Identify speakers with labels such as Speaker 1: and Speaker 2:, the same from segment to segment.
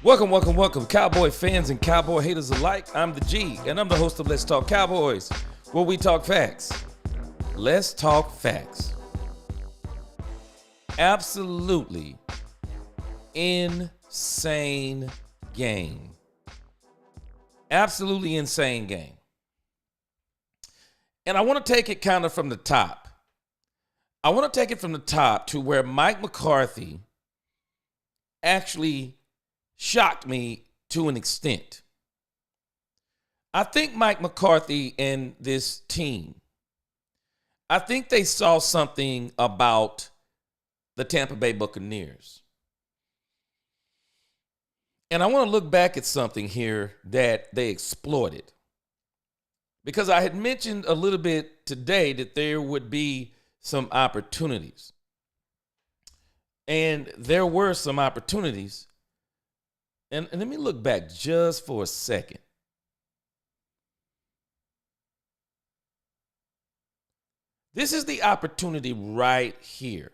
Speaker 1: Welcome, Cowboy fans and Cowboy haters alike. I'm the G, and I'm the host of Let's Talk Cowboys, where we talk facts. Let's talk facts. Absolutely insane game. Absolutely insane game. And I want to take it kind of from the top. I want to take it from the top to where Mike McCarthy actually shocked me to an extent. I think Mike McCarthy and this team, I think they saw something about the Tampa Bay Buccaneers. And I want to look back at something here that they exploited. Because I had mentioned a little bit today that there would be some opportunities. And there were some opportunities. And let me look back just for a second. This is the opportunity right here.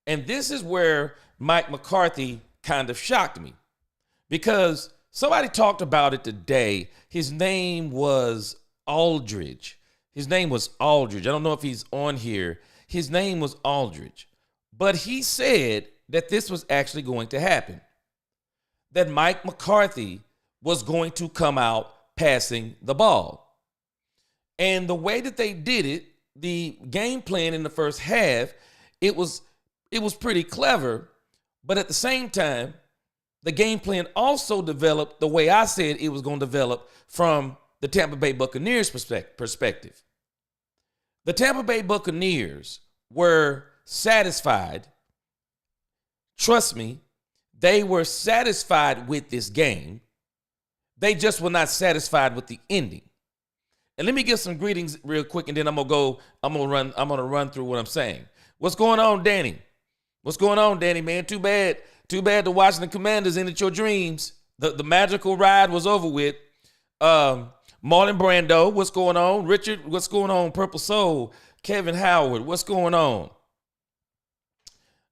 Speaker 1: And this is where Mike McCarthy kind of shocked me. Because somebody talked about it today. His name was Aldridge. I don't know if he's on here. His name was Aldridge. But he said that this was actually going to happen. That Mike McCarthy was going to come out passing the ball. And the way that they did it, the game plan in the first half, it was pretty clever. But at the same time, the game plan also developed the way I said it was going to develop from the Tampa Bay Buccaneers perspective. The Tampa Bay Buccaneers were satisfied. Trust me, they were satisfied with this game. They just were not satisfied with the ending. And let me give some greetings real quick, and then I'm gonna run through what I'm saying. What's going on, Danny? What's going on, Danny, man? Too bad the Washington Commanders ended your dreams. The magical ride was over with. Marlon Brando, what's going on? Richard, what's going on? Purple Soul, Kevin Howard, what's going on?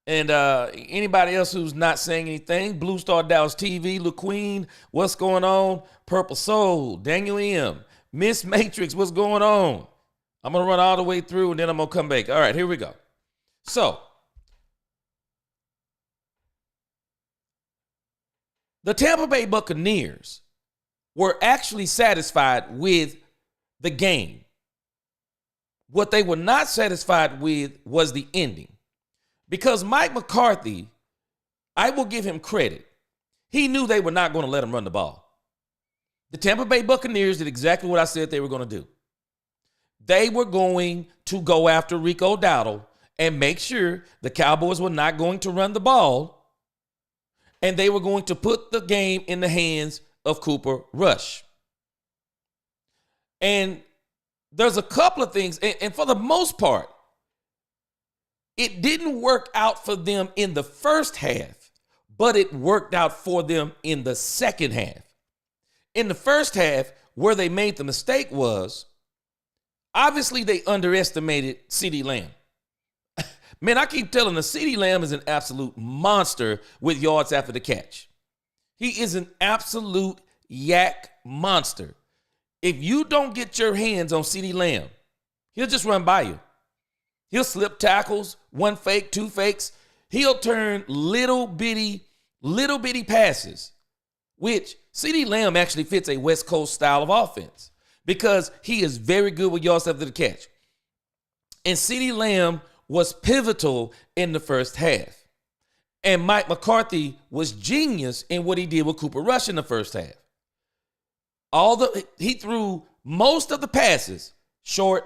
Speaker 1: And anybody else who's not saying anything, Blue Star Dallas TV, LaQueen, what's going on? Purple Soul, Daniel M, Miss Matrix, what's going on? I'm going to run all the way through and then I'm going to come back. All right, here we go. So, the Tampa Bay Buccaneers were actually satisfied with the game. What they were not satisfied with was the ending. Because Mike McCarthy, I will give him credit. He knew they were not going to let him run the ball. The Tampa Bay Buccaneers did exactly what I said they were going to do. They were going to go after Rico Dowdle and make sure the Cowboys were not going to run the ball, and they were going to put the game in the hands of Cooper Rush. And there's a couple of things, and for the most part, it didn't work out for them in the first half, but it worked out for them in the second half. In the first half, where they made the mistake was, obviously they underestimated CeeDee Lamb. Man, I keep telling you, CeeDee Lamb is an absolute monster with yards after the catch. He is an absolute yak monster. If you don't get your hands on CeeDee Lamb, he'll just run by you. He'll slip tackles, one fake, two fakes. He'll turn little bitty passes, which CeeDee Lamb actually fits a West Coast style of offense because he is very good with yards after the catch. And CeeDee Lamb was pivotal in the first half. And Mike McCarthy was genius in what he did with Cooper Rush in the first half. He threw most of the passes short,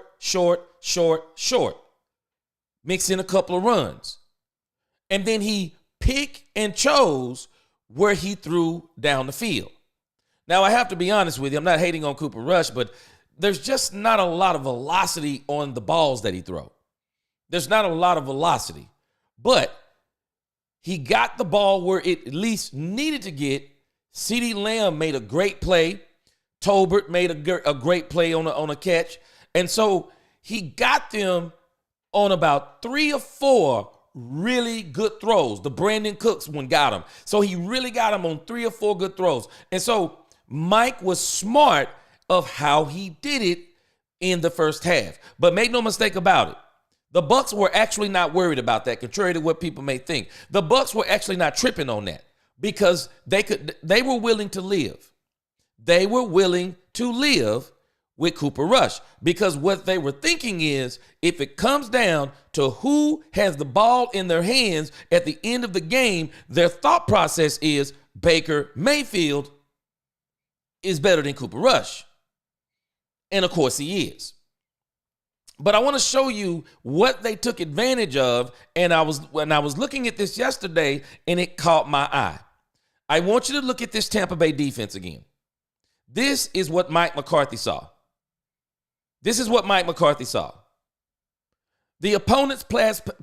Speaker 1: mix in a couple of runs. And then he picked and chose where he threw down the field. Now, I have to be honest with you. I'm not hating on Cooper Rush, but there's just not a lot of velocity on the balls that he throws. There's not a lot of velocity. But he got the ball where it at least needed to get. CeeDee Lamb made a great play. Tolbert made a great play on a catch. And so he got them on about 3 or 4 really good throws. The Brandon Cooks one got him. So he really got him on 3 or 4 good throws. And so Mike was smart of how he did it in the first half. But make no mistake about it. The Bucs were actually not worried about that, contrary to what people may think. The Bucs were actually not tripping on that because they were willing to live. They were willing to live with Cooper Rush because what they were thinking is if it comes down to who has the ball in their hands at the end of the game, their thought process is Baker Mayfield is better than Cooper Rush. And of course he is. But I want to show you what they took advantage of. And when I was looking at this yesterday and it caught my eye. I want you to look at this Tampa Bay defense again. This is what Mike McCarthy saw. This is what Mike McCarthy saw. The opponent's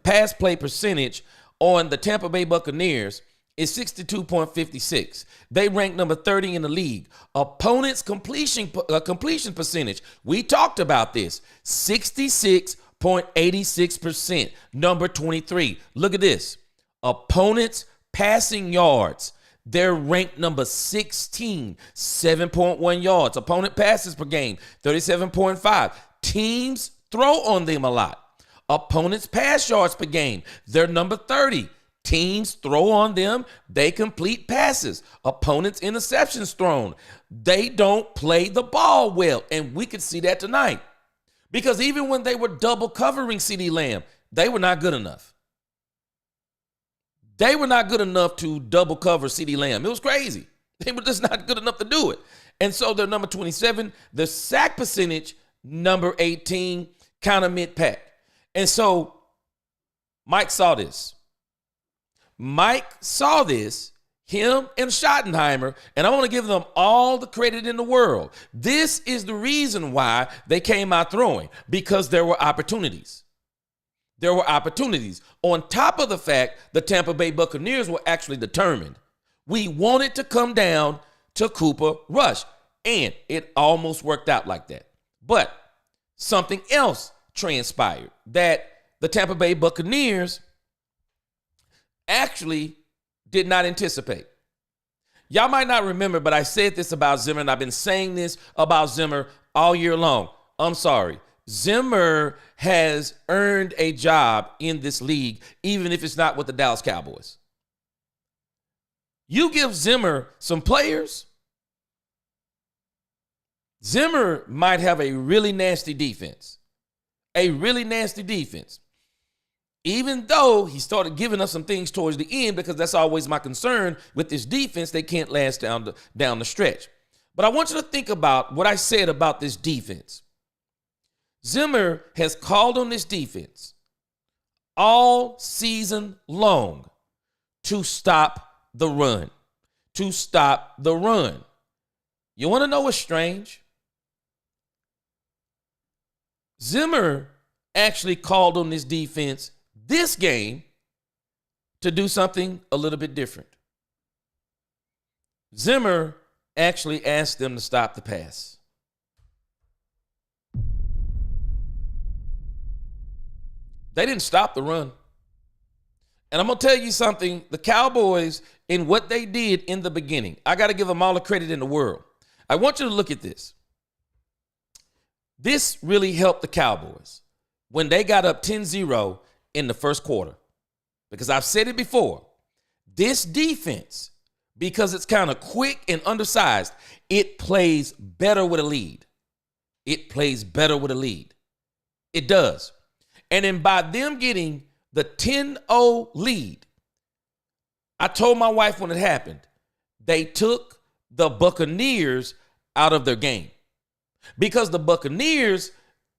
Speaker 1: pass play percentage on the Tampa Bay Buccaneers is 62.56. They rank number 30 in the league. Opponent's completion percentage, we talked about this, 66.86%, number 23. Look at this. Opponent's passing yards, they're ranked number 16, 7.1 yards. Opponent passes per game, 37.5. Teams throw on them a lot. Opponents pass yards per game, they're number 30. Teams throw on them, they complete passes. Opponents interceptions thrown, they don't play the ball well. And we could see that tonight. Because even when they were double covering CeeDee Lamb, they were not good enough. They were not good enough to double cover CeeDee Lamb. It was crazy. They were just not good enough to do it. And so they're number 27. The sack percentage, number 18, kind of mid-pack. And so Mike saw this. Mike saw this, him and Schottenheimer, and I want to give them all the credit in the world. This is the reason why they came out throwing, because there were opportunities. There were opportunities. On top of the fact, the Tampa Bay Buccaneers were actually determined. We wanted to come down to Cooper Rush, and it almost worked out like that. But something else transpired that the Tampa Bay Buccaneers actually did not anticipate. Y'all might not remember, but I said this about Zimmer, and I've been saying this about Zimmer all year long. I'm sorry. Zimmer has earned a job in this league, even if it's not with the Dallas Cowboys. You give Zimmer some players, Zimmer might have a really nasty defense. A really nasty defense. Even though he started giving us some things towards the end, because that's always my concern with this defense, they can't last down the stretch. But I want you to think about what I said about this defense. Zimmer has called on this defense all season long to stop the run. To stop the run. You want to know what's strange? Zimmer actually called on this defense this game to do something a little bit different. Zimmer actually asked them to stop the pass. They didn't stop the run. And I'm going to tell you something, the Cowboys, in what they did in the beginning, I got to give them all the credit in the world. I want you to look at this. This really helped the Cowboys when they got up 10-0 in the first quarter. Because I've said it before, this defense, because it's kind of quick and undersized, it plays better with a lead. It plays better with a lead. It does. And then by them getting the 10-0 lead, I told my wife when it happened, they took the Buccaneers out of their game. Because the Buccaneers,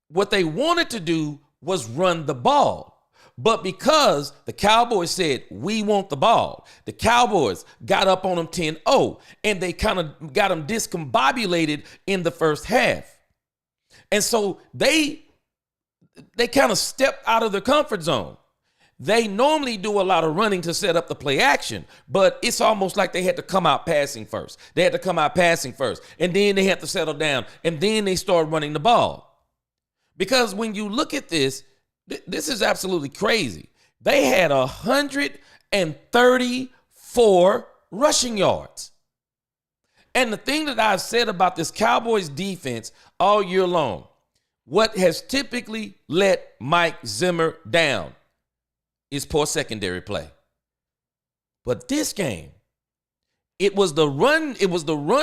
Speaker 1: what they wanted to do was run the ball. But because the Cowboys said, we want the ball, the Cowboys got up on them 10-0, and they kind of got them discombobulated in the first half. And so they kind of stepped out of their comfort zone. They normally do a lot of running to set up the play action, but it's almost like they had to come out passing first. They had to come out passing first, and then they had to settle down, and then they start running the ball. Because when you look at this, this is absolutely crazy. They had 134 rushing yards. And the thing that I've said about this Cowboys defense all year long, what has typically let Mike Zimmer down is poor secondary play. But this game, it was the run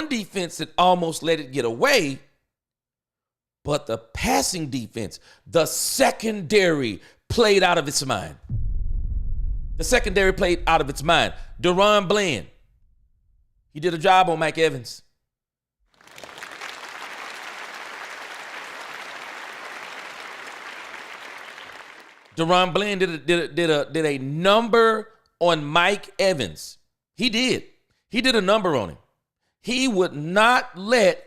Speaker 1: defense that almost let it get away. But the passing defense, the secondary played out of its mind. The secondary played out of its mind. Deron Bland, he did a job on Mike Evans. Deron Bland did a number on Mike Evans. He did a number on him. He would not let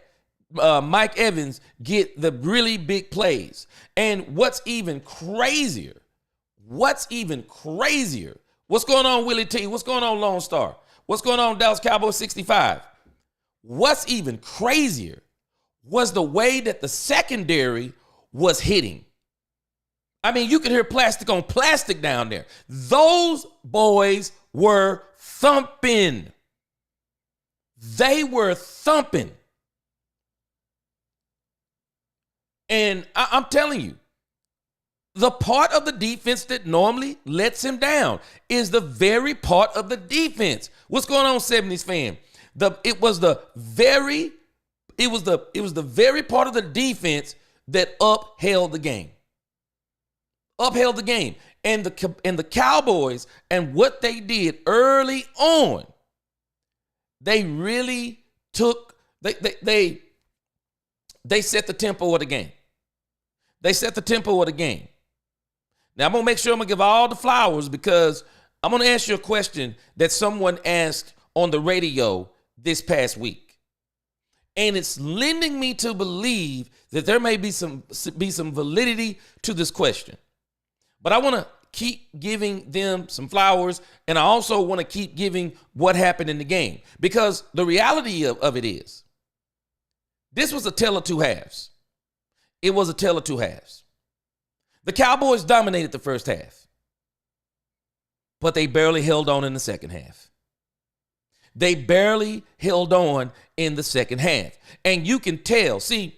Speaker 1: Mike Evans get the really big plays. And what's even crazier, what's going on, Willie T? What's going on, Lone Star? What's going on, Dallas Cowboys 65? What's even crazier was the way that the secondary was hitting. I mean, you could hear plastic on plastic down there. Those boys were thumping. They were thumping. And I'm telling you, the part of the defense that normally lets him down is the very part of the defense. What's going on, 70s fan? It was the very part of the defense that upheld the game. And the Cowboys and what they did early on, they really took they set the tempo of the game. They set the tempo of the game. Now, I'm going to make sure I'm going to give all the flowers because I'm going to ask you a question that someone asked on the radio this past week. And it's lending me to believe that there may be some validity to this question. But I want to keep giving them some flowers, and I also want to keep giving what happened in the game. Because the reality of it is, this was a tale of two halves. It was a tale of two halves. The Cowboys dominated the first half, but they barely held on in the second half. They barely held on in the second half. And you can tell, see,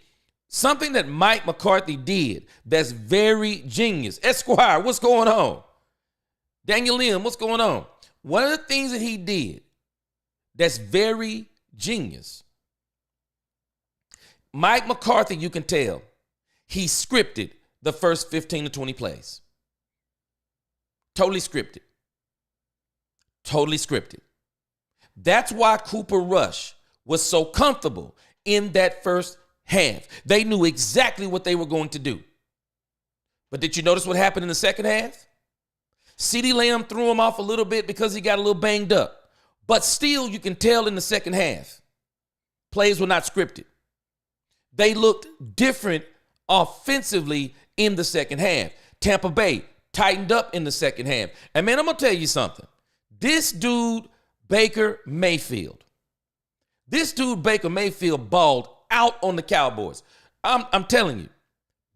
Speaker 1: something that Mike McCarthy did that's very genius. Esquire, what's going on? Daniel Lim, what's going on? One of the things that he did that's very genius, Mike McCarthy, you can tell, he scripted the first 15 to 20 plays. Totally scripted. Totally scripted. That's why Cooper Rush was so comfortable in that first half. They knew exactly what they were going to do. But did you notice what happened in the second half? CeeDee Lamb threw him off a little bit because he got a little banged up. But still, you can tell in the second half, plays were not scripted. They looked different offensively in the second half. Tampa Bay tightened up in the second half. And man, I'm going to tell you something. This dude, Baker Mayfield balled out on the Cowboys. I'm telling you,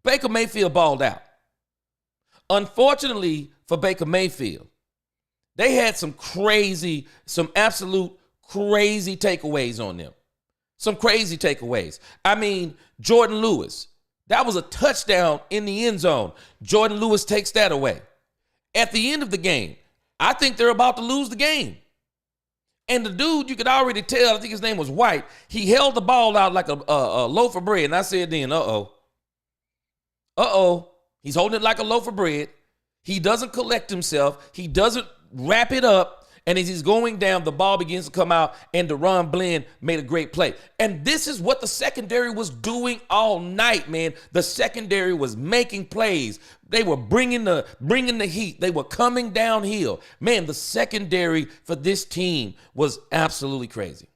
Speaker 1: Baker Mayfield balled out. Unfortunately for Baker Mayfield, they had some absolute crazy takeaways on them. Some crazy takeaways. I mean, Jordan Lewis, that was a touchdown in the end zone. Jordan Lewis takes that away. At the end of the game, I think they're about to lose the game. And the dude, you could already tell, I think his name was White, he held the ball out like a loaf of bread. And I said then, he's holding it like a loaf of bread. He doesn't collect himself. He doesn't wrap it up. And as he's going down, the ball begins to come out, and Deron Bland made a great play. And this is what the secondary was doing all night, man. The secondary was making plays. They were bringing the heat. They were coming downhill. Man, the secondary for this team was absolutely crazy.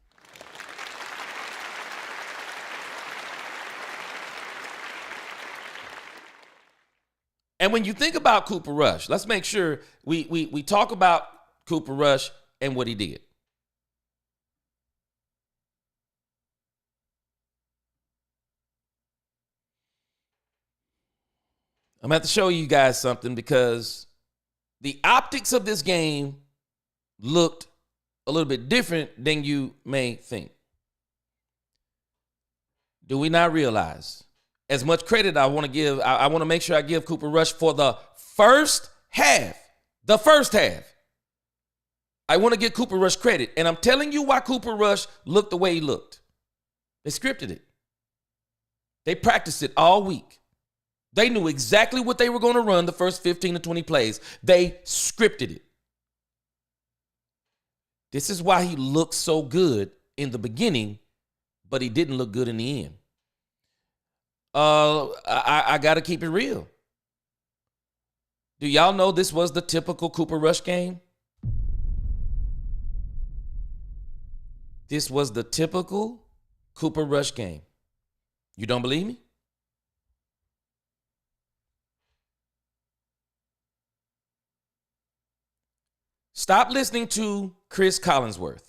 Speaker 1: And when you think about Cooper Rush, let's make sure we talk about Cooper Rush and what he did. I'm going to have to show you guys something because the optics of this game looked a little bit different than you may think. Do we not realize as much credit I want to give? I want to make sure I give Cooper Rush for the first half. The first half. I want to give Cooper Rush credit. And I'm telling you why Cooper Rush looked the way he looked. They scripted it. They practiced it all week. They knew exactly what they were going to run the first 15 to 20 plays. They scripted it. This is why he looked so good in the beginning, but he didn't look good in the end. I got to keep it real. Do y'all know this was the typical Cooper Rush game? This was the typical Cooper Rush game. You don't believe me? Stop listening to Chris Collinsworth.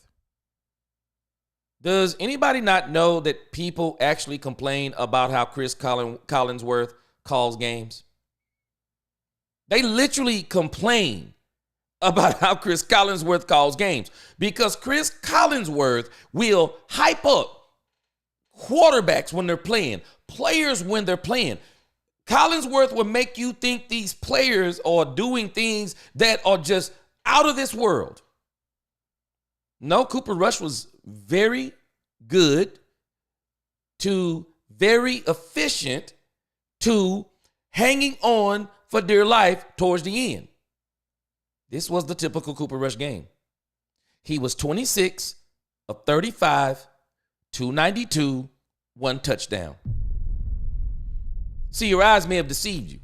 Speaker 1: Does anybody not know that people actually complain about how Chris Collinsworth calls games? They literally complain about how Chris Collinsworth calls games because Chris Collinsworth will hype up quarterbacks when they're playing, players when they're playing. Collinsworth will make you think these players are doing things that are just out of this world. No, Cooper Rush was very good to very efficient to hanging on for dear life towards the end. This was the typical Cooper Rush game. He was 26 of 35, 292, 1 touchdown. See, your eyes may have deceived you.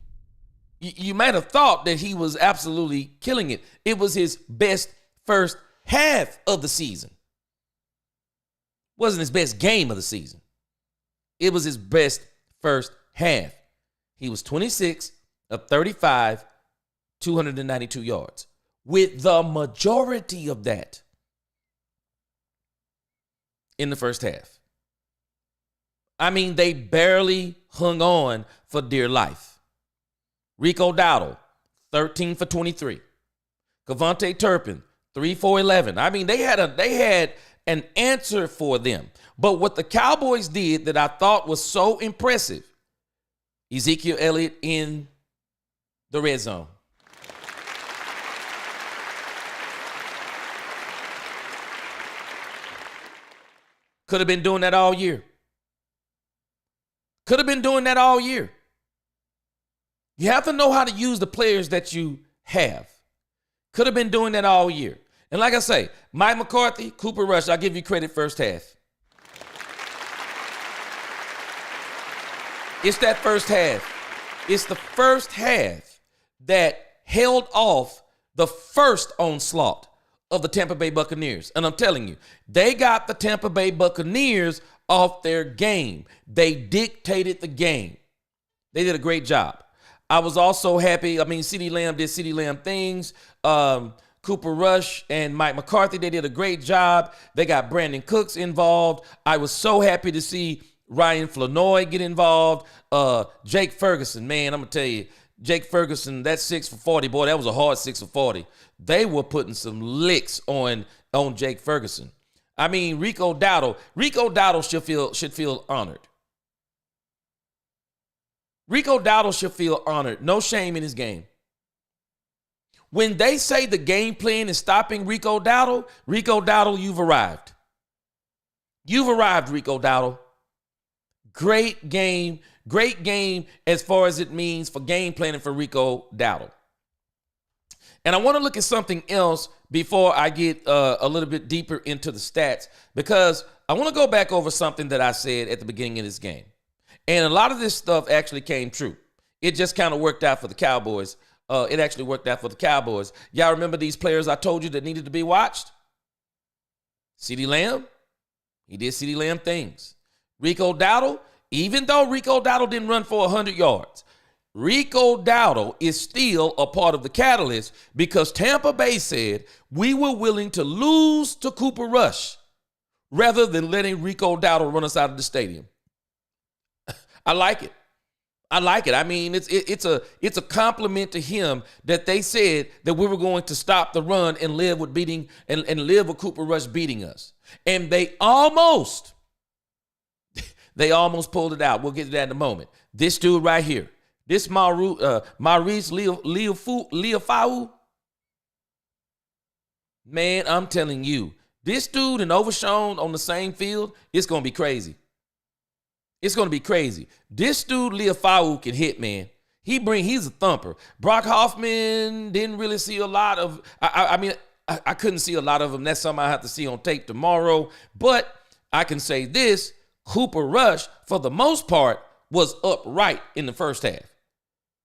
Speaker 1: You might have thought that he was absolutely killing it. It was his best first half of the season. Wasn't his best game of the season. It was his best first half. He was 26 of 35, 292 yards. With the majority of that in the first half. I mean, they barely hung on for dear life. Rico Dowdle, 13 for 23. Kevontae Turpin, 3 for 11. I mean, they had an answer for them. But what the Cowboys did that I thought was so impressive, Ezekiel Elliott in the red zone. Could have been doing that all year. Could have been doing that all year. You have to know how to use the players that you have. Could have been doing that all year. And like I say, Mike McCarthy, Cooper Rush, I'll give you credit first half. It's that first half. It's the first half that held off the first onslaught of the Tampa Bay Buccaneers. And I'm telling you, they got the Tampa Bay Buccaneers off their game. They dictated the game. They did a great job. I was also happy. I mean, CeeDee Lamb did CeeDee Lamb things. Cooper Rush and Mike McCarthy, they did a great job. They got Brandon Cooks involved. I was so happy to see Ryan Flournoy get involved. Jake Ferguson, man, I'm going to tell you, Jake Ferguson, that 6 for 40, boy, that was a hard 6 for 40. They were putting some licks on Jake Ferguson. I mean, Rico Dowdle should feel honored. Rico Dowdle should feel honored. No shame in his game. When they say the game plan is stopping Rico Dowdle, you've arrived. You've arrived, Rico Dowdle. Great game as far as it means for game planning for Rico Dowdle. And I want to look at something else before I get a little bit deeper into the stats, because I want to go back over something that I said at the beginning of this game. And a lot of this stuff actually came true. It just kind of worked out for the Cowboys. It actually worked out for the Cowboys. Y'all remember these players I told you that needed to be watched? CeeDee Lamb, he did CeeDee Lamb things. Rico Dowdle, even though Rico Dowdle didn't run for 100 yards, Rico Dowdle is still a part of the catalyst because Tampa Bay said we were willing to lose to Cooper Rush rather than letting Rico Dowdle run us out of the stadium. I like it. I like it. I mean, it's a compliment to him that they said that we were going to stop the run and live with beating and live with Cooper Rush beating us. And they almost pulled it out. We'll get to that in a moment. This dude right here, this Maurice Leofau, man, I'm telling you, this dude and Overshown on the same field, it's going to be crazy. It's going to be crazy. This dude, Leofau, can hit, man. He's a thumper. Brock Hoffman didn't really see a lot of, I couldn't see a lot of him. That's something I have to see on tape tomorrow. But I can say this, Cooper Rush, for the most part, was upright in the first half.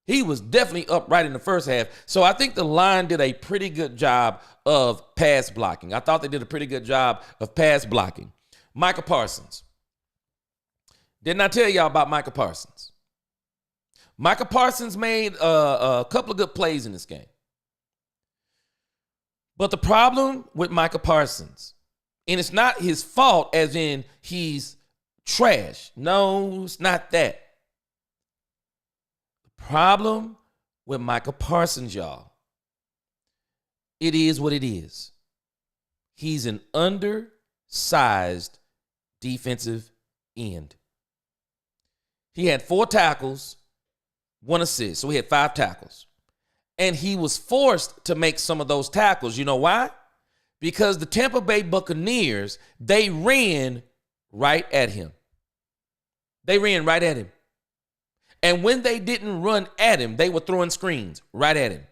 Speaker 1: He was definitely upright in the first half. So I think the line did a pretty good job of pass blocking. I thought they did a pretty good job of pass blocking. Micah Parsons. Didn't I tell y'all about Micah Parsons? Micah Parsons made a couple of good plays in this game. But the problem with Micah Parsons, and it's not his fault as in he's trash. No, it's not that. The problem with Micah Parsons, y'all, it is what it is. He's an undersized defensive end. He had 4 tackles, 1 assist. So he had 5 tackles. And he was forced to make some of those tackles. You know why? Because the Tampa Bay Buccaneers, they ran right at him. They ran right at him. And when they didn't run at him, they were throwing screens right at him.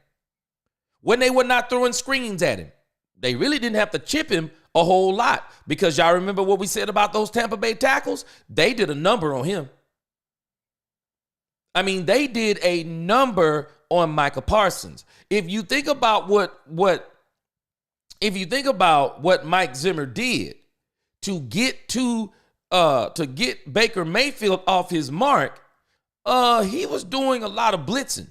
Speaker 1: When they were not throwing screens at him, they really didn't have to chip him a whole lot. Because y'all remember what we said about those Tampa Bay tackles? They did a number on him. I mean, they did a number on Micah Parsons. If you think about what Mike Zimmer did to get Baker Mayfield off his mark, he was doing a lot of blitzing.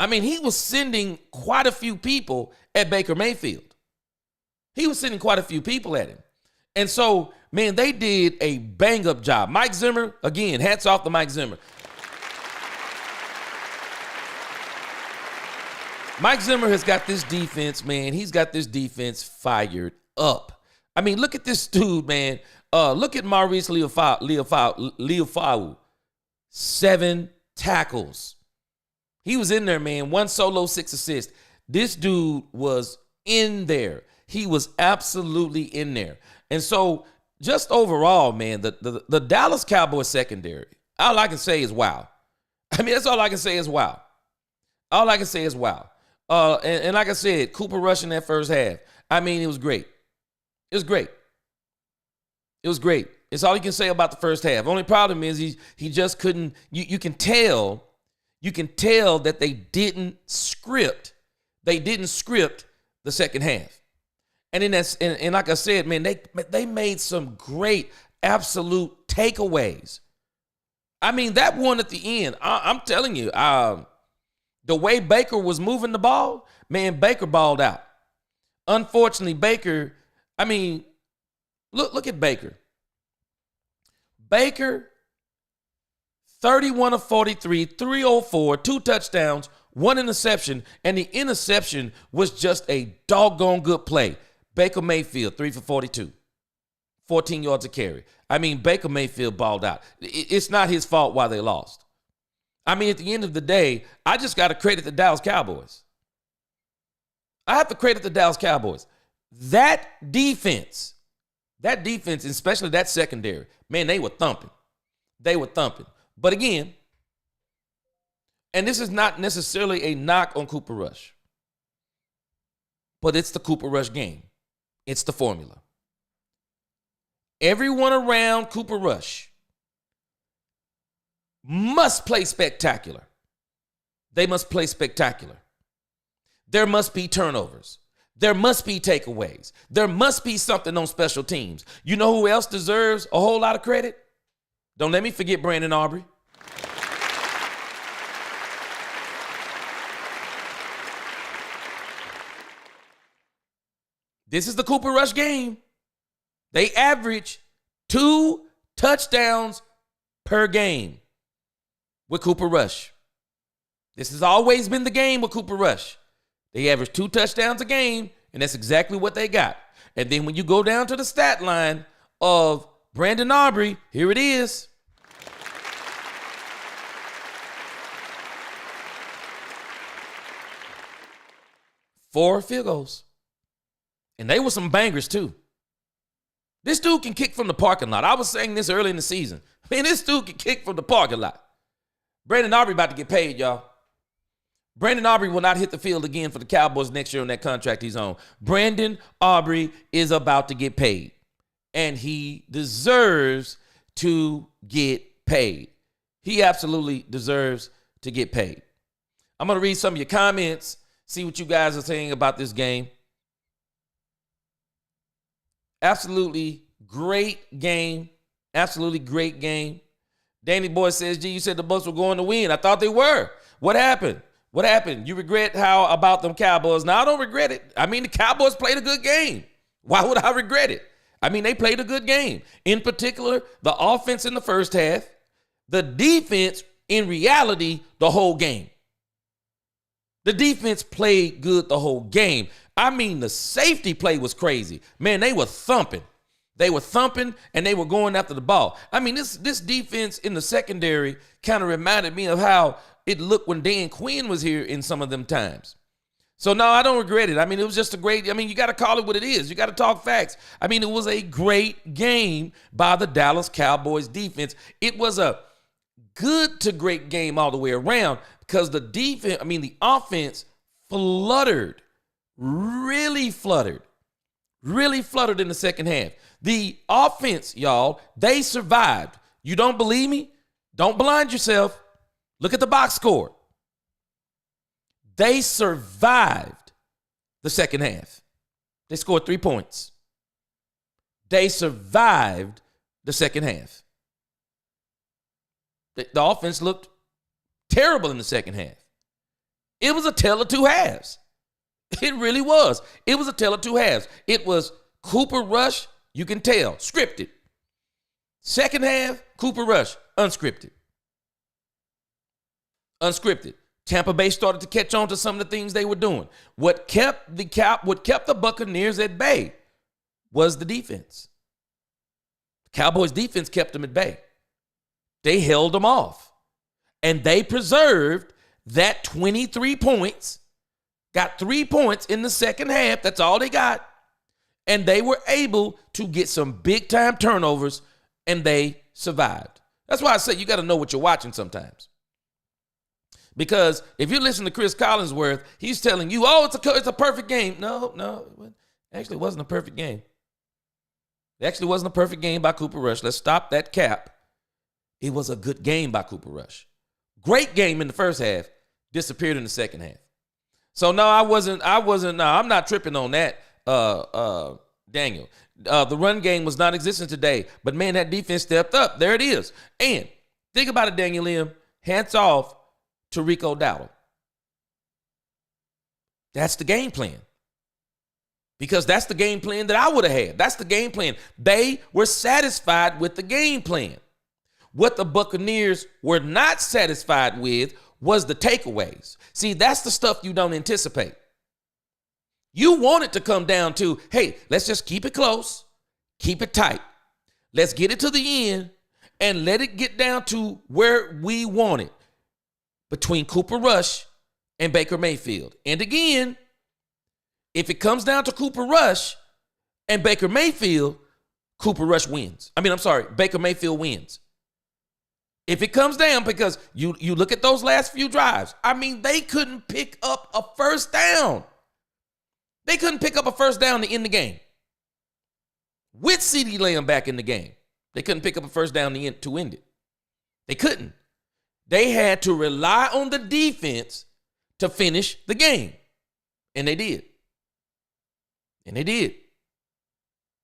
Speaker 1: I mean, he was sending quite a few people at Baker Mayfield. He was sending quite a few people at him. And so, man, they did a bang-up job. Mike Zimmer, again, hats off to Mike Zimmer. Mike Zimmer has got this defense, man. He's got this defense fired up. I mean, look at this dude, man. Look at Maurice Leofau. 7 tackles. He was in there, man. 1 solo, 6 assists. This dude was in there. He was absolutely in there. And so, just overall, man, the Dallas Cowboys secondary, all I can say is wow. I mean, that's all I can say is wow. All I can say is wow. And like I said, Cooper Rush in that first half, I mean, it was great. It was great. It was great. It's all you can say about the first half. Only problem is he just couldn't. You can tell that they didn't script. They didn't script the second half. And then and like I said, man, they made some great absolute takeaways. I mean, that one at the end, I'm telling you, the way Baker was moving the ball, man, Baker balled out. Unfortunately, Baker, I mean, look at Baker. Baker, 31 of 43, 304, 2 touchdowns, 1 interception, and the interception was just a doggone good play. Baker Mayfield, 3 for 42, 14 yards a carry. I mean, Baker Mayfield balled out. It's not his fault why they lost. I mean, at the end of the day, I just got to credit the Dallas Cowboys. I have to credit the Dallas Cowboys. That defense, especially that secondary, man, they were thumping. They were thumping. But again, and this is not necessarily a knock on Cooper Rush, but it's the Cooper Rush game. It's the formula. Everyone around Cooper Rush must play spectacular. They must play spectacular. There must be turnovers. There must be takeaways. There must be something on special teams. You know who else deserves a whole lot of credit? Don't let me forget Brandon Aubrey. This is the Cooper Rush game. They average 2 touchdowns per game. with Cooper Rush. This has always been the game with Cooper Rush. They average 2 touchdowns a game, and that's exactly what they got. And then when you go down to the stat line of Brandon Aubrey, here it is. 4 field goals. And they were some bangers too. This dude can kick from the parking lot. I was saying this early in the season. Man, this dude can kick from the parking lot. Brandon Aubrey about to get paid, y'all. Brandon Aubrey will not hit the field again for the Cowboys next year on that contract he's on. Brandon Aubrey is about to get paid. And he deserves to get paid. He absolutely deserves to get paid. I'm going to read some of your comments, see what you guys are saying about this game. Absolutely great game. Absolutely great game. Danny Boy says, G, you said the Bucs were going to win. I thought they were. What happened? What happened? You regret how about them Cowboys? No, I don't regret it. I mean, the Cowboys played a good game. Why would I regret it? I mean, they played a good game. In particular, the offense in the first half, the defense, in reality, the whole game. The defense played good the whole game. I mean, the safety play was crazy. Man, they were thumping. They were thumping, and they were going after the ball. I mean, this defense in the secondary kind of reminded me of how it looked when Dan Quinn was here in some of them times. So, no, I don't regret it. I mean, it was just a great, I mean, you got to call it what it is. You got to talk facts. I mean, it was a great game by the Dallas Cowboys defense. It was a good to great game all the way around because the defense, I mean, the offense fluttered, really fluttered in the second half. The offense, y'all, they survived. You don't believe me? Don't blind yourself. Look at the box score. They survived the second half. They scored 3 points. They survived the second half. The offense looked terrible in the second half. It was a tale of two halves. It really was. It was a tale of two halves. It was Cooper Rush, you can tell, scripted. Second half, Cooper Rush, unscripted. Unscripted. Tampa Bay started to catch on to some of the things they were doing. What kept the Buccaneers at bay was the defense. The Cowboys defense kept them at bay. They held them off. And they preserved that 23 points, got 3 points in the second half. That's all they got. And they were able to get some big-time turnovers, and they survived. That's why I say you got to know what you're watching sometimes. Because if you listen to Chris Collinsworth, he's telling you, oh, it's a perfect game. No, actually it wasn't a perfect game. It actually wasn't a perfect game by Cooper Rush. Let's stop that cap. It was a good game by Cooper Rush. Great game in the first half, disappeared in the second half. So no, I'm not tripping on that, Daniel. The run game was non-existent today, but man, that defense stepped up. There it is. And think about it, Daniel Lim, hands off to Rico Dowdle. That's the game plan. Because that's the game plan that I would have had. That's the game plan. They were satisfied with the game plan. What the Buccaneers were not satisfied with was the takeaways. See, that's the stuff you don't anticipate. You want it to come down to, hey, let's just keep it close, keep it tight. Let's get it to the end and let it get down to where we want it, between Cooper Rush and Baker Mayfield. And again, if it comes down to Cooper Rush and Baker Mayfield, Baker Mayfield wins. If it comes down, because you look at those last few drives, I mean, they couldn't pick up a first down. They couldn't pick up a first down to end the game. With CeeDee Lamb back in the game, they couldn't pick up a first down to end it. They couldn't. They had to rely on the defense to finish the game. And they did.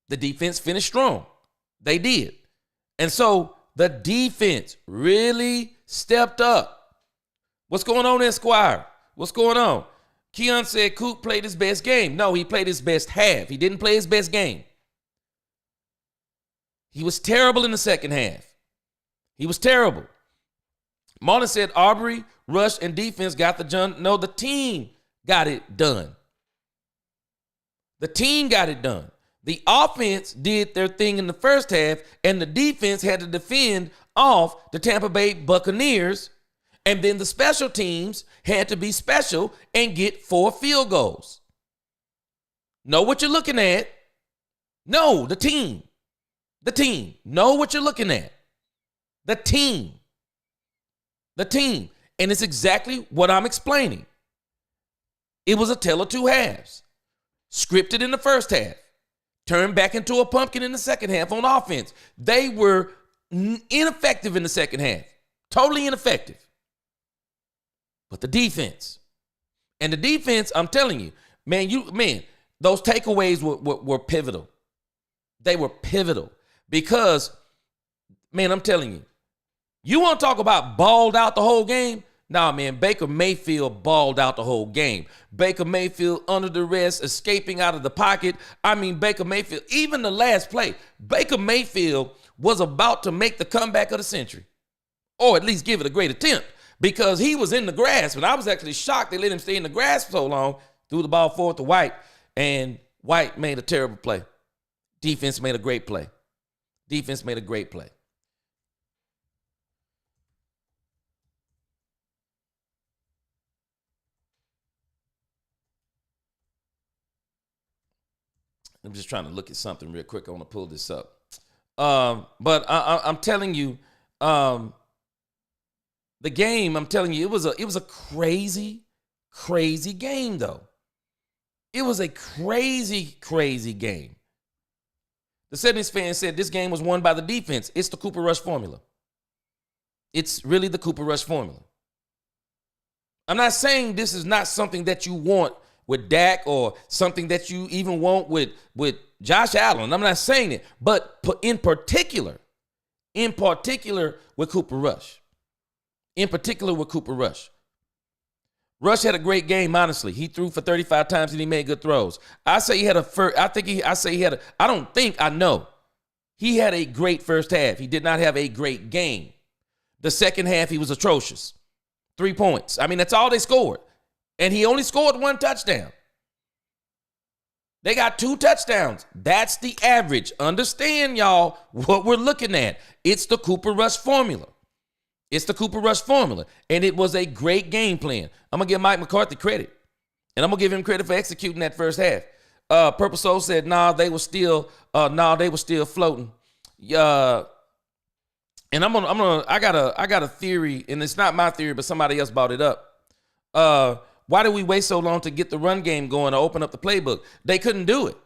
Speaker 1: The defense finished strong. They did. And so the defense really stepped up. What's going on, Esquire? What's going on? Keon said Coop played his best game. No, he played his best half. He didn't play his best game. He was terrible in the second half. He was terrible. Marlon said Aubrey, rush, and defense got the done. No, the team got it done. The team got it done. The offense did their thing in the first half, and the defense had to defend off the Tampa Bay Buccaneers. And then the special teams had to be special and get 4 field goals. Know what you're looking at. No, the team. The team. Know what you're looking at. The team. The team. And it's exactly what I'm explaining. It was a tale of two halves. Scripted in the first half. Turned back into a pumpkin in the second half on offense. They were ineffective in the second half. Totally ineffective. But the defense. And the defense, I'm telling you, man, those takeaways were pivotal. They were pivotal because, man, I'm telling you, you want to talk about balled out the whole game? Nah, man, Baker Mayfield balled out the whole game. Baker Mayfield under duress, escaping out of the pocket. I mean, Baker Mayfield, even the last play, Baker Mayfield was about to make the comeback of the century, or at least give it a great attempt, because he was in the grass. And I was actually shocked they let him stay in the grass for so long. Threw the ball forward to White, and White made a terrible play. Defense made a great play. Defense made a great play. I'm just trying to look at something real quick. I want to pull this up. But I'm telling you, the game, I'm telling you, it was a crazy, crazy game, though. It was a crazy, crazy game. The 70s fan said this game was won by the defense. It's the Cooper Rush formula. It's really the Cooper Rush formula. I'm not saying this is not something that you want with Dak or something that you even want with Josh Allen. I'm not saying it, but in particular with Cooper Rush. In particular with Cooper Rush. Rush had a great game, honestly. He threw for 35 times and he made good throws. I know. He had a great first half. He did not have a great game. The second half, he was atrocious. 3 points. I mean, that's all they scored. And he only scored 1 touchdown. They got 2 touchdowns. That's the average. Understand, y'all, what we're looking at. It's the Cooper Rush formula. It's the Cooper Rush formula. And it was a great game plan. I'm going to give Mike McCarthy credit. And I'm going to give him credit for executing that first half. Purple Soul said, they were still floating. And I got a theory, and it's not my theory, but somebody else brought it up. Why did we wait so long to get the run game going to open up the playbook? They couldn't do it.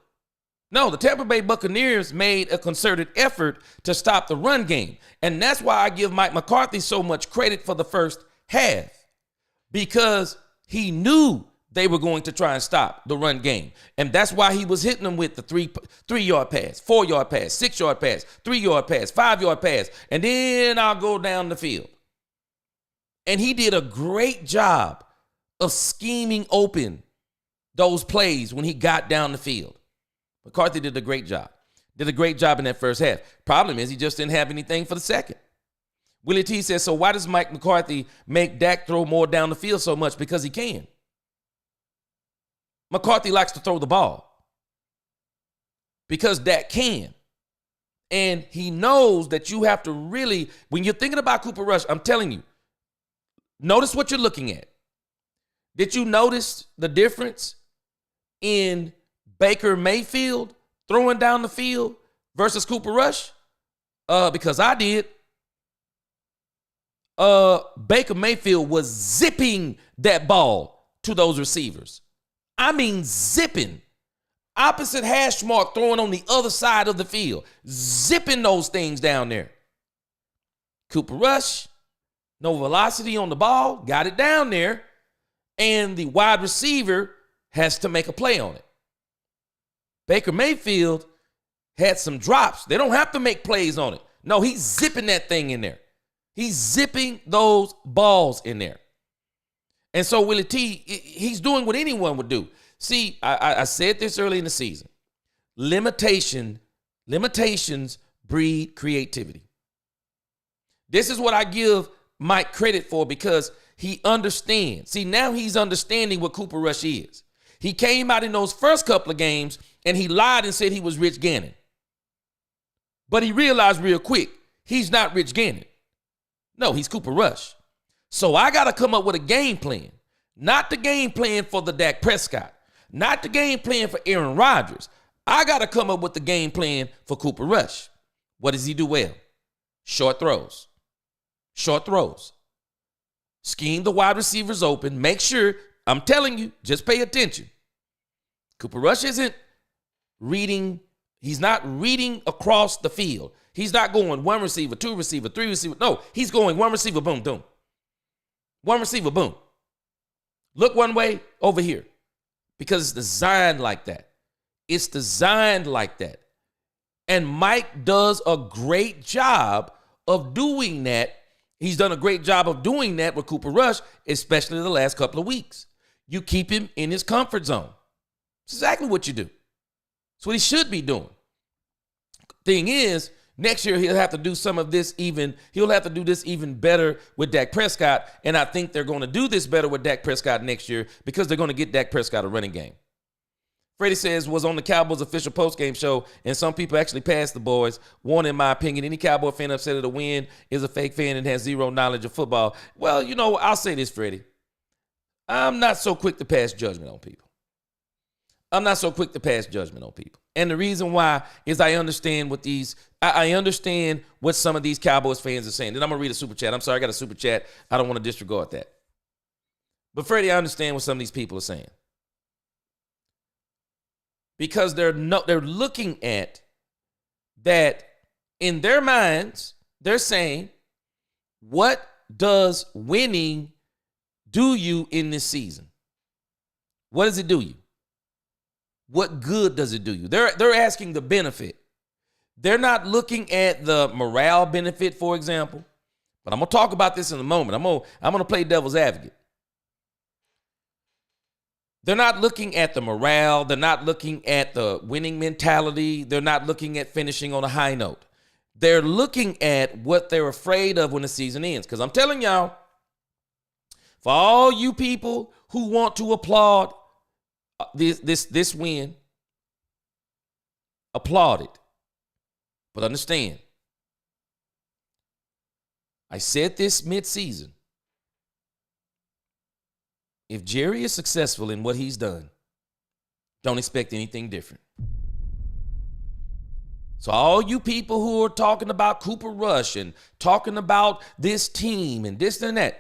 Speaker 1: No, the Tampa Bay Buccaneers made a concerted effort to stop the run game. And that's why I give Mike McCarthy so much credit for the first half, because he knew they were going to try and stop the run game. And that's why he was hitting them with the 3-yard pass, 4-yard pass, 6-yard pass, 3-yard pass, 5-yard pass, and then I'll go down the field. And he did a great job of scheming open those plays when he got down the field. McCarthy did a great job. Did a great job in that first half. Problem is he just didn't have anything for the second. Willie T says, so why does Mike McCarthy make Dak throw more down the field so much? Because he can. McCarthy likes to throw the ball because Dak can. And he knows that you have to really, when you're thinking about Cooper Rush, I'm telling you, notice what you're looking at. Did you notice the difference in Baker Mayfield throwing down the field versus Cooper Rush? Because I did. Baker Mayfield was zipping that ball to those receivers. I mean, zipping. Opposite hash mark throwing on the other side of the field. Zipping those things down there. Cooper Rush, no velocity on the ball, got it down there, and the wide receiver has to make a play on it. Baker Mayfield had some drops. They don't have to make plays on it. No, he's zipping that thing in there. He's zipping those balls in there. And so Willie T, he's doing what anyone would do. See, I said this early in the season. Limitations breed creativity. This is what I give Mike credit for because he understands. See, now he's understanding what Cooper Rush is. He came out in those first couple of games and he lied and said he was Rich Gannon. But he realized real quick, he's not Rich Gannon. No, he's Cooper Rush. So I got to come up with a game plan. Not the game plan for the Dak Prescott. Not the game plan for Aaron Rodgers. I got to come up with the game plan for Cooper Rush. What does he do well? Short throws. Short throws. Scheme the wide receivers open. Make sure, I'm telling you, just pay attention. Cooper Rush isn't reading. He's not reading across the field. He's not going one receiver, two receiver, three receiver. No, he's going one receiver, boom, boom. One receiver, boom. Look one way over here because it's designed like that. It's designed like that. And Mike does a great job of doing that. He's done a great job of doing that with Cooper Rush, especially the last couple of weeks. You keep him in his comfort zone. It's exactly what you do. It's what he should be doing. Thing is, next year he'll have to do some of this he'll have to do this even better with Dak Prescott. And I think they're going to do this better with Dak Prescott next year because they're going to get Dak Prescott a running game. Freddie says was on the Cowboys official postgame show, and some people actually passed the boys. One, in my opinion, any Cowboy fan upset at a win is a fake fan and has zero knowledge of football. Well, you know, I'll say this, Freddie. I'm not so quick to pass judgment on people. I'm not so quick to pass judgment on people. And the reason why is I understand I understand what some of these Cowboys fans are saying. Then I'm going to read a super chat. I'm sorry, I got a super chat. I don't want to disregard that. But Freddie, I understand what some of these people are saying. Because they're looking at that in their minds, they're saying, what does winning do you in this season? What does it do you? What good does it do you? They're asking the benefit. They're not looking at the morale benefit, for example. But I'm going to talk about this in a moment. I'm going to play devil's advocate. They're not looking at the morale. They're not looking at the winning mentality. They're not looking at finishing on a high note. They're looking at what they're afraid of when the season ends. Because I'm telling y'all, for all you people who want to applaud this win, applaud it. But understand, I said this mid-season. If Jerry is successful in what he's done, don't expect anything different. So all you people who are talking about Cooper Rush and talking about this team and this and that,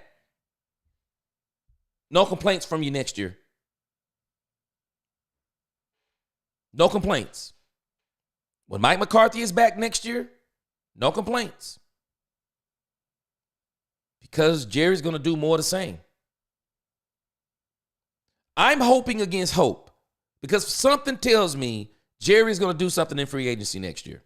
Speaker 1: no complaints from you next year. No complaints. When Mike McCarthy is back next year, no complaints. Because Jerry's going to do more of the same. I'm hoping against hope because something tells me Jerry's going to do something in free agency next year.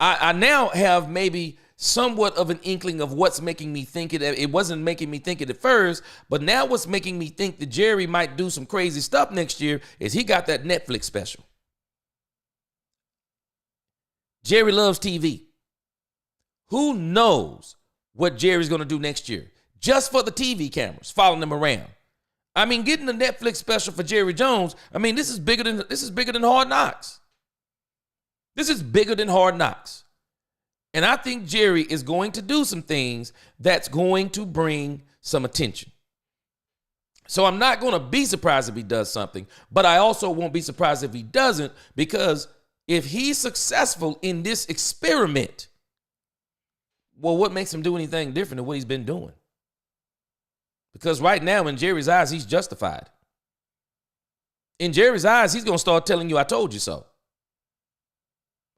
Speaker 1: I now have maybe somewhat of an inkling of what's making me think it. It wasn't making me think it at first, but now what's making me think that Jerry might do some crazy stuff next year is he got that Netflix special. Jerry loves TV. Who knows what Jerry's going to do next year? Just for the TV cameras following him around. I mean, getting the Netflix special for Jerry Jones, I mean, this is bigger than Hard Knocks. This is bigger than Hard Knocks. And I think Jerry is going to do some things that's going to bring some attention. So I'm not going to be surprised if he does something, but I also won't be surprised if he doesn't, because if he's successful in this experiment, well, what makes him do anything different than what he's been doing? Because right now, in Jerry's eyes, he's justified. In Jerry's eyes, he's going to start telling you, I told you so.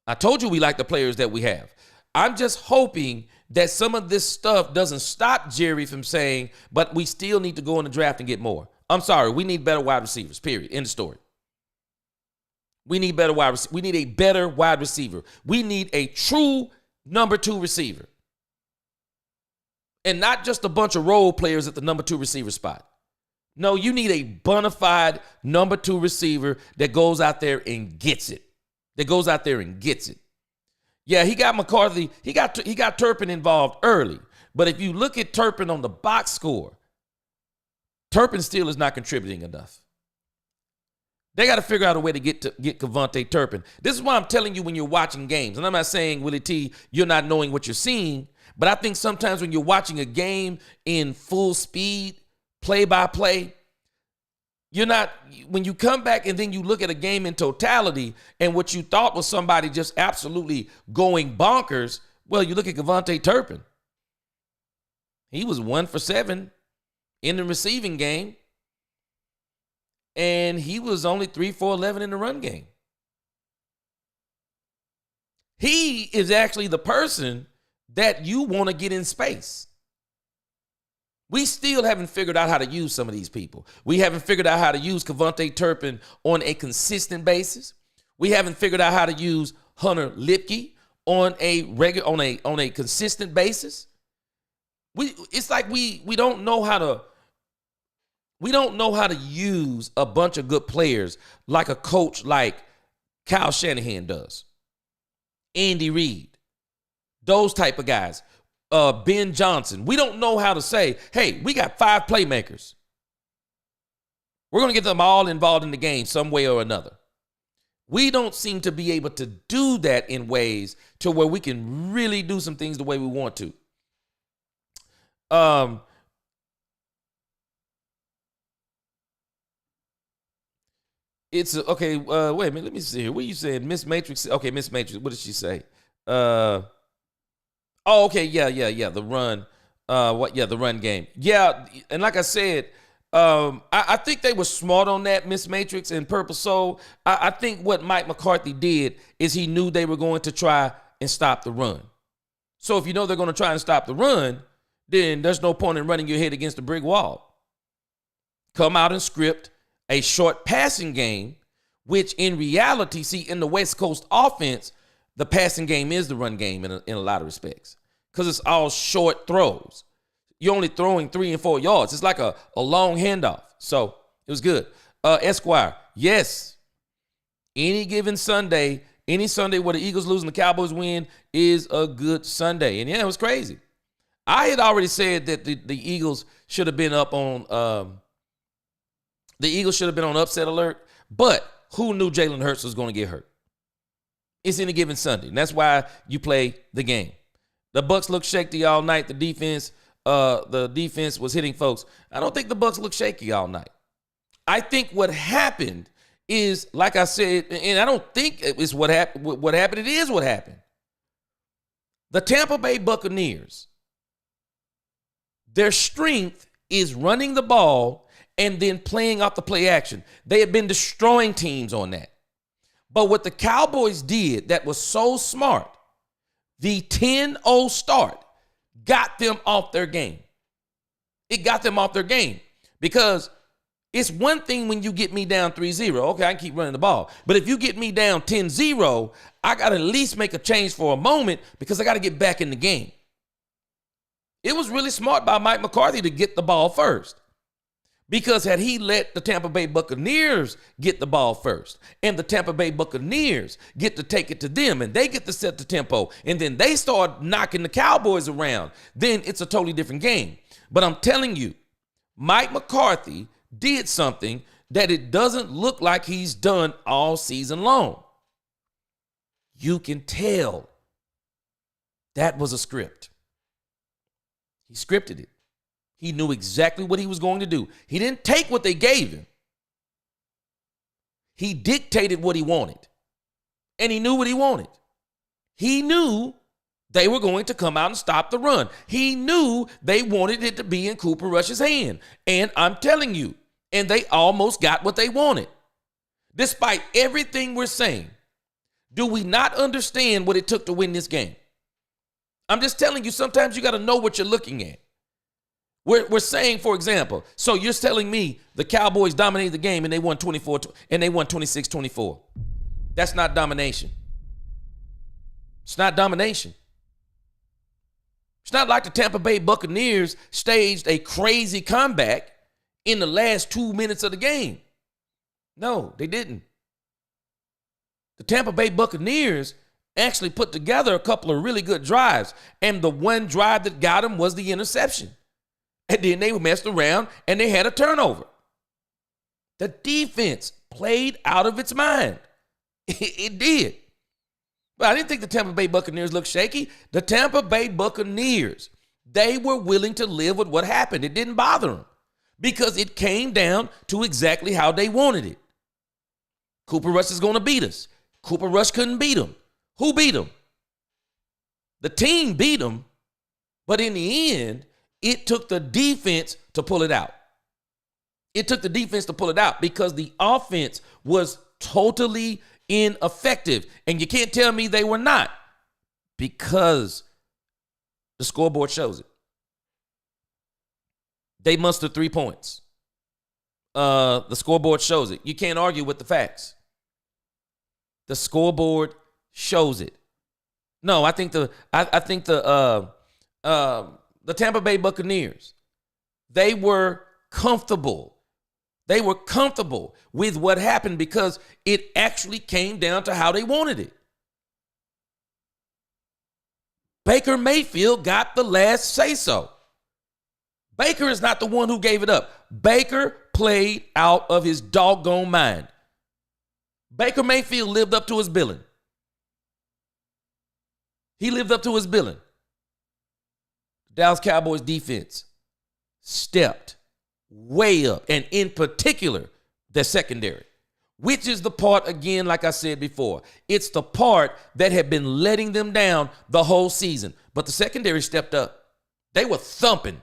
Speaker 1: I told you we like the players that we have. I'm just hoping that some of this stuff doesn't stop Jerry from saying, but we still need to go in the draft and get more. I'm sorry, we need better wide receivers, period. End of story. We need better wide receivers. We need a better wide receiver. We need a true number 2 receiver. And not just a bunch of role players at the number 2 receiver spot. No, you need a bona fide number 2 receiver that goes out there and gets it. Yeah, he got McCarthy. He got Turpin involved early. But if you look at Turpin on the box score, Turpin still is not contributing enough. They got to figure out a way to get Kevontae Turpin. This is why I'm telling you when you're watching games, and I'm not saying, Willie T, you're not knowing what you're seeing, but I think sometimes when you're watching a game in full speed, play-by-play, you're not, when you come back and then you look at a game in totality and what you thought was somebody just absolutely going bonkers, well, you look at Kevontae Turpin. He was 1 for 7 in the receiving game, and he was only 3 for 11 in the run game. He is actually the person that you want to get in space. We still haven't figured out how to use some of these people. We haven't figured out how to use Kevontae Turpin on a consistent basis. We haven't figured out how to use Hunter Lipke on a consistent basis. It's like we don't know how to use a bunch of good players like a coach like Kyle Shanahan does. Andy Reid. Those type of guys. Ben Johnson. We don't know how to say, hey, we got 5 playmakers. We're going to get them all involved in the game some way or another. We don't seem to be able to do that in ways to where we can really do some things the way we want to. It's okay. Wait a minute. Let me see here. What are you saying? Miss Matrix. Okay, Miss Matrix. What did she say? Oh, okay. Yeah. The run. The run game. Yeah. And like I said, I think they were smart on that, Miss Matrix and Purple Soul. I think what Mike McCarthy did is he knew they were going to try and stop the run. So if you know they're going to try and stop the run, then there's no point in running your head against a brick wall. Come out and script a short passing game, which in reality, see, in the West Coast offense, the passing game is the run game in a lot of respects because it's all short throws. You're only throwing 3 and 4 yards. It's like a long handoff. So it was good. Esquire, yes, any given Sunday, any Sunday where the Eagles lose and the Cowboys win is a good Sunday. And yeah, it was crazy. I had already said that the Eagles should have been up on upset alert, but who knew Jalen Hurts was going to get hurt? It's any given Sunday, and that's why you play the game. The Bucs looked shaky all night. The defense was hitting folks. I don't think the Bucs looked shaky all night. I think what happened is, like I said, and I don't think it's what happened. What happened? It is what happened. The Tampa Bay Buccaneers, their strength is running the ball and then playing off the play action. They have been destroying teams on that. But what the Cowboys did that was so smart, the 10-0 start got them off their game. It got them off their game because it's one thing when you get me down 3-0. Okay, I can keep running the ball. But if you get me down 10-0, I got to at least make a change for a moment because I got to get back in the game. It was really smart by Mike McCarthy to get the ball first. Because had he let the Tampa Bay Buccaneers get the ball first, and the Tampa Bay Buccaneers get to take it to them, and they get to set the tempo, and then they start knocking the Cowboys around, then it's a totally different game. But I'm telling you, Mike McCarthy did something that it doesn't look like he's done all season long. You can tell that was a script. He scripted it. He knew exactly what he was going to do. He didn't take what they gave him. He dictated what he wanted. And he knew what he wanted. He knew they were going to come out and stop the run. He knew they wanted it to be in Cooper Rush's hand. And I'm telling you, and they almost got what they wanted. Despite everything we're saying, do we not understand what it took to win this game? I'm just telling you, sometimes you got to know what you're looking at. We're saying, for example, so you're telling me the Cowboys dominated the game and they won 26-24. That's not domination. It's not domination. It's not like the Tampa Bay Buccaneers staged a crazy comeback in the last 2 minutes of the game. No, they didn't. The Tampa Bay Buccaneers actually put together a couple of really good drives. And the one drive that got him was the interception. And then they messed around and they had a turnover. The defense played out of its mind. It did. But I didn't think the Tampa Bay Buccaneers looked shaky. The Tampa Bay Buccaneers, they were willing to live with what happened. It didn't bother them because it came down to exactly how they wanted it. Cooper Rush is going to beat us. Cooper Rush couldn't beat him. Who beat him? The team beat him, but in the end, it took the defense to pull it out. It took the defense to pull it out because the offense was totally ineffective. And you can't tell me they were not because the scoreboard shows it. They mustered 3 points. The scoreboard shows it. You can't argue with the facts. The scoreboard shows it. No, I think the Tampa Bay Buccaneers, they were comfortable. They were comfortable with what happened because it actually came down to how they wanted it. Baker Mayfield got the last say-so. Baker is not the one who gave it up. Baker played out of his doggone mind. Baker Mayfield lived up to his billing. He lived up to his billing. The Dallas Cowboys defense stepped way up, and in particular, their secondary, which is the part, again, like I said before, it's the part that had been letting them down the whole season. But the secondary stepped up. They were thumping.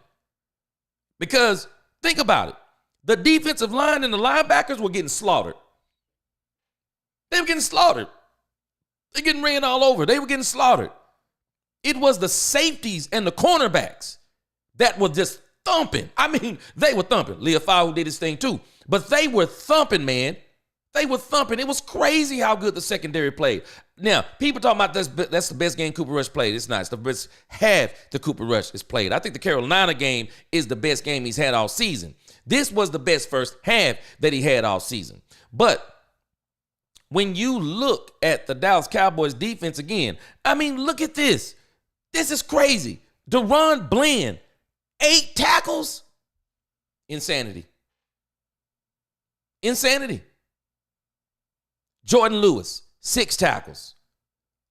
Speaker 1: Because think about it. The defensive line and the linebackers were getting slaughtered. They were getting slaughtered. They're getting ran all over. They were getting slaughtered. It was the safeties and the cornerbacks that were just thumping. I mean, they were thumping. Leofau did his thing too. But they were thumping, man. They were thumping. It was crazy how good the secondary played. Now, people talking about that's the best game Cooper Rush played. It's not. It's the best half that Cooper Rush has played. I think the Carolina game is the best game he's had all season. This was the best first half that he had all season. But when you look at the Dallas Cowboys defense again, I mean, look at this. This is crazy. Deron Bland, 8 tackles. Insanity. Insanity. Jordan Lewis, 6 tackles.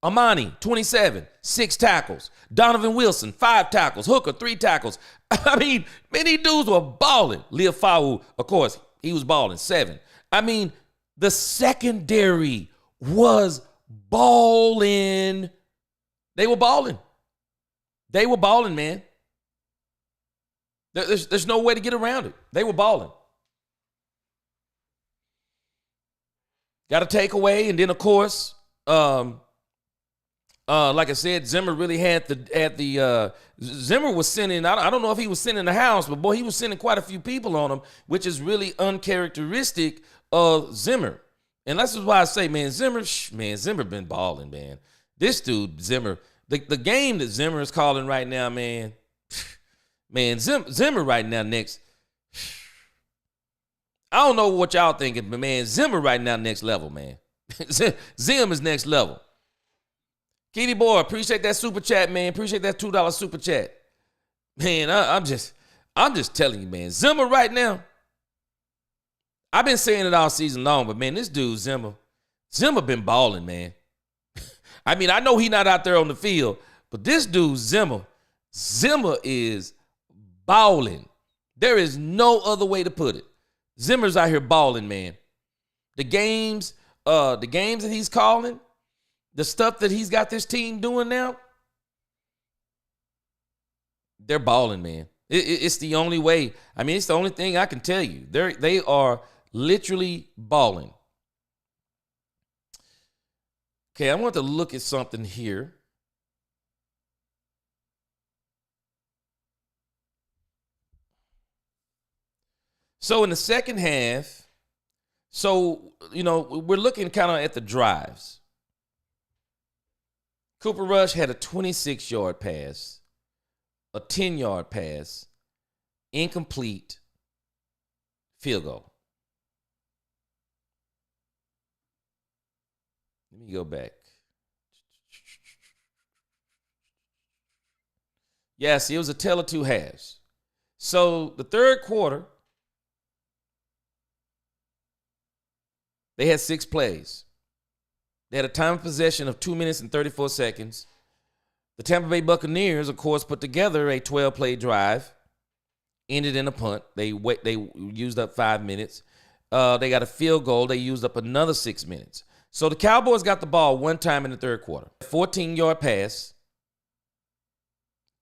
Speaker 1: Amani, 27, 6 tackles. Donovan Wilson, 5 tackles. Hooker, 3 tackles. I mean, many dudes were balling. Leofau, of course, he was balling, 7. I mean, the secondary was balling. They were balling. They were balling, man. There's no way to get around it. They were balling. Got a takeaway, and then of course, like I said, Zimmer really had the Zimmer was sending. I don't know if he was sending the house, but boy, he was sending quite a few people on him, which is really uncharacteristic of Zimmer. And that's why I say, man, Zimmer been balling, man. This dude, Zimmer, the game that Zimmer is calling right now, man, Zimmer right now next. I don't know what y'all thinking, but man, Zimmer right now next level, man. Zim is next level. Kitty boy, appreciate that super chat, man. Appreciate that $2 super chat. Man, I'm just telling you, man. Zimmer right now. I've been saying it all season long, but man, this dude, Zimmer been balling, man. I mean, I know he not out there on the field, but this dude, Zimmer is balling. There is no other way to put it. Zimmer's out here balling, man. The games that he's calling, the stuff that he's got this team doing now, they're balling, man. It's the only way. I mean, it's the only thing I can tell you. They are literally balling. Okay, I want to look at something here. So in the second half, we're looking kind of at the drives. Cooper Rush had a 26-yard pass, a 10-yard pass, incomplete, field goal. Let me go back. Yes, it was a tale of two halves. So the third quarter, they had 6 plays. They had a time of possession of 2 minutes and 34 seconds. The Tampa Bay Buccaneers, of course, put together a 12-play drive, ended in a punt. They used up 5 minutes. They got a field goal. They used up another 6 minutes. So the Cowboys got the ball one time in the third quarter. 14-yard pass,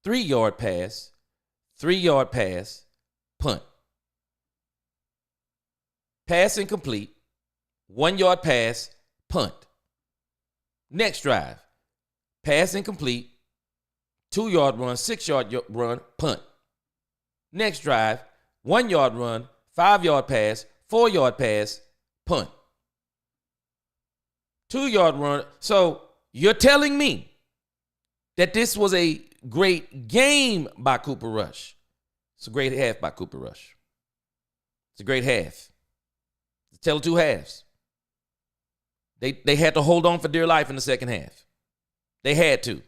Speaker 1: 3-yard pass, 3-yard pass, punt. Pass incomplete, 1-yard pass, punt. Next drive, pass incomplete, 2-yard run, 6-yard run, punt. Next drive, 1-yard run, 5-yard pass, 4-yard pass, punt. 2-yard run. So you're telling me that this was a great game by Cooper Rush. It's a great half by Cooper Rush. It's a great half. It's a tale of two halves. They had to hold on for dear life in the second half. They had to.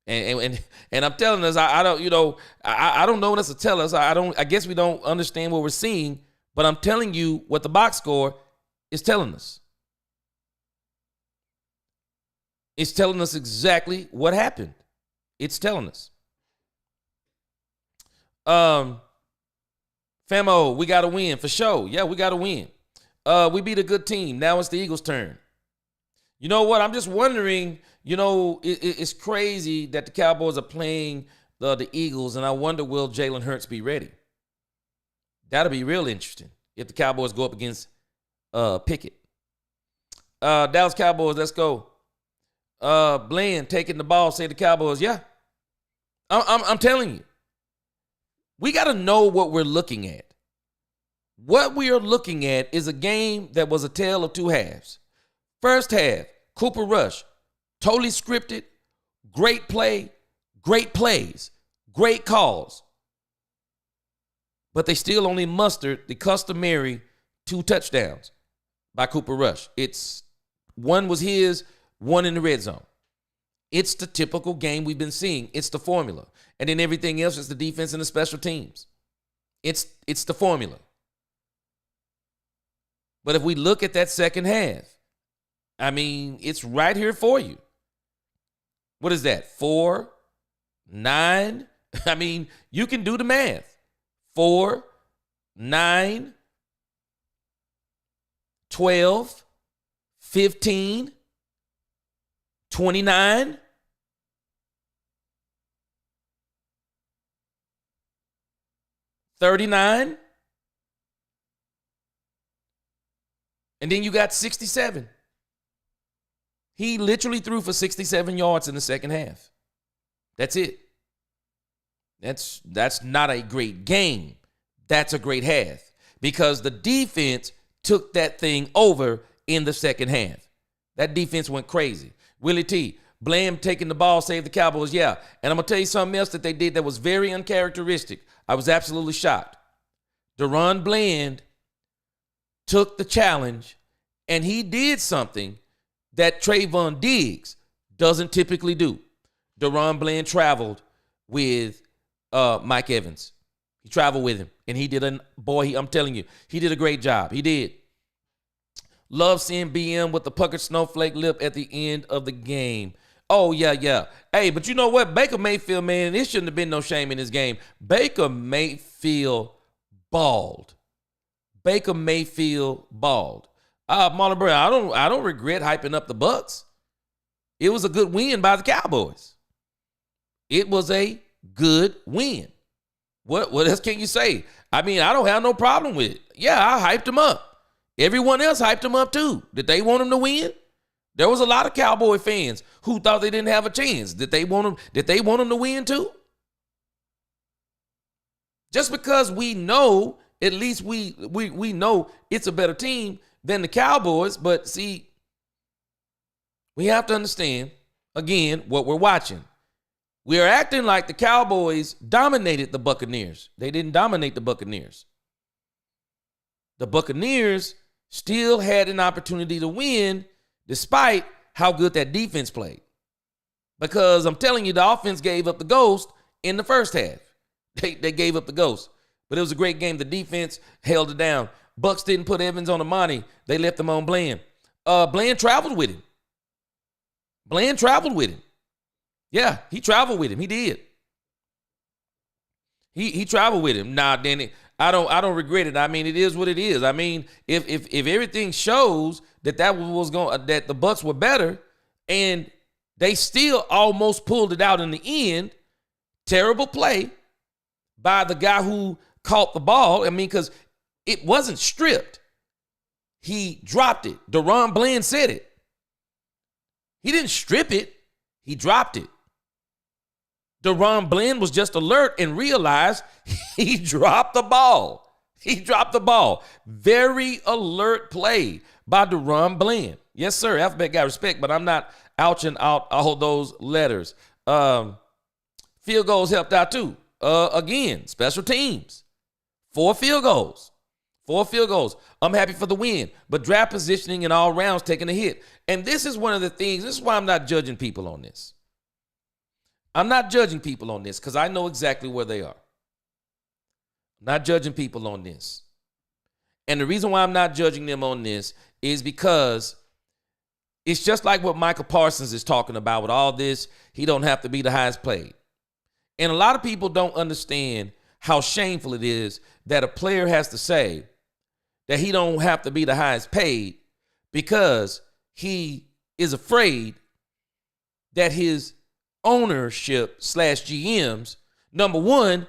Speaker 1: And I'm telling us, I don't know what else to tell us. I guess we don't understand what we're seeing, but I'm telling you what the box score is telling us. It's telling us exactly what happened. It's telling us. Famo, we got to win for sure. Yeah, we got to win. We beat a good team. Now it's the Eagles' turn. You know what? I'm just wondering, it's crazy that the Cowboys are playing the Eagles, and I wonder, will Jalen Hurts be ready? That'll be real interesting if the Cowboys go up against Pickett. Dallas Cowboys, let's go. Bland taking the ball, say the Cowboys, yeah. I'm telling you. We got to know what we're looking at. What we are looking at is a game that was a tale of two halves. First half, Cooper Rush, totally scripted, great play, great plays, great calls. But they still only mustered the customary 2 touchdowns by Cooper Rush. One was his, one in the red zone. It's the typical game we've been seeing. It's the formula. And then everything else is the defense and the special teams. It's the formula. But if we look at that second half, I mean, it's right here for you. What is that? 4, 9. I mean, you can do the math. 4, 9, 12, 15, 29. $39. And then you got 67. He literally threw for 67 yards in the second half. That's it. That's not a great game. That's a great half because the defense took that thing over in the second half. That defense went crazy. Willie T, Blam taking the ball, saved the Cowboys, yeah. And I'm going to tell you something else that they did that was very uncharacteristic. I was absolutely shocked. Deron Bland took the challenge, and he did something that Trayvon Diggs doesn't typically do. Deron Bland traveled with Mike Evans. He traveled with him, and he did I'm telling you, he did a great job. He did. Love seeing BM with the puckered snowflake lip at the end of the game. Oh, yeah. Hey, but you know what? Baker Mayfield, man, it shouldn't have been no shame in this game. Baker Mayfield balled. Marlon Brown, I don't regret hyping up the Bucs. It was a good win by the Cowboys. It was a good win. What else can you say? I mean, I don't have no problem with it. Yeah, I hyped them up. Everyone else hyped them up too. Did they want them to win? There was a lot of Cowboy fans who thought they didn't have a chance. Did they want them to win too? Just because we know, at least we know it's a better team than the Cowboys, but see, we have to understand, again, what we're watching. We are acting like the Cowboys dominated the Buccaneers. They didn't dominate the Buccaneers. The Buccaneers still had an opportunity to win despite how good that defense played. Because I'm telling you, the offense gave up the ghost in the first half. They gave up the ghost. But it was a great game. The defense held it down. Bucs didn't put Evans on Amani. They left him on Bland. Bland traveled with him. Yeah, he traveled with him. He did. He traveled with him. Nah, Danny, I don't regret it. I mean, it is what it is. I mean, if everything shows that that the Bucs were better and they still almost pulled it out in the end, terrible play by the guy who caught the ball. I mean, because it wasn't stripped. He dropped it. Deron Bland said it. He didn't strip it. He dropped it. Deron Bland was just alert and realized he dropped the ball. Very alert play by Deron Bland. Yes, sir. Alphabet got respect, but I'm not ouching out all those letters. Field goals helped out too. Again, special teams. 4 field goals. I'm happy for the win, but draft positioning in all rounds taking a hit. And this is one of the things, this is why I'm not judging people on this. I'm not judging people on this because I know exactly where they are. I'm not judging people on this. And the reason why I'm not judging them on this is because it's just like what Michael Parsons is talking about with all this. He don't have to be the highest paid. And a lot of people don't understand how shameful it is that a player has to say that he don't have to be the highest paid because he is afraid that his ownership / GMs, number one,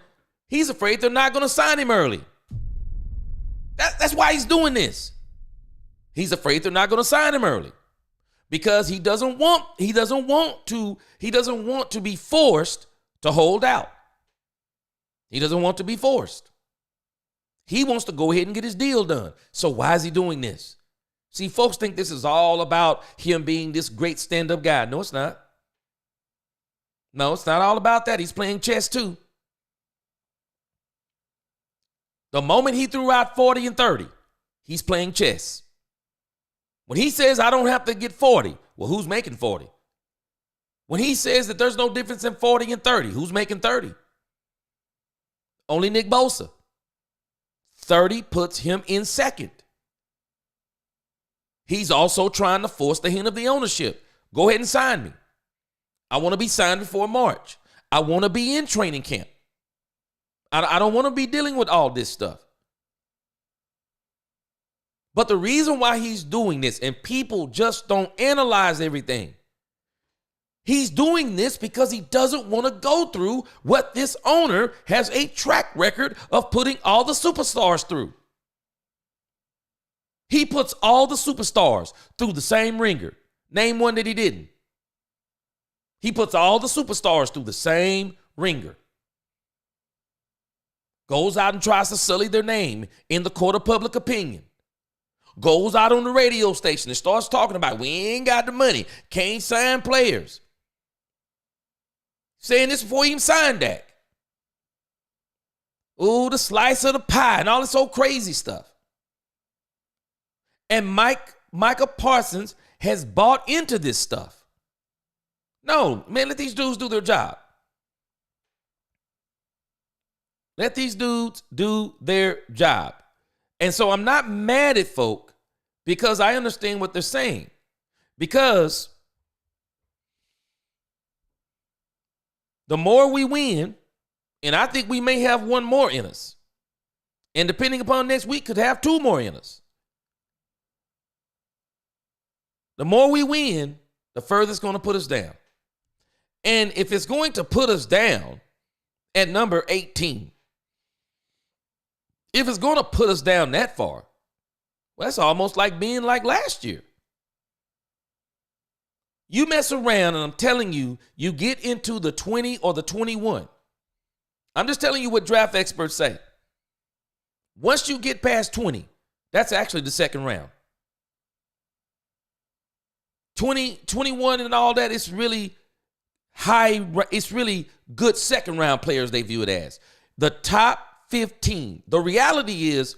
Speaker 1: he's afraid they're not going to sign him early. That's why he's doing this. He's afraid they're not going to sign him early because he doesn't want to be forced to hold out. He doesn't want to be forced. He wants to go ahead and get his deal done. So why is he doing this? See, folks think this is all about him being this great stand-up guy. No, it's not. No, it's not all about that. He's playing chess too. The moment he threw out 40 and 30, he's playing chess. When he says, I don't have to get 40, well, who's making 40? When he says that there's no difference in 40 and 30, who's making 30? Only Nick Bosa. 30 puts him in second. He's also trying to force the hand of the ownership. Go ahead and sign me. I want to be signed before March. I want to be in training camp. I don't want to be dealing with all this stuff. But the reason why he's doing this, and people just don't analyze everything, he's doing this because he doesn't want to go through what this owner has a track record of putting all the superstars through. He puts all the superstars through the same ringer. Name one that he didn't. He puts all the superstars through the same ringer. Goes out and tries to sully their name in the court of public opinion. Goes out on the radio station and starts talking about, we ain't got the money, can't sign players. Saying this before he even signed Dak. Ooh, the slice of the pie and all this old crazy stuff. And Micah Parsons has bought into this stuff. No, man, let these dudes do their job. Let these dudes do their job. And so I'm not mad at folk because I understand what they're saying. Because the more we win, and I think we may have one more in us, and depending upon next week, could have 2 more in us. The more we win, the further it's going to put us down. And if it's going to put us down at number 18, if it's going to put us down that far, well, that's almost like being like last year. You mess around, and I'm telling you, you get into the 20 or the 21. I'm just telling you what draft experts say. Once you get past 20, that's actually the second round. 20, 21 and all that, it's really high, it's really good second round players they view it as. The top 15. The reality is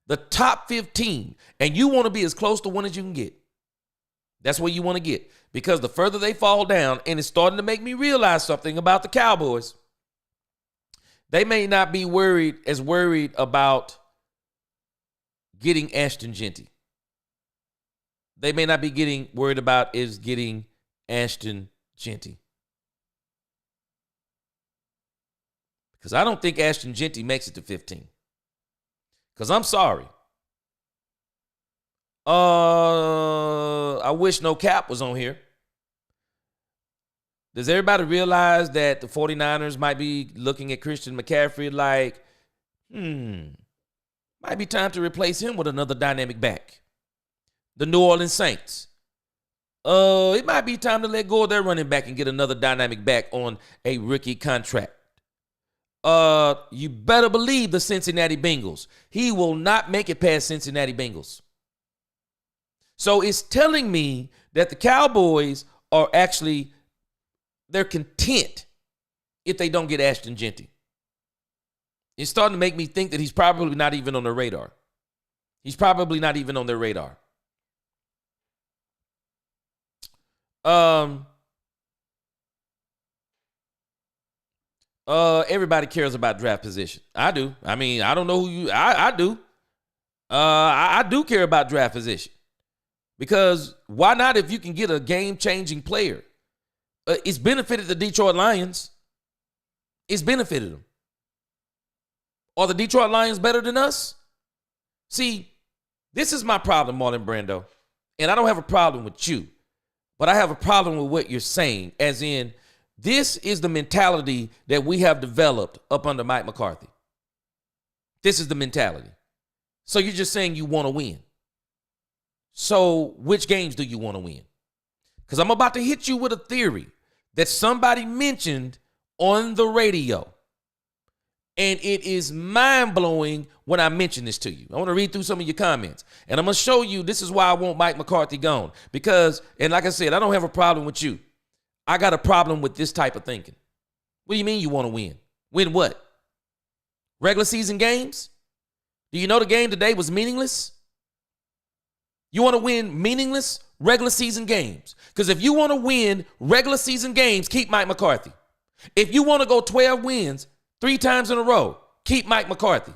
Speaker 1: the top 15, and you want to be as close to one as you can get. That's where you want to get, because the further they fall down, and it's starting to make me realize something about the Cowboys. They may not be worried about getting Ashton Jeanty. They may not be worried about getting Ashton Jeanty. Because I don't think Ashton Jeanty makes it to 15. Because I'm sorry. I wish No Cap was on here. Does everybody realize that the 49ers might be looking at Christian McCaffrey like, might be time to replace him with another dynamic back? The New Orleans Saints. It might be time to let go of their running back and get another dynamic back on a rookie contract. You better believe the Cincinnati Bengals. He will not make it past Cincinnati Bengals. So it's telling me that the Cowboys are actually, they're content if they don't get Ashton Jeanty. It's starting to make me think that he's probably not even on their radar. He's probably not even on their radar. Everybody cares about draft position. I do. I mean, I don't know who you, I do. I do care about draft position. Because why not if you can get a game-changing player? It's benefited the Detroit Lions. It's benefited them. Are the Detroit Lions better than us? See, this is my problem, Marlon Brando. And I don't have a problem with you. But I have a problem with what you're saying. As in, this is the mentality that we have developed up under Mike McCarthy. This is the mentality. So you're just saying you want to win. So which games do you want to win? Because I'm about to hit you with a theory that somebody mentioned on the radio. And it is mind-blowing when I mention this to you. I want to read through some of your comments. And I'm going to show you this is why I want Mike McCarthy gone. Because, and like I said, I don't have a problem with you. I got a problem with this type of thinking. What do you mean you want to win? Win what? Regular season games? Do you know the game today was meaningless? You want to win meaningless regular season games? Because if you want to win regular season games, keep Mike McCarthy. If you want to go 12 wins 3 times in a row, keep Mike McCarthy.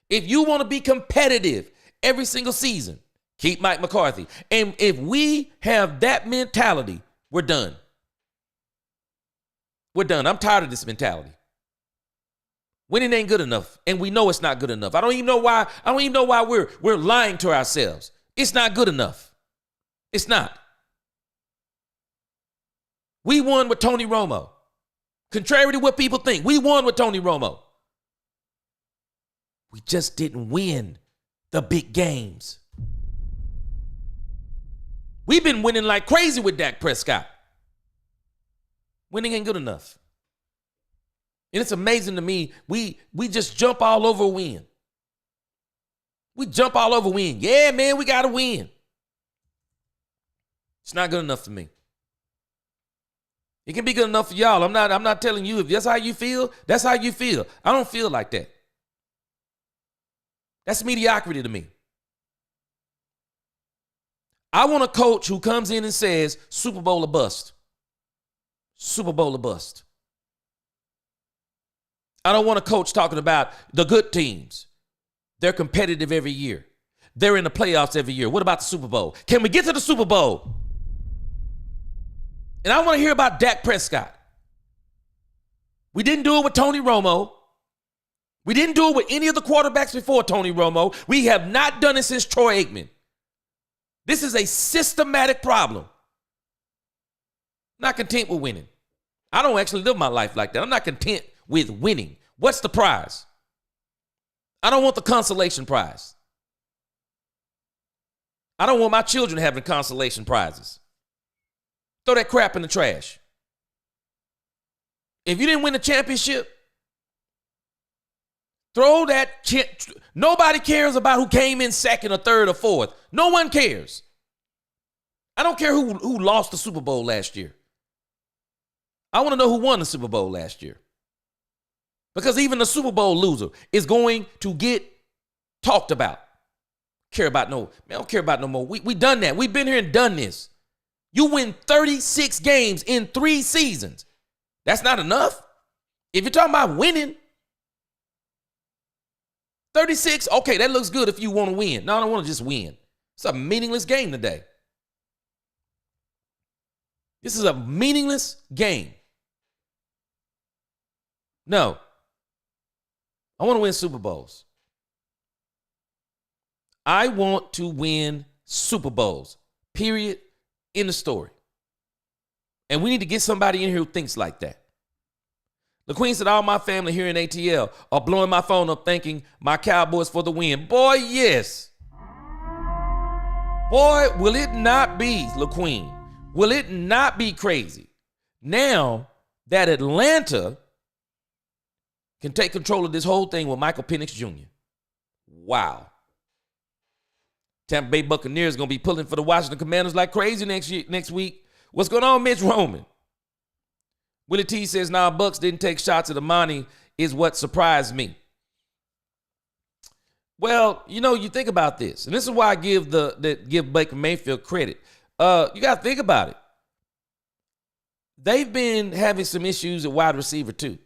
Speaker 1: If you want to be competitive every single season, keep Mike McCarthy. And if we have that mentality, we're done. We're done. I'm tired of this mentality. Winning ain't good enough, and we know it's not good enough. I don't even know why we're lying to ourselves. It's not good enough. It's not. We won with Tony Romo. Contrary to what people think, we won with Tony Romo. We just didn't win the big games. We've been winning like crazy with Dak Prescott. Winning ain't good enough. And it's amazing to me, we just jump all over a win. We jump all over win. Yeah, man, we got to win. It's not good enough for me. It can be good enough for y'all. I'm not telling you if that's how you feel, that's how you feel. I don't feel like that. That's mediocrity to me. I want a coach who comes in and says, Super Bowl or bust. Super Bowl or bust. I don't want a coach talking about the good teams. They're competitive every year. They're in the playoffs every year. What about the Super Bowl? Can we get to the Super Bowl? And I want to hear about Dak Prescott. We didn't do it with Tony Romo. We didn't do it with any of the quarterbacks before Tony Romo. We have not done it since Troy Aikman. This is a systematic problem. I'm not content with winning. I don't actually live my life like that. I'm not content with winning. What's the prize? I don't want the consolation prize. I don't want my children having consolation prizes. Throw that crap in the trash. If you didn't win the championship, throw that. Nobody cares about who came in second or third or fourth. No one cares. I don't care who lost the Super Bowl last year. I want to know who won the Super Bowl last year. Because even the Super Bowl loser is going to get talked about. I don't care about no more. We done that. We've been here and done this. You win 36 games in 3 seasons. That's not enough. If you're talking about winning, 36, okay, that looks good if you want to win. No, I don't want to just win. It's a meaningless game today. This is a meaningless game. No. I want to win Super Bowls. I want to win Super Bowls. Period. In the story. And we need to get somebody in here who thinks like that. The Queen said, all my family here in ATL are blowing my phone up thanking my Cowboys for the win. Boy, yes. Boy, will it not be, LaQueen? Will it not be crazy now that Atlanta can take control of this whole thing with Michael Penix Jr.? Wow. Tampa Bay Buccaneers going to be pulling for the Washington Commanders like crazy next week. What's going on, Mitch Roman? Willie T says, nah, Bucs didn't take shots at Amani is what surprised me. Well, you think about this, and this is why I give Baker Mayfield credit. You got to think about it. They've been having some issues at wide receiver too.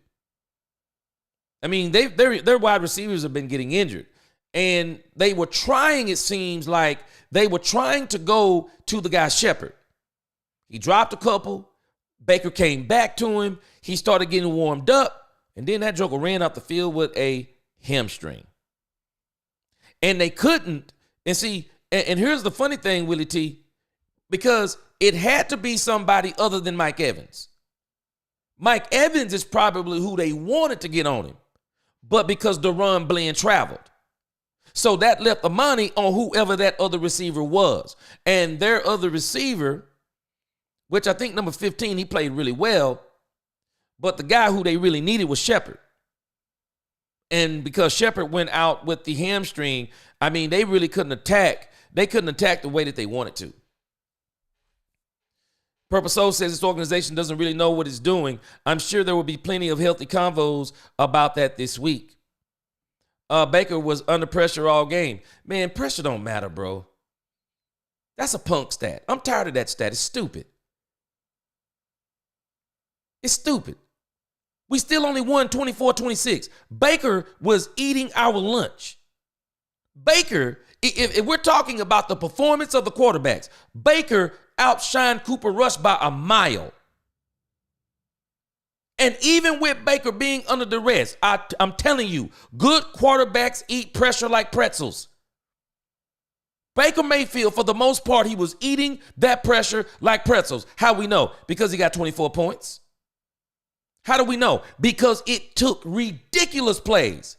Speaker 1: I mean, their wide receivers have been getting injured, and they were trying. It seems like they were trying to go to the guy Shepard. He dropped a couple. Baker came back to him. He started getting warmed up, and then that joker ran up the field with a hamstring. And they couldn't. And see, and here's the funny thing, Willie T, because it had to be somebody other than Mike Evans. Mike Evans is probably who they wanted to get on him, but because Deron Bland traveled. So that left the money on whoever that other receiver was. And their other receiver, which I think number 15, he played really well, but the guy who they really needed was Shepard. And because Shepard went out with the hamstring, I mean, they really couldn't attack. They couldn't attack the way that they wanted to. Purple Soul says this organization doesn't really know what it's doing. I'm sure there will be plenty of healthy convos about that this week. Baker was under pressure all game. Man, pressure don't matter, bro. That's a punk stat. I'm tired of that stat. It's stupid. It's stupid. We still only won 24-26. Baker was eating our lunch. Baker, if we're talking about the performance of the quarterbacks, Baker outshined Cooper Rush by a mile. And even with Baker being under duress, I'm telling you, good quarterbacks eat pressure like pretzels. Baker Mayfield, for the most part, he was eating that pressure like pretzels. How we know? Because he got 24 points. How do we know? Because it took ridiculous plays.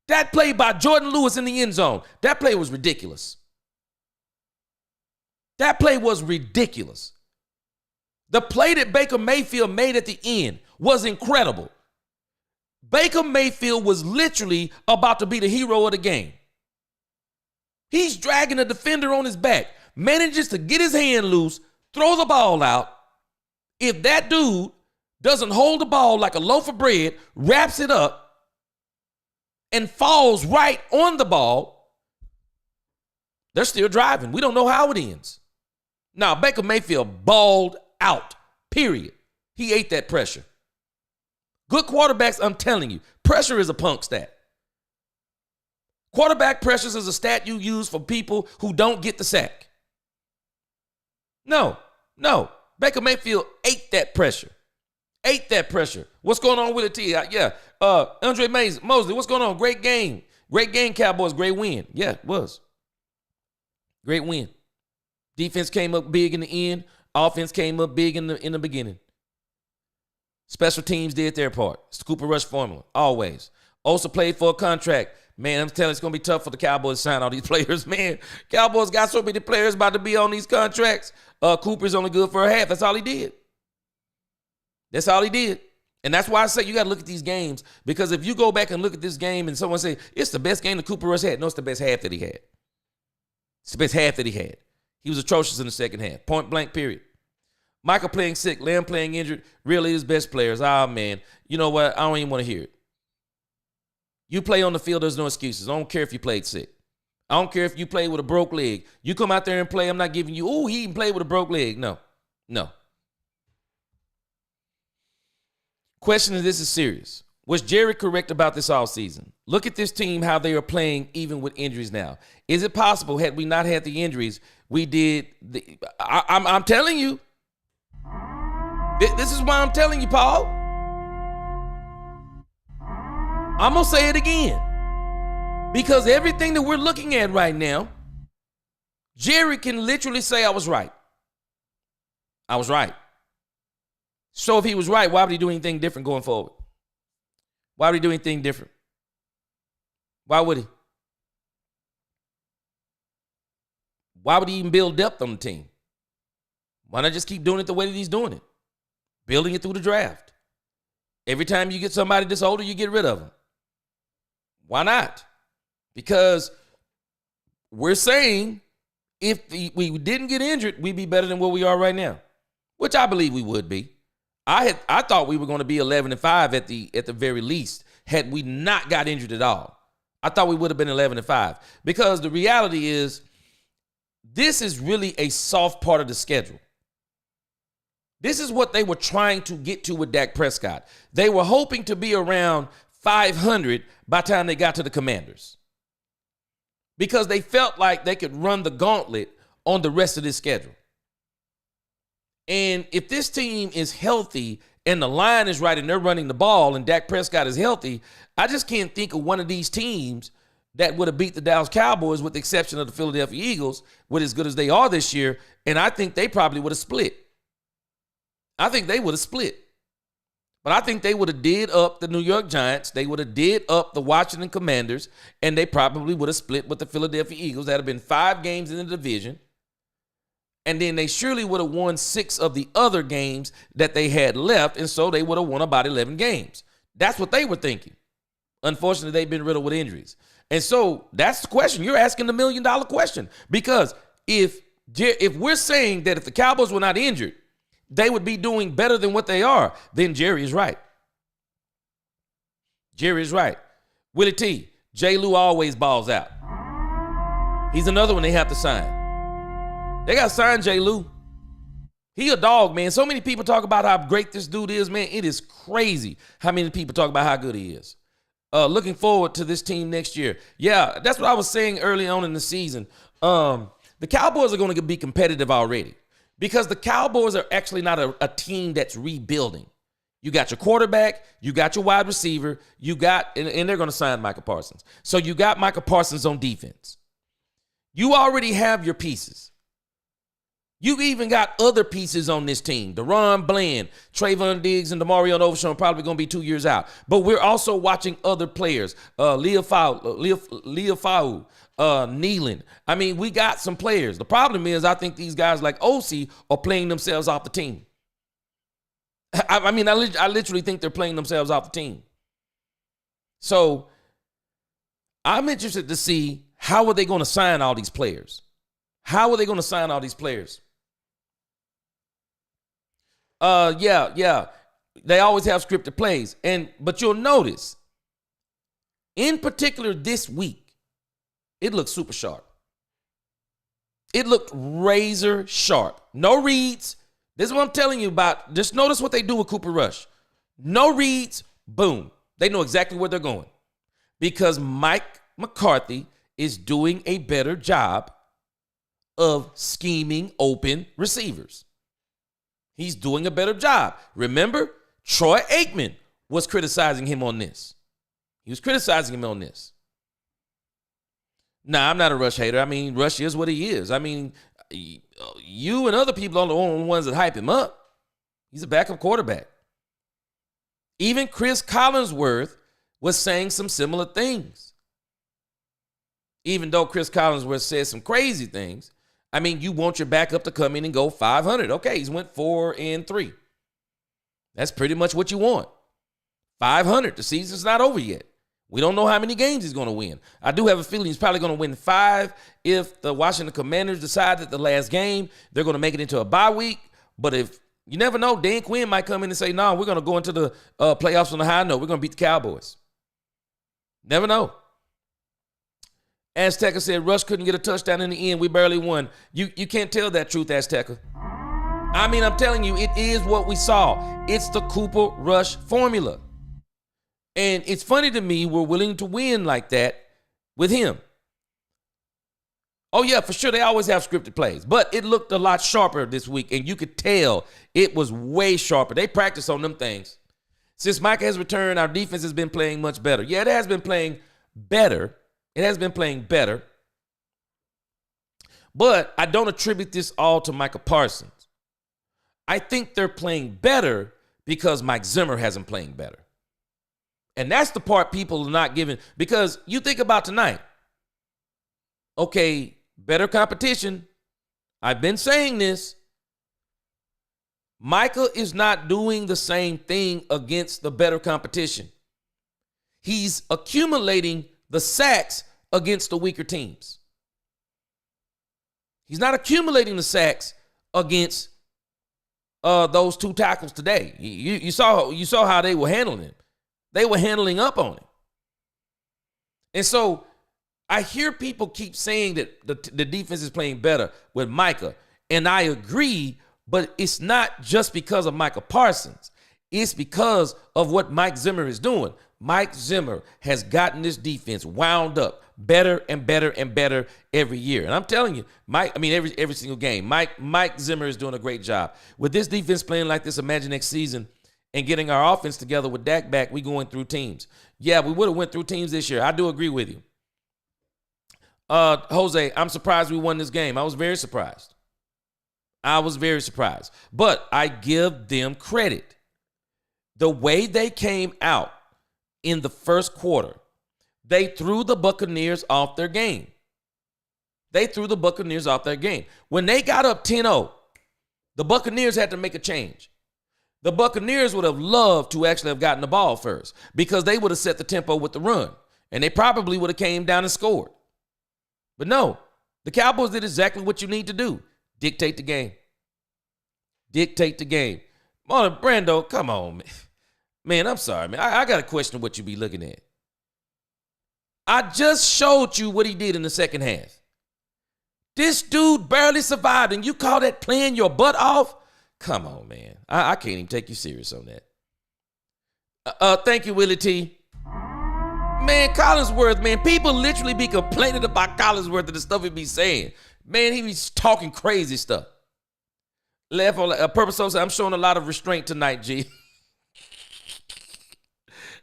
Speaker 1: That play by Jordan Lewis in the end zone, that play was ridiculous. That play was ridiculous. The play that Baker Mayfield made at the end was incredible. Baker Mayfield was literally about to be the hero of the game. He's dragging a defender on his back, manages to get his hand loose, throw the ball out. If that dude doesn't hold the ball like a loaf of bread, wraps it up, and falls right on the ball, they're still driving. We don't know how it ends. Now, Baker Mayfield balled out, period. He ate that pressure. Good quarterbacks, I'm telling you, pressure is a punk stat. Quarterback pressures is a stat you use for people who don't get the sack. No. Baker Mayfield ate that pressure. Ate that pressure. What's going on with it, T? Yeah. Andre Mosley, what's going on? Great game. Great game, Cowboys. Great win. Yeah, it was. Great win. Defense came up big in the end. Offense came up big in the beginning. Special teams did their part. It's the Cooper Rush formula, always. Also played for a contract. Man, I'm telling you, it's going to be tough for the Cowboys to sign all these players, man. Cowboys got so many players about to be on these contracts. Cooper's only good for a half. That's all he did. That's all he did. And that's why I say you got to look at these games, because if you go back and look at this game and someone say, it's the best game that Cooper Rush had. No, it's the best half that he had. It's the best half that he had. He was atrocious in the second half. Point blank, period. Michael playing sick, Lamb playing injured, really his best players. Oh, man. You know what? I don't even want to hear it. You play on the field, there's no excuses. I don't care if you played sick. I don't care if you played with a broke leg. You come out there and play, I'm not giving you, he even played with a broke leg. No. Question is, this is serious. Was Jerry correct about this offseason? Look at this team, how they are playing even with injuries now. Is it possible, had we not had the injuries, we did I'm telling you. This is why I'm telling you, Paul. I'm going to say it again. Because everything that we're looking at right now, Jerry can literally say I was right. I was right. So if he was right, why would he do anything different going forward? Why would he do anything different? Why would he? Why would he even build depth on the team? Why not just keep doing it the way that he's doing it? Building it through the draft. Every time you get somebody this older, you get rid of them. Why not? Because we're saying if we didn't get injured, we'd be better than what we are right now, which I believe we would be. I thought we were going to be 11-5 at the very least had we not got injured at all. I thought we would have been 11-5 because the reality is this is really a soft part of the schedule. This is what they were trying to get to with Dak Prescott. They were hoping to be around 500 by the time they got to the Commanders because they felt like they could run the gauntlet on the rest of this schedule. And if this team is healthy and the line is right and they're running the ball and Dak Prescott is healthy, I just can't think of one of these teams that would have beat the Dallas Cowboys with the exception of the Philadelphia Eagles with as good as they are this year. And I think they probably would have split. I think they would have split. But I think they would have did up the New York Giants. They would have did up the Washington Commanders. And they probably would have split with the Philadelphia Eagles. That have been 5 games in the division. And then they surely would have won 6 of the other games that they had left. And so they would have won about 11 games. That's what they were thinking. Unfortunately, they've been riddled with injuries. And so that's the question. You're asking the $1 million question. Because if we're saying that if the Cowboys were not injured, they would be doing better than what they are, then Jerry is right. Jerry is right. Willie T, J. Lou always balls out. He's another one they have to sign. They got to sign J. Lou. He a dog, man. So many people talk about how great this dude is, man. It is crazy how many people talk about how good he is. Looking forward to this team next year. Yeah, that's what I was saying early on in the season. The Cowboys are going to be competitive already. Because the Cowboys are actually not a team that's rebuilding. You got your quarterback, you got your wide receiver, and they're going to sign Micah Parsons. So you got Micah Parsons on defense. You already have your pieces. You even got other pieces on this team. Deron Bland, Trayvon Diggs, and Demario Overshown are probably going to be 2 years out. But we're also watching other players. Leafau, Nealon. I mean, we got some players. The problem is I think these guys like OC are playing themselves off the team. I literally think they're playing themselves off the team. So I'm interested to see how are they going to sign all these players? How are they going to sign all these players? Yeah. They always have scripted plays. But you'll notice, in particular this week, it looked super sharp. It looked razor sharp. No reads. This is what I'm telling you about. Just notice what they do with Cooper Rush. No reads. Boom. They know exactly where they're going. Because Mike McCarthy is doing a better job of scheming open receivers. He's doing a better job. Remember, Troy Aikman was criticizing him on this. He was criticizing him on this. Nah, I'm not a Rush hater. I mean, Rush is what he is. I mean, you and other people are the only ones that hype him up. He's a backup quarterback. Even Chris Collinsworth was saying some similar things. Even though Chris Collinsworth said some crazy things, I mean, you want your backup to come in and go 500. Okay, he's went 4-3. That's pretty much what you want. 500. The season's not over yet. We don't know how many games he's going to win. I do have a feeling he's probably going to win 5 if the Washington Commanders decide that the last game, they're going to make it into a bye week. But if you never know, Dan Quinn might come in and say, no, we're going to go into the playoffs on a high note. We're going to beat the Cowboys. Never know. Azteca said Rush couldn't get a touchdown in the end. We barely won. You can't tell that truth, Azteca. I mean, I'm telling you, it is what we saw. It's the Cooper Rush formula. And it's funny to me we're willing to win like that with him. Oh, yeah, for sure. They always have scripted plays. But it looked a lot sharper this week, and you could tell it was way sharper. They practice on them things. Since Micah has returned, our defense has been playing much better. Yeah, it has been playing better. It has been playing better. But I don't attribute this all to Micah Parsons. I think they're playing better because Mike Zimmer hasn't playing better. And that's the part people are not giving. Because you think about tonight. Okay, better competition. I've been saying this. Micah is not doing the same thing against the better competition. He's accumulating the sacks against the weaker teams. He's not accumulating the sacks against those two tackles today. You saw how they were handling him. They were handling up on him. And so I hear people keep saying that the defense is playing better with Micah, and I agree, but it's not just because of Micah Parsons. It's because of what Mike Zimmer is doing. Mike Zimmer has gotten this defense wound up better and better and better every year. And I'm telling you, every single game, Mike Zimmer is doing a great job. With this defense playing like this, imagine next season and getting our offense together with Dak back, we going through teams. Yeah, we would have went through teams this year. I do agree with you. Jose, I'm surprised we won this game. I was very surprised. But I give them credit. The way they came out in the first quarter, they threw the Buccaneers off their game. When they got up 10-0, the Buccaneers had to make a change. The Buccaneers would have loved to actually have gotten the ball first because they would have set the tempo with the run, and they probably would have came down and scored. But no, the Cowboys did exactly what you need to do. Dictate the game. Brando, come on, man. Man, I'm sorry, man. I got to question what you be looking at. I just showed you what he did in the second half. This dude barely survived, and you call that playing your butt off? Come on, man. I can't even take you serious on that. Thank you, Willie T. Man, Collinsworth, man, people literally be complaining about Collinsworth and the stuff he be saying. Man, he be talking crazy stuff. Left on purpose. I'm showing a lot of restraint tonight, G.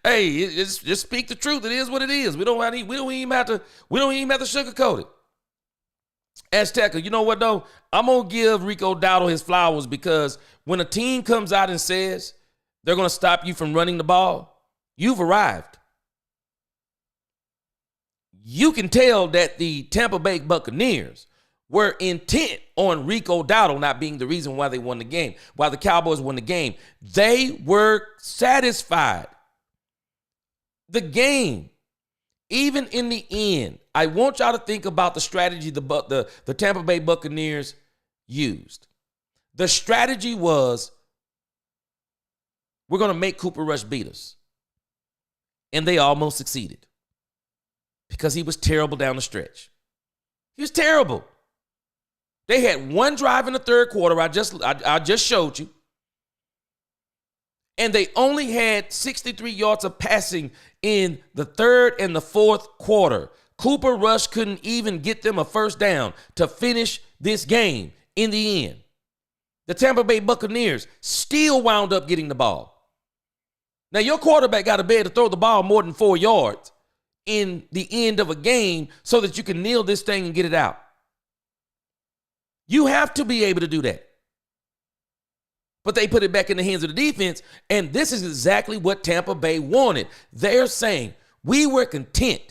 Speaker 1: Hey, just speak the truth. It is what it is. We don't even have to sugarcoat it. Azteca, you know what though? I'm gonna give Rico Dowdle his flowers because when a team comes out and says they're gonna stop you from running the ball, you've arrived. You can tell that the Tampa Bay Buccaneers were intent on Rico Dowdle not being the reason why they won the game, why the Cowboys won the game. They were satisfied. The game, even in the end, I want y'all to think about the strategy the Tampa Bay Buccaneers used. The strategy was, we're going to make Cooper Rush beat us. And they almost succeeded because he was terrible down the stretch. He was terrible. They had one drive in the third quarter. I just showed you. And they only had 63 yards of passing in the third and the fourth quarter. Cooper Rush couldn't even get them a first down to finish this game in the end. The Tampa Bay Buccaneers still wound up getting the ball. Now, your quarterback got to be able to throw the ball more than 4 yards in the end of a game so that you can kneel this thing and get it out. You have to be able to do that. But they put it back in the hands of the defense, and this is exactly what Tampa Bay wanted. They're saying, we were content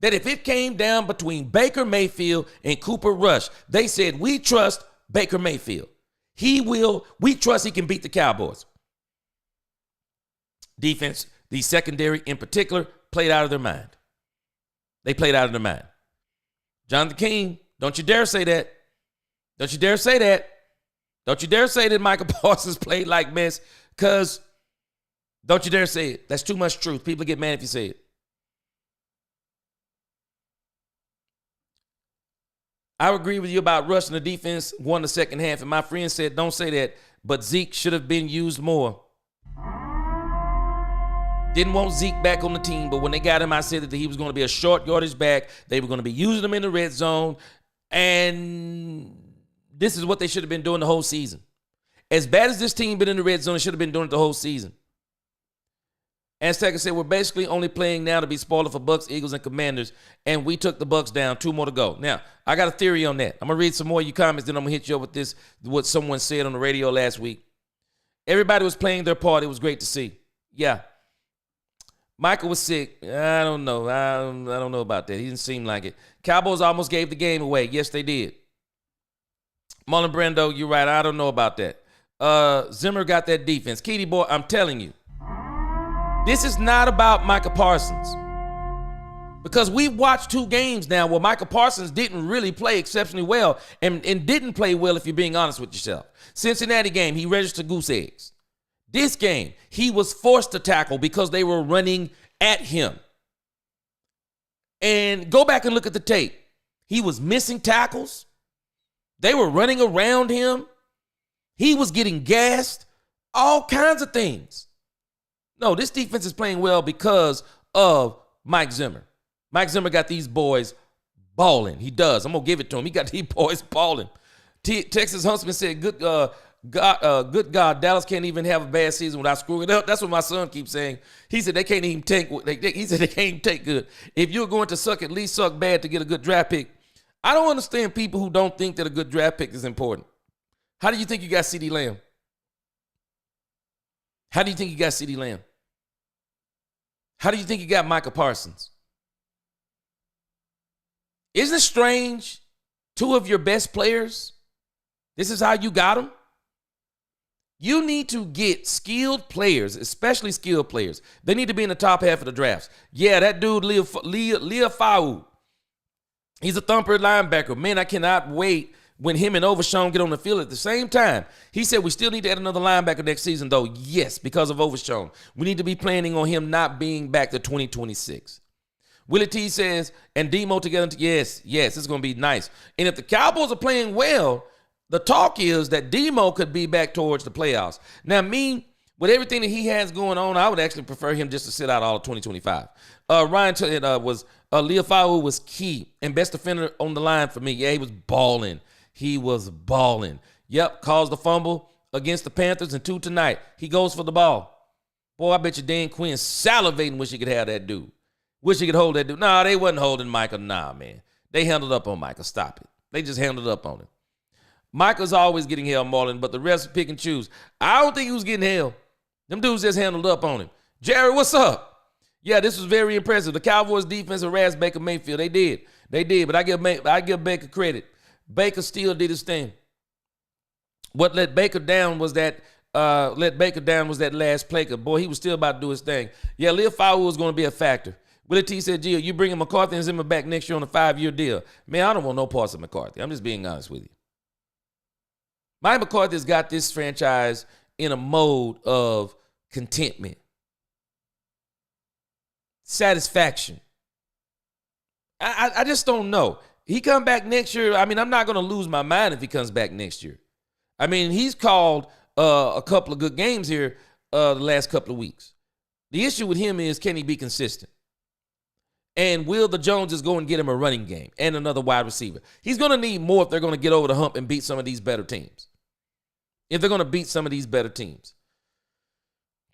Speaker 1: that if it came down between Baker Mayfield and Cooper Rush, they said, we trust Baker Mayfield. We trust he can beat the Cowboys. Defense, the secondary in particular, played out of their mind. They played out of their mind. Jonathan King, don't you dare say that. Don't you dare say that. Don't you dare say that Michael Parsons played like mess, because don't you dare say it. That's too much truth. People get mad if you say it. I agree with you about rushing the defense won the second half. And my friend said, don't say that, but Zeke should have been used more. Didn't want Zeke back on the team, but when they got him, I said that he was going to be a short yardage back. They were going to be using him in the red zone. And this is what they should have been doing the whole season. As bad as this team been in the red zone, they should have been doing it the whole season. Azteca said, we're basically only playing now to be spoiler for Bucs, Eagles, and Commanders, and we took the Bucs down. 2 more to go. Now, I got a theory on that. I'm going to read some more of your comments, then I'm going to hit you up with this, what someone said on the radio last week. Everybody was playing their part. It was great to see. Yeah. Michael was sick. I don't know. I don't know about that. He didn't seem like it. Cowboys almost gave the game away. Yes, they did. Marlon Brando, you're right. I don't know about that. Zimmer got that defense. Keedy boy, I'm telling you. This is not about Micah Parsons. Because we've watched 2 games now where Micah Parsons didn't really play exceptionally well and didn't play well if you're being honest with yourself. Cincinnati game, he registered goose eggs. This game, he was forced to tackle because they were running at him. And go back and look at the tape. He was missing tackles. They were running around him. He was getting gassed. All kinds of things. No, this defense is playing well because of Mike Zimmer. Mike Zimmer got these boys balling. He does. I'm going to give it to him. He got these boys balling. Texas Huntsman said, good God, Dallas can't even have a bad season without screwing it up. That's what my son keeps saying. He said they can't even take. He said they can't even take good. If you're going to suck, at least suck bad to get a good draft pick. I don't understand people who don't think that a good draft pick is important. How do you think you got CeeDee Lamb? How do you think you got CeeDee Lamb? How do you think you got Micah Parsons? Isn't it strange? 2 of your best players, this is how you got them? You need to get skilled players, especially skilled players. They need to be in the top half of the drafts. Yeah, that dude, Leafau, he's a thumper linebacker. Man, I cannot wait when him and Overshown get on the field at the same time. He said we still need to add another linebacker next season, though. Yes, because of Overshown. We need to be planning on him not being back to 2026. Willie T says, and Demo together. Yes, it's going to be nice. And if the Cowboys are playing well, the talk is that Demo could be back towards the playoffs. Now, me, with everything that he has going on, I would actually prefer him just to sit out all of 2025. Ryan Leafau was key and best defender on the line for me. Yeah, he was balling. Yep, caused the fumble against the Panthers and 2 tonight. He goes for the ball. Boy, I bet you Dan Quinn salivating wish he could have that dude. Wish he could hold that dude. Nah, they wasn't holding Micah. Nah, man. They handled up on Micah. Stop it. They just handled up on him. Micah's always getting hell, Marlon, but the rest pick and choose. I don't think he was getting hell. Them dudes just handled up on him. Jerry, what's up? Yeah, this was very impressive. The Cowboys defense harassed Baker Mayfield. They did, but I give Baker credit. Baker still did his thing. What let Baker down was that last play. Boy, he was still about to do his thing. Yeah, Leafau was going to be a factor. Willie T said, Gio, you bringing McCarthy and Zimmer back next year on a 5-year deal. Man, I don't want no parts of McCarthy. I'm just being honest with you. Mike McCarthy's got this franchise in a mode of contentment, satisfaction. I just don't know. He come back next year. I mean, I'm not going to lose my mind if he comes back next year. I mean, he's called a couple of good games here the last couple of weeks. The issue with him is, can he be consistent? And will the Joneses go and get him a running game and another wide receiver? He's going to need more if they're going to get over the hump and beat some of these better teams.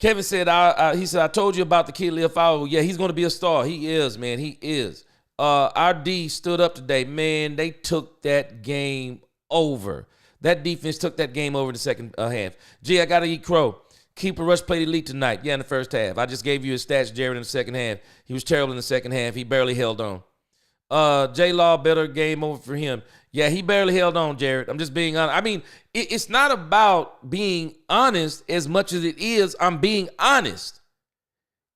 Speaker 1: Kevin said, I told you about the kid Leafau. Yeah, he's going to be a star. He is, man. He is. Our D stood up today. Man, they took that game over. That defense took that game over in the second half. Gee, I got to eat crow. Keeper rush played elite tonight. Yeah, in the first half. I just gave you his stats, Jared, in the second half. He was terrible in the second half. He barely held on. J-Law, better game over for him. Yeah, he barely held on, Jared. I'm just being honest. I mean, it's not about being honest as much as it is I'm being honest.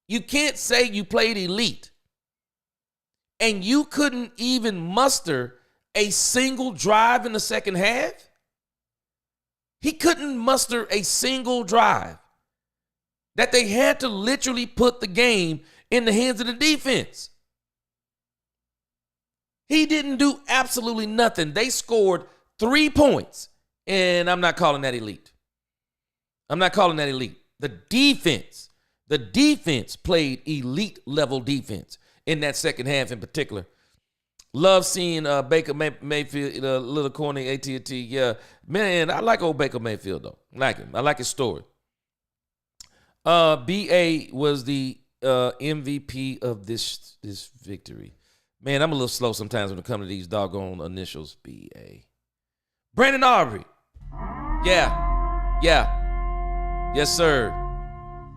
Speaker 1: You can't say you played elite and you couldn't even muster a single drive in the second half. He couldn't muster a single drive. That they had to literally put the game in the hands of the defense. He didn't do absolutely nothing. They scored 3 points, and I'm not calling that elite. I'm not calling that elite. The defense played elite level defense in that second half in particular. Love seeing Baker Mayfield, little corny AT&T. Yeah, man, I like old Baker Mayfield though. I like him. I like his story. BA was the MVP of this victory. Man, I'm a little slow sometimes when it comes to these doggone initials. BA. Brandon Aubrey. Yeah. Yes, sir.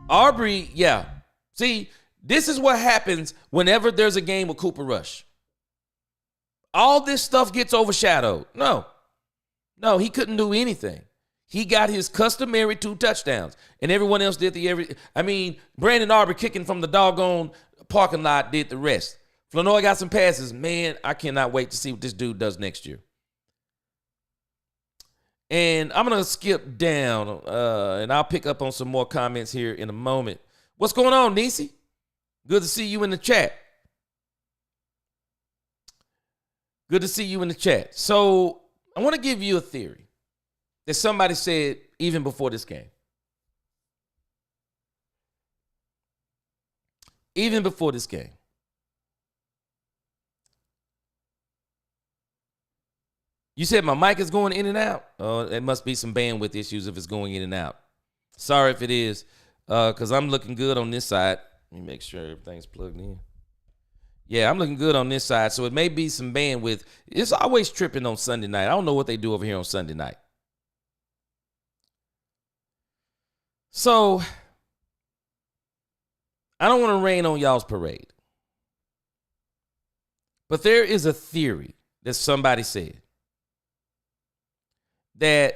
Speaker 1: Aubrey, yeah. See, this is what happens whenever there's a game with Cooper Rush. All this stuff gets overshadowed. No, he couldn't do anything. He got his customary 2 touchdowns, and everyone else did Brandon Aubrey kicking from the doggone parking lot did the rest. Flournoy got some passes. Man, I cannot wait to see what this dude does next year. And I'm going to skip down, and I'll pick up on some more comments here in a moment. What's going on, Nisi? Good to see you in the chat. Good to see you in the chat. So I want to give you a theory that somebody said even before this game. Even before this game. You said my mic is going in and out? Oh, it must be some bandwidth issues if it's going in and out. Sorry if it is, because I'm looking good on this side. Let me make sure everything's plugged in. Yeah, I'm looking good on this side, so it may be some bandwidth. It's always tripping on Sunday night. I don't know what they do over here on Sunday night. So, I don't want to rain on y'all's parade. But there is a theory that somebody said that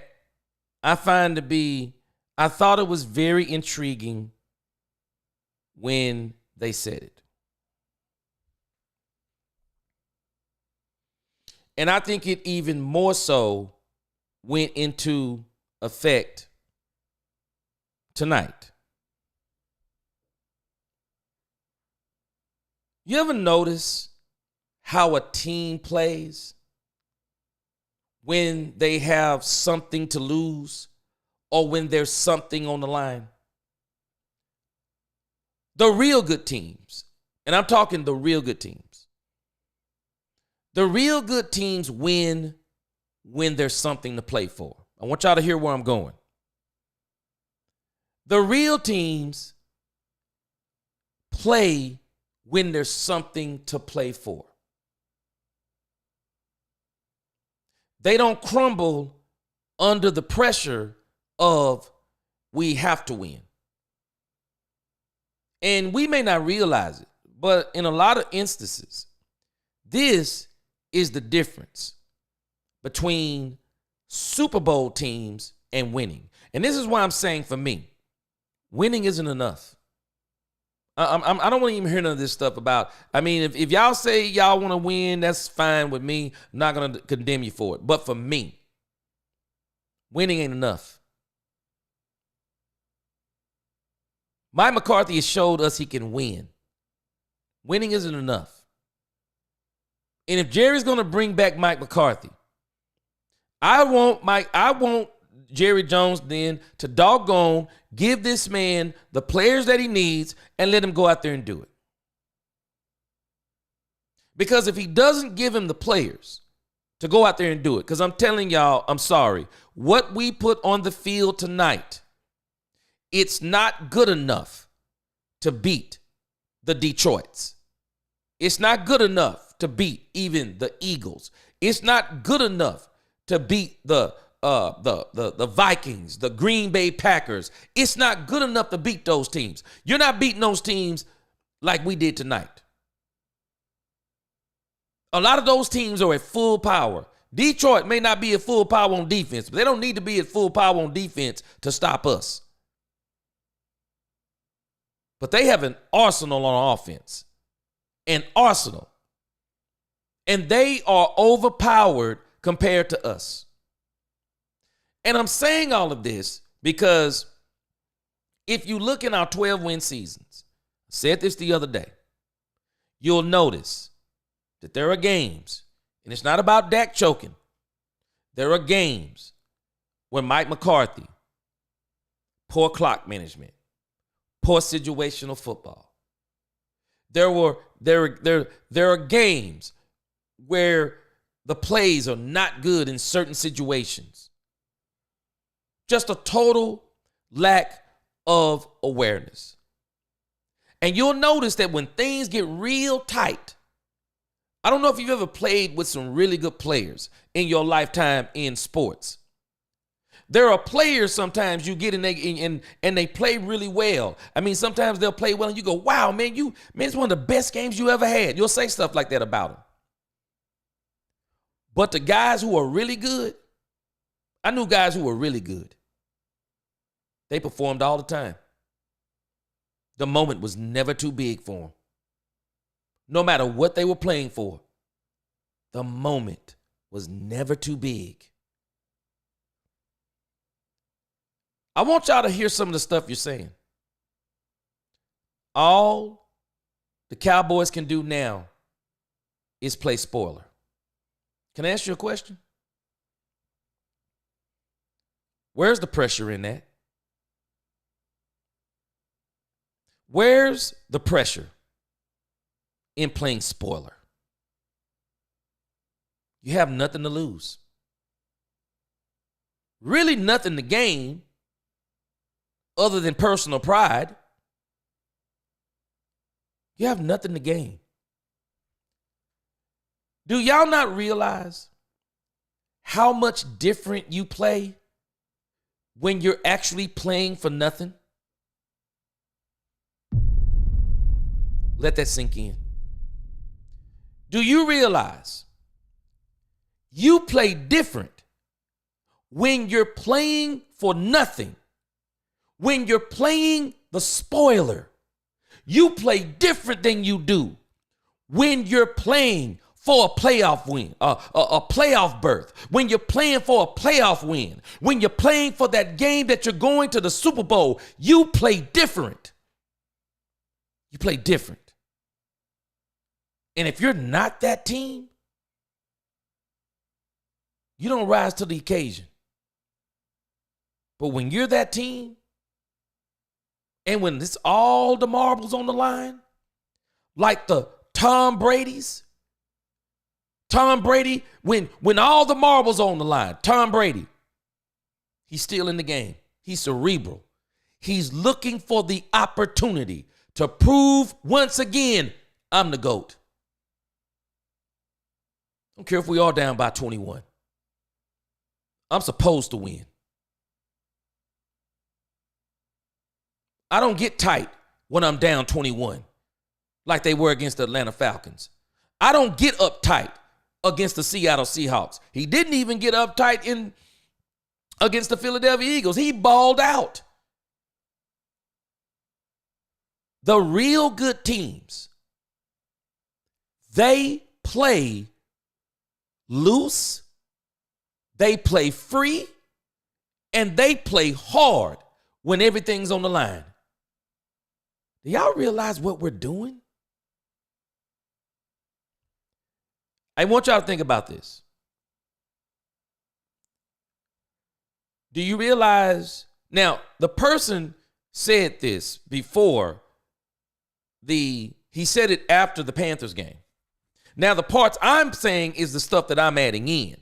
Speaker 1: I find to be, I thought it was very intriguing when they said it. And I think it even more so went into effect tonight. You ever notice how a team plays when they have something to lose or when there's something on the line? The real good teams, and I'm talking the real good teams. The real good teams win when there's something to play for. I want y'all to hear where I'm going. The real teams play when there's something to play for. They don't crumble under the pressure of we have to win. And we may not realize it, but in a lot of instances, this is the difference between Super Bowl teams and winning. And this is why I'm saying, for me, winning isn't enough. I don't want to even hear none of this stuff about, if y'all say y'all want to win, that's fine with me. I'm not going to condemn you for it. But for me, winning ain't enough. Mike McCarthy has showed us he can win. Winning isn't enough. And if Jerry's going to bring back Mike McCarthy, I want Jerry Jones then to doggone give this man the players that he needs and let him go out there and do it. Because if he doesn't give him the players to go out there and do it, because I'm telling y'all, I'm sorry, what we put on the field tonight, it's not good enough to beat the Detroits. It's not good enough to beat even the Eagles. It's not good enough to beat the Vikings, the Green Bay Packers. It's not good enough to beat those teams. You're not beating those teams like we did tonight. A lot of those teams are at full power. Detroit may not be at full power on defense, but they don't need to be at full power on defense to stop us. But they have an arsenal on offense. An arsenal. And they are overpowered compared to us. And I'm saying all of this because if you look in our 12-win seasons, I said this the other day, you'll notice that there are games And it's not about Dak choking. There are games when Mike McCarthy, poor clock management, poor situational football. There are games where the plays are not good in certain situations. Just a total lack of awareness. And you'll notice that when things get real tight, I don't know if you've ever played with some really good players in your lifetime in sports. There are players sometimes you get and they play really well. I mean, sometimes they'll play well and you go, wow, man, it's one of the best games you ever had. You'll say stuff like that about them. But the guys who are really good, I knew guys who were really good. They performed all the time. The moment was never too big for them. No matter what they were playing for, the moment was never too big. I want y'all to hear some of the stuff you're saying. All the Cowboys can do now is play spoiler. Can I ask you a question? Where's the pressure in that? Where's the pressure in playing spoiler? You have nothing to lose. Really nothing to gain other than personal pride. You have nothing to gain. Do y'all not realize how much different you play when you're actually playing for nothing? Let that sink in. Do you realize you play different when you're playing for nothing? When you're playing the spoiler, you play different than you do when you're playing for a playoff win, a playoff berth, when you're playing for a playoff win, when you're playing for that game that you're going to the Super Bowl. You play different. You play different. And if you're not that team, you don't rise to the occasion. But when you're that team, and when it's all the marbles on the line, like the Tom Brady, when all the marbles on the line, Tom Brady, he's still in the game. He's cerebral. He's looking for the opportunity to prove once again, I'm the GOAT. I don't care if we are down by 21. I'm supposed to win. I don't get tight when I'm down 21 like they were against the Atlanta Falcons. I don't get uptight against the Seattle Seahawks. He didn't even get uptight against the Philadelphia Eagles. He balled out. The real good teams, they play loose, they play free, and they play hard when everything's on the line. Do y'all realize what we're doing? I want y'all to think about this. Do you realize? Now, the person said this before he said it after the Panthers game. Now, the parts I'm saying is the stuff that I'm adding in.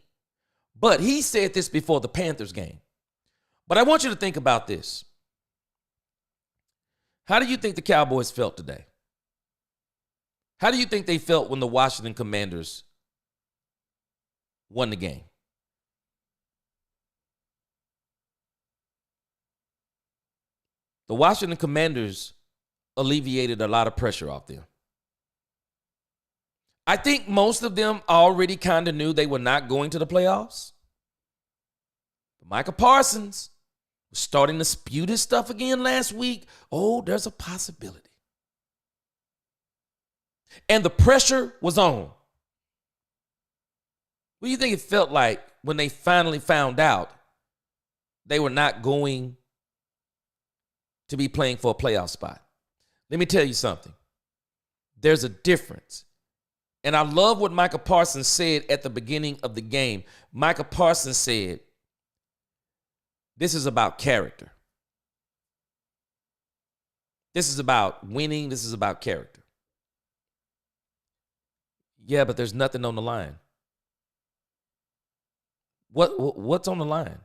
Speaker 1: But he said this before the Panthers game. But I want you to think about this. How do you think the Cowboys felt today? How do you think they felt when the Washington Commanders won the game? The Washington Commanders alleviated a lot of pressure off them. I think most of them already kind of knew they were not going to the playoffs. But Micah Parsons was starting to spew this stuff again last week. Oh, there's a possibility. And the pressure was on. What do you think it felt like when they finally found out they were not going to be playing for a playoff spot? Let me tell you something. There's a difference And I love what Micah Parsons said at the beginning of the game. Micah Parsons said, this is about character. This is about winning. This is about character. Yeah, but there's nothing on the line. What's on the line?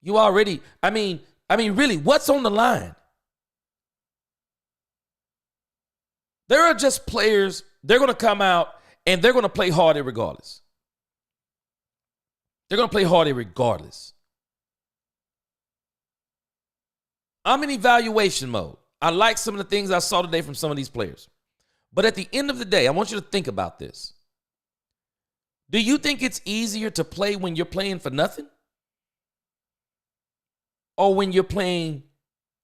Speaker 1: You already, I mean, really, what's on the line? There are just players, they're going to come out and they're going to play hard regardless. They're going to play hard regardless. I'm in evaluation mode. I like some of the things I saw today from some of these players. But at the end of the day, I want you to think about this. Do you think it's easier to play when you're playing for nothing? Or when you're playing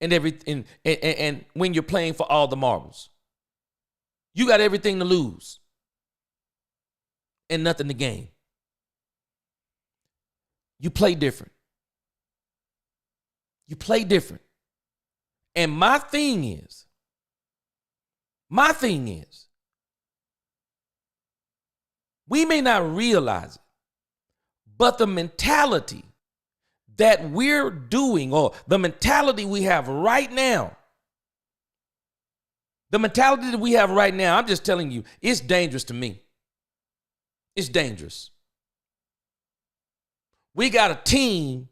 Speaker 1: and when you're playing for all the marbles? You got everything to lose and nothing to gain. You play different. You play different. And my thing is, we may not realize it, but the mentality that we're doing, or the mentality we have right now, I'm just telling you, it's dangerous to me. It's dangerous. We got a team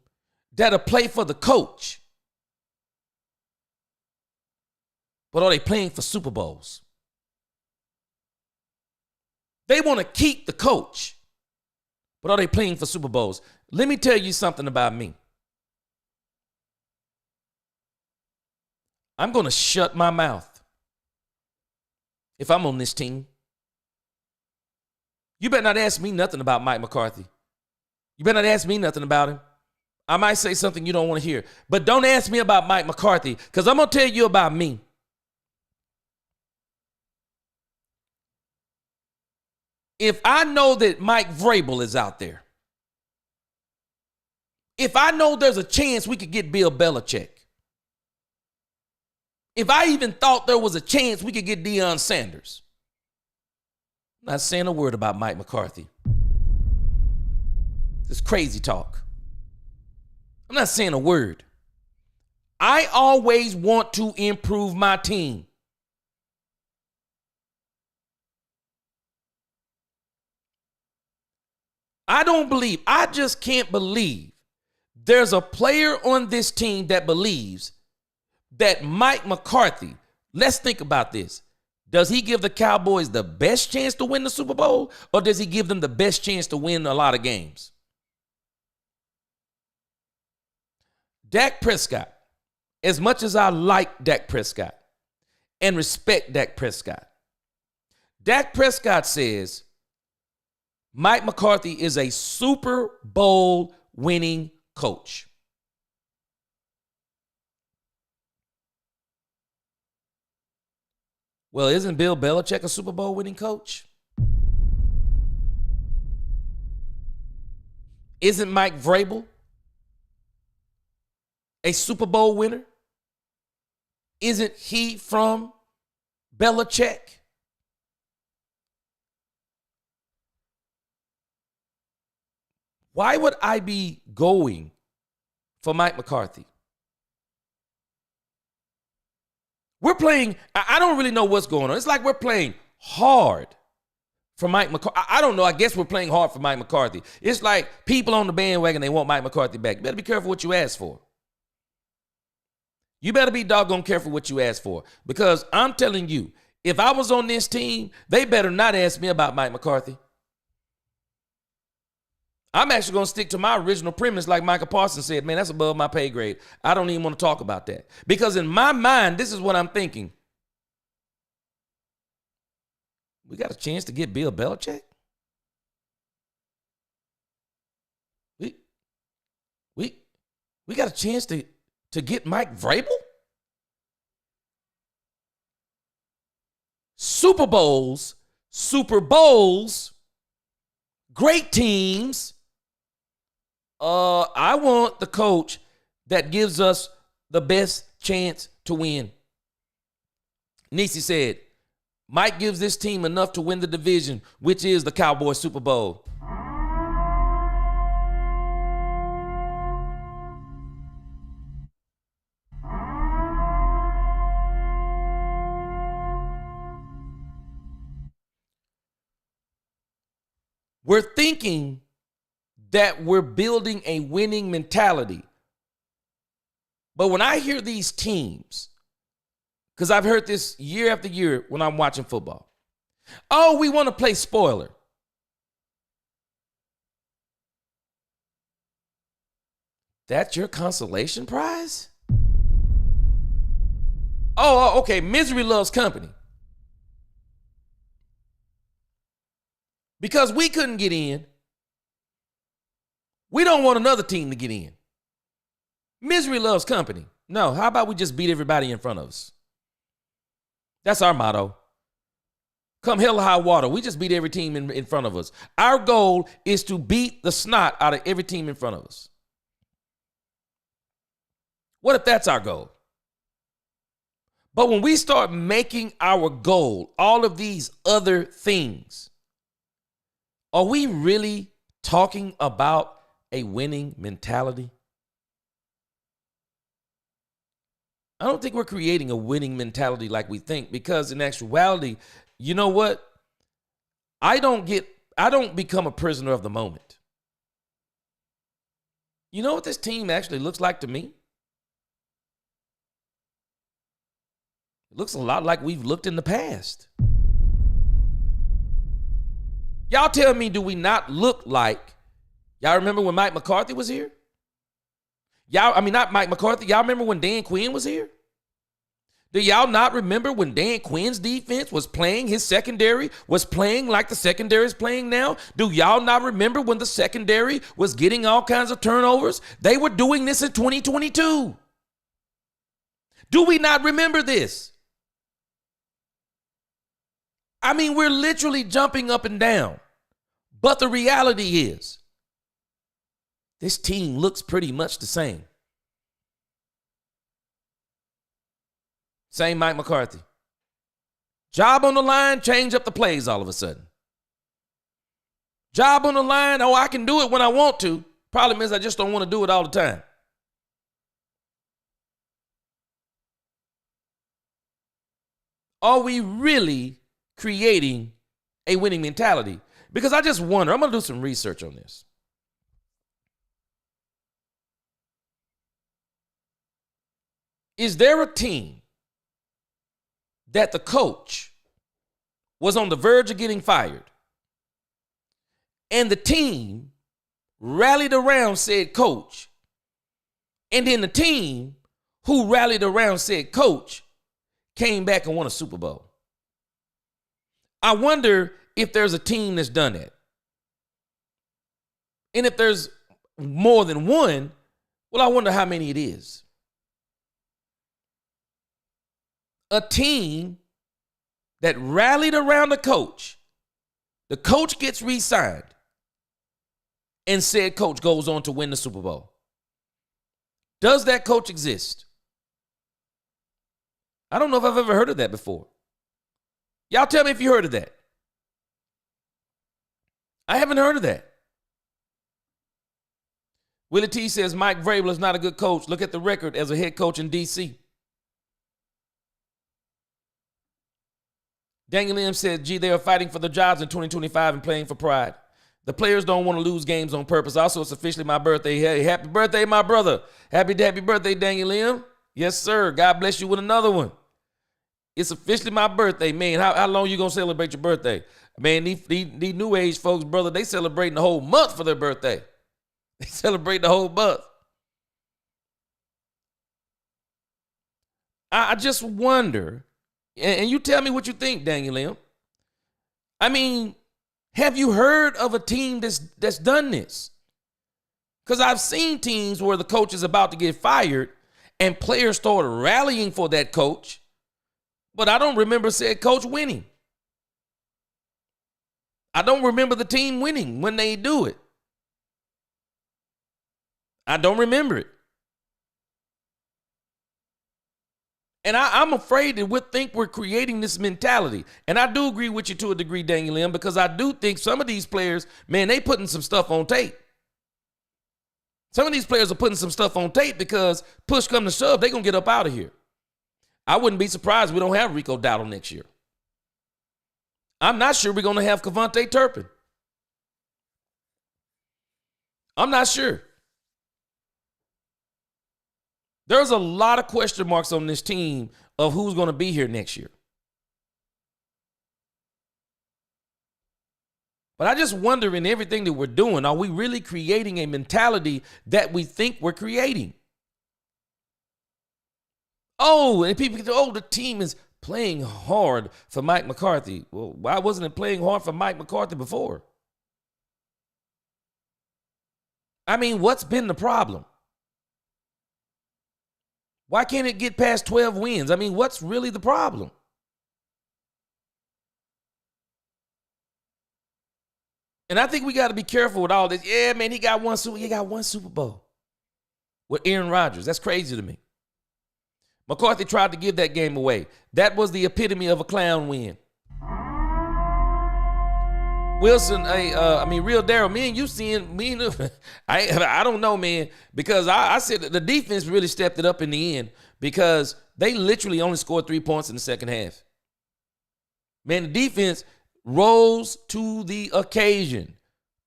Speaker 1: that'll play for the coach, but are they playing for Super Bowls? They want to keep the coach, but are they playing for Super Bowls? Let me tell you something about me. I'm going to shut my mouth if I'm on this team. You better not ask me nothing about Mike McCarthy. You better not ask me nothing about him. I might say something you don't want to hear, but don't ask me about Mike McCarthy, because I'm going to tell you about me. If I know that Mike Vrabel is out there, if I know there's a chance we could get Bill Belichick, if I even thought there was a chance we could get Deion Sanders, I'm not saying a word about Mike McCarthy. This crazy talk. I'm not saying a word. I always want to improve my team. I just can't believe there's a player on this team that believes that Mike McCarthy, let's think about this. Does he give the Cowboys the best chance to win the Super Bowl, or does he give them the best chance to win a lot of games? Dak Prescott, as much as I like Dak Prescott and respect Dak Prescott says Mike McCarthy is a Super Bowl winning coach. Well, isn't Bill Belichick a Super Bowl winning coach? Isn't Mike Vrabel a Super Bowl winner? Isn't he from Belichick? Why would I be going for Mike McCarthy? We're playing, I don't really know what's going on. It's like we're playing hard for Mike McCarthy. I don't know. I guess we're playing hard for Mike McCarthy. It's like people on the bandwagon, they want Mike McCarthy back. You better be careful what you ask for. You better be doggone careful what you ask for. Because I'm telling you, if I was on this team, they better not ask me about Mike McCarthy. I'm actually going to stick to my original premise, like Micah Parsons said. Man, that's above my pay grade. I don't even want to talk about that. Because in my mind, this is what I'm thinking. We got a chance to get Bill Belichick? We got a chance to get Mike Vrabel? Super Bowls, great teams. I want the coach that gives us the best chance to win. Nisi said, Mike gives this team enough to win the division, which is the Cowboys Super Bowl. We're thinking that we're building a winning mentality. But when I hear these teams, because I've heard this year after year when I'm watching football, oh, we want to play spoiler. That's your consolation prize? Oh, okay. Misery loves company. Because we couldn't get in, we don't want another team to get in. Misery loves company. No, how about we just beat everybody in front of us? That's our motto. Come hell or high water, we just beat every team in front of us. Our goal is to beat the snot out of every team in front of us. What if that's our goal? But when we start making our goal all of these other things, are we really talking about a winning mentality? I don't think we're creating a winning mentality like we think, because in actuality, you know what? I don't become a prisoner of the moment. You know what this team actually looks like to me? It looks a lot like we've looked in the past. Y'all tell me, do we not look like, y'all remember when Mike McCarthy was here? Not Mike McCarthy. Y'all remember when Dan Quinn was here? Do y'all not remember when Dan Quinn's defense was playing, his secondary was playing like the secondary is playing now? Do y'all not remember when the secondary was getting all kinds of turnovers? They were doing this in 2022. Do we not remember this? I mean, we're literally jumping up and down. But the reality is, this team looks pretty much the same. Same Mike McCarthy. Job on the line, change up the plays all of a sudden. Job on the line, oh, I can do it when I want to. Problem is, I just don't want to do it all the time. Are we really creating a winning mentality? Because I just wonder, I'm going to do some research on this. Is there a team that the coach was on the verge of getting fired, and the team rallied around said coach, and then the team who rallied around said coach came back and won a Super Bowl? I wonder if there's a team that's done that. And if there's more than one, well, I wonder how many it is. A team that rallied around the coach gets re-signed, and said coach goes on to win the Super Bowl. Does that coach exist? I don't know if I've ever heard of that before. Y'all tell me if you heard of that. I haven't heard of that. Willie T says Mike Vrabel is not a good coach. Look at the record as a head coach in D.C. Daniel M said, gee, they are fighting for their jobs in 2025 and playing for pride. The players don't want to lose games on purpose. Also, it's officially my birthday. Hey, happy birthday, my brother. Happy birthday, Daniel M. Yes, sir. God bless you with another one. It's officially my birthday, man. How long you going to celebrate your birthday? Man, these new age folks, brother, they celebrating the whole month for their birthday. They celebrate the whole month. I just wonder, and you tell me what you think, Daniel M. I mean, have you heard of a team that's done this? Because I've seen teams where the coach is about to get fired and players start rallying for that coach, but I don't remember said coach winning. I don't remember the team winning when they do it. I don't remember it. And I'm afraid that we think we're creating this mentality. And I do agree with you to a degree, Daniel M., because I do think some of these players, man, they putting some stuff on tape. Some of these players are putting some stuff on tape because push come to shove, they're going to get up out of here. I wouldn't be surprised if we don't have Rico Dowdle next year. I'm not sure we're going to have Kevontae Turpin. I'm not sure. There's a lot of question marks on this team of who's going to be here next year. But I just wonder, in everything that we're doing, are we really creating a mentality that we think we're creating? Oh, and people say, oh, the team is playing hard for Mike McCarthy. Well, why wasn't it playing hard for Mike McCarthy before? I mean, what's been the problem? Why can't it get past 12 wins? I mean, what's really the problem? And I think we got to be careful with all this. Yeah, man, he got one Super Bowl with Aaron Rodgers. That's crazy to me. McCarthy tried to give that game away. That was the epitome of a clown win. Wilson, Real Daryl, me and you seeing, I don't know, man, because I said the defense really stepped it up in the end because they literally only scored 3 points in the second half. Man, the defense rose to the occasion.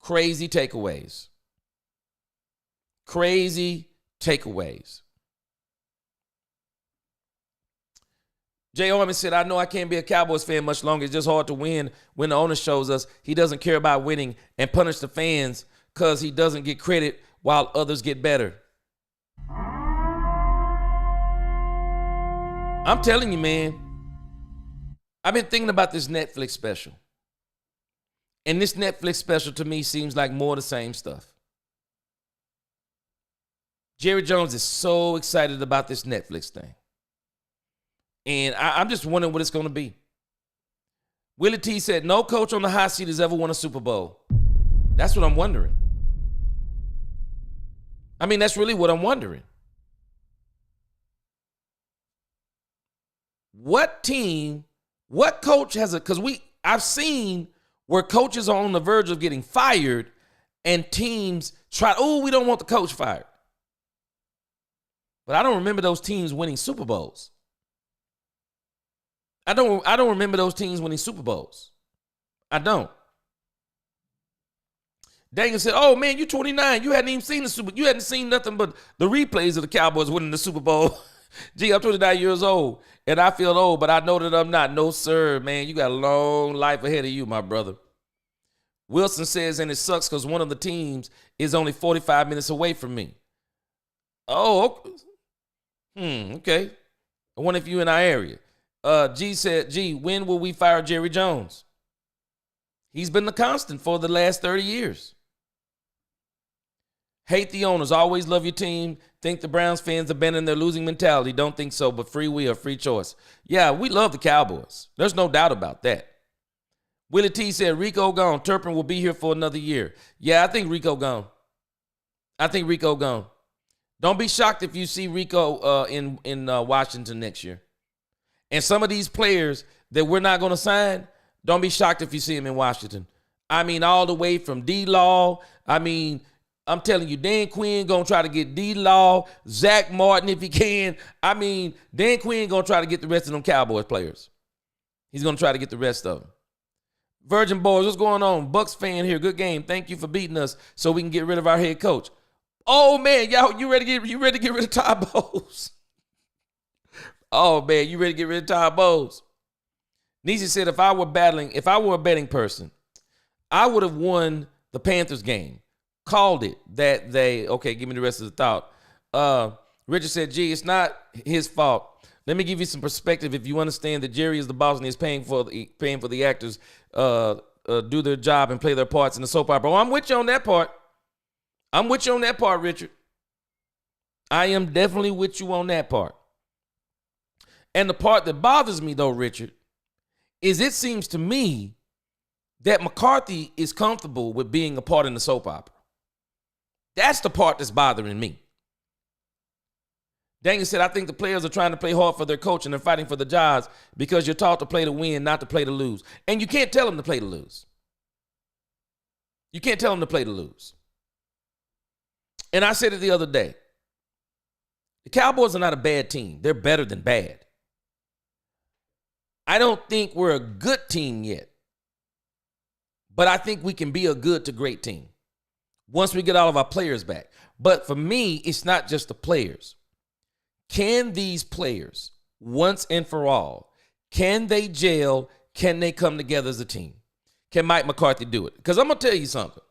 Speaker 1: Crazy takeaways. Crazy takeaways. Jay Orman said, I know I can't be a Cowboys fan much longer. It's just hard to win when the owner shows us he doesn't care about winning and punish the fans because he doesn't get credit while others get better. I'm telling you, man, I've been thinking about this Netflix special. And this Netflix special to me seems like more of the same stuff. Jerry Jones is so excited about this Netflix thing. And I'm just wondering what it's going to be. Willie T said, no coach on the hot seat has ever won a Super Bowl. That's what I'm wondering. I mean, that's really what I'm wondering. What team, what coach has because I've seen where coaches are on the verge of getting fired and teams try, we don't want the coach fired. But I don't remember those teams winning Super Bowls. I don't remember those teams winning Super Bowls. I don't. Daniel said, oh, man, you're 29. You hadn't even seen the Super Bowl. You hadn't seen nothing but the replays of the Cowboys winning the Super Bowl. Gee, I'm 29 years old, and I feel old, but I know that I'm not. No, sir, man. You got a long life ahead of you, my brother. Wilson says, and it sucks because one of the teams is only 45 minutes away from me. Oh, okay. I wonder if you're in our area. G said, when will we fire Jerry Jones? He's been the constant for the last 30 years. Hate the owners. Always love your team. Think the Browns fans abandon their losing mentality. Don't think so, but free will, free choice. Yeah, we love the Cowboys. There's no doubt about that. Willie T said, Rico gone. Turpin will be here for another year. Yeah, I think Rico gone. Don't be shocked if you see Rico in Washington next year. And some of these players that we're not going to sign, don't be shocked if you see him in Washington. I mean, all the way from D-Law. I mean, I'm telling you, Dan Quinn going to try to get D-Law, Zach Martin if he can. I mean, Dan Quinn going to try to get the rest of them Cowboys players. He's going to try to get the rest of them. Virgin Boys, what's going on? Bucs fan here. Good game. Thank you for beating us so we can get rid of our head coach. Oh, man, y'all, you ready to get rid of Todd Bowles? Oh, man, you ready to get rid of Todd Bowles? Niecy said, if I were a betting person, I would have won the Panthers game. Called it that okay, give me the rest of the thought. Richard said, it's not his fault. Let me give you some perspective. If you understand that Jerry is the boss and he's paying for the actors do their job and play their parts in the soap opera. Oh, I'm with you on that part. Richard. I am definitely with you on that part. And the part that bothers me, though, Richard, is it seems to me that McCarthy is comfortable with being a part in the soap opera. That's the part that's bothering me. Daniel said, I think the players are trying to play hard for their coach and they're fighting for the jobs because you're taught to play to win, not to play to lose. And you can't tell them to play to lose. You can't tell them to play to lose. And I said it the other day. The Cowboys are not a bad team. They're better than bad. I don't think we're a good team yet. But I think we can be a good to great team once we get all of our players back. But for me, it's not just the players. Can these players, once and for all, can they gel? Can they come together as a team? Can Mike McCarthy do it? Because I'm going to tell you something.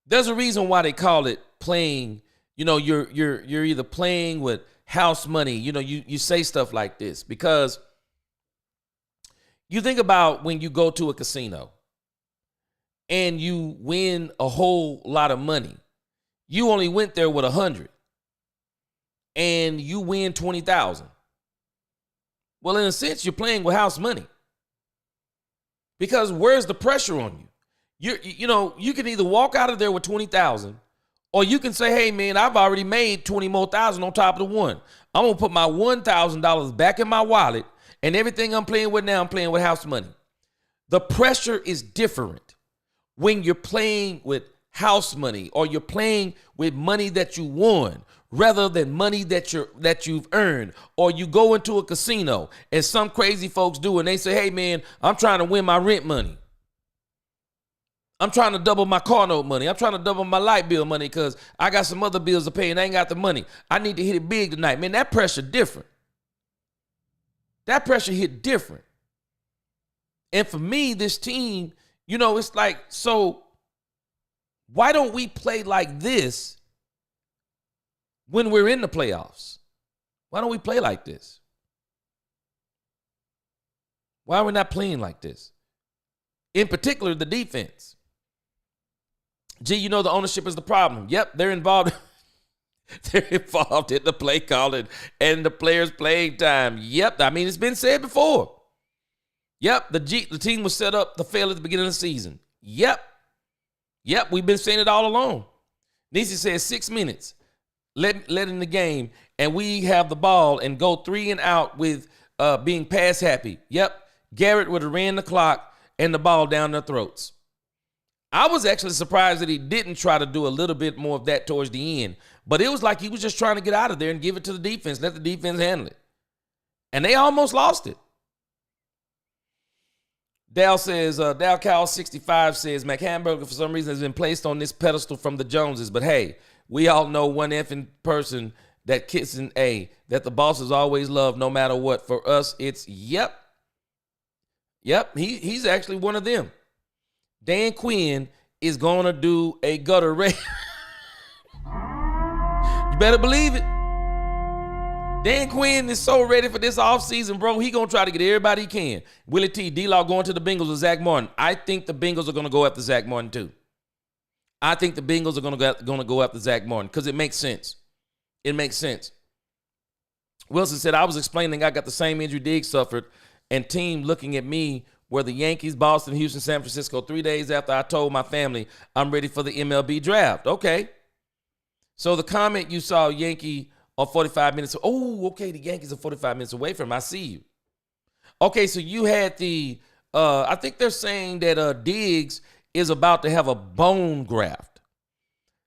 Speaker 1: There's a reason why they call it playing. You know, you're either playing with house money. You know, you say stuff like this because you think about when you go to a casino and you win a whole lot of money. You only went there with 100 and you win 20,000. Well, in a sense, you're playing with house money because where's the pressure on you? You can either walk out of there with 20,000 or you can say, hey, man, I've already made 20 more thousand on top of the one. I'm going to put my $1,000 back in my wallet and everything I'm playing with now, I'm playing with house money. The pressure is different when you're playing with house money or you're playing with money that you won rather than money that you've earned. Or you go into a casino and some crazy folks do and they say, hey, man, I'm trying to win my rent money. I'm trying to double my car note money. I'm trying to double my light bill money because I got some other bills to pay and I ain't got the money. I need to hit it big tonight. Man, that pressure different. That pressure hit different. And for me, this team, it's like, so why don't we play like this when we're in the playoffs? Why don't we play like this? Why are we not playing like this? In particular, the defense. Gee, the ownership is the problem. Yep, they're involved. They're involved in the play calling and the players' playing time. Yep, I mean, it's been said before. Yep, the team was set up to fail at the beginning of the season. Yep, we've been saying it all along. Nisi says 6 minutes, let in the game, and we have the ball and go 3 and out with being pass happy. Yep, Garrett would have ran the clock and the ball down their throats. I was actually surprised that he didn't try to do a little bit more of that towards the end, but it was like he was just trying to get out of there and give it to the defense, let the defense handle it. And they almost lost it. Dal says, Dal Cal 65 says, McHamburger for some reason has been placed on this pedestal from the Joneses, but hey, we all know one effing person that kissing that the bosses always love no matter what. For us, it's yep, he's actually one of them. Dan Quinn is going to do a gutter race. You better believe it. Dan Quinn is so ready for this offseason, bro. He going to try to get everybody he can. Willie T, D-Law going to the Bengals with Zach Martin. I think the Bengals are going to go after Zach Martin too. I think the Bengals are going to go after Zach Martin because it makes sense. It makes sense. Wilson said, I was explaining I got the same injury Diggs suffered and team looking at me where the Yankees, Boston, Houston, San Francisco 3 days after I told my family I'm ready for the MLB draft. Okay. So the comment you saw, Yankee are 45 minutes. Oh, okay, the Yankees are 45 minutes away from him. I see you. Okay, so you had I think they're saying that Diggs is about to have a bone graft.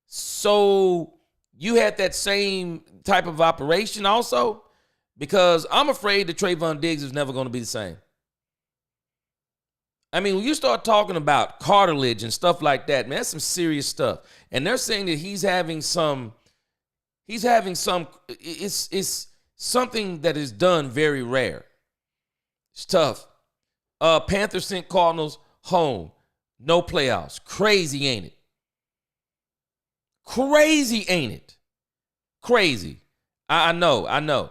Speaker 1: So you had that same type of operation also? Because I'm afraid that Trayvon Diggs is never going to be the same. I mean, when you start talking about cartilage and stuff like that, man, that's some serious stuff. And they're saying that he's having some, it's something that is done very rare. It's tough. Panthers sent Cardinals home. No playoffs. Crazy, ain't it? Crazy, ain't it? Crazy. I know.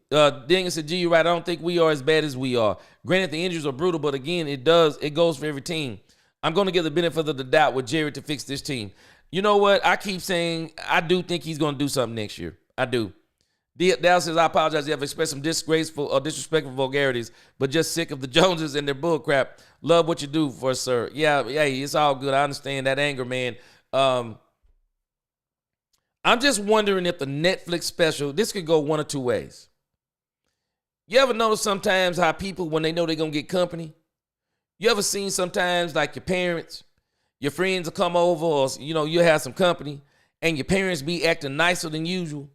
Speaker 1: Daniel said, G, you're right. I don't think we are as bad as we are. Granted, the injuries are brutal, but again, it goes for every team. I'm going to give the benefit of the doubt with Jared to fix this team. You know what? I keep saying I do think he's going to do something next year. I do. Dal says, I apologize. You have expressed some disgraceful or disrespectful vulgarities, but just sick of the Joneses and their bull crap. Love what you do for us, sir. Yeah, it's all good. I understand that anger, man. I'm just wondering if the Netflix special, this could go one or two ways. You ever notice sometimes how people, when they know they're going to get company, you ever seen sometimes like your parents, your friends will come over, or you have some company, and your parents be acting nicer than usual,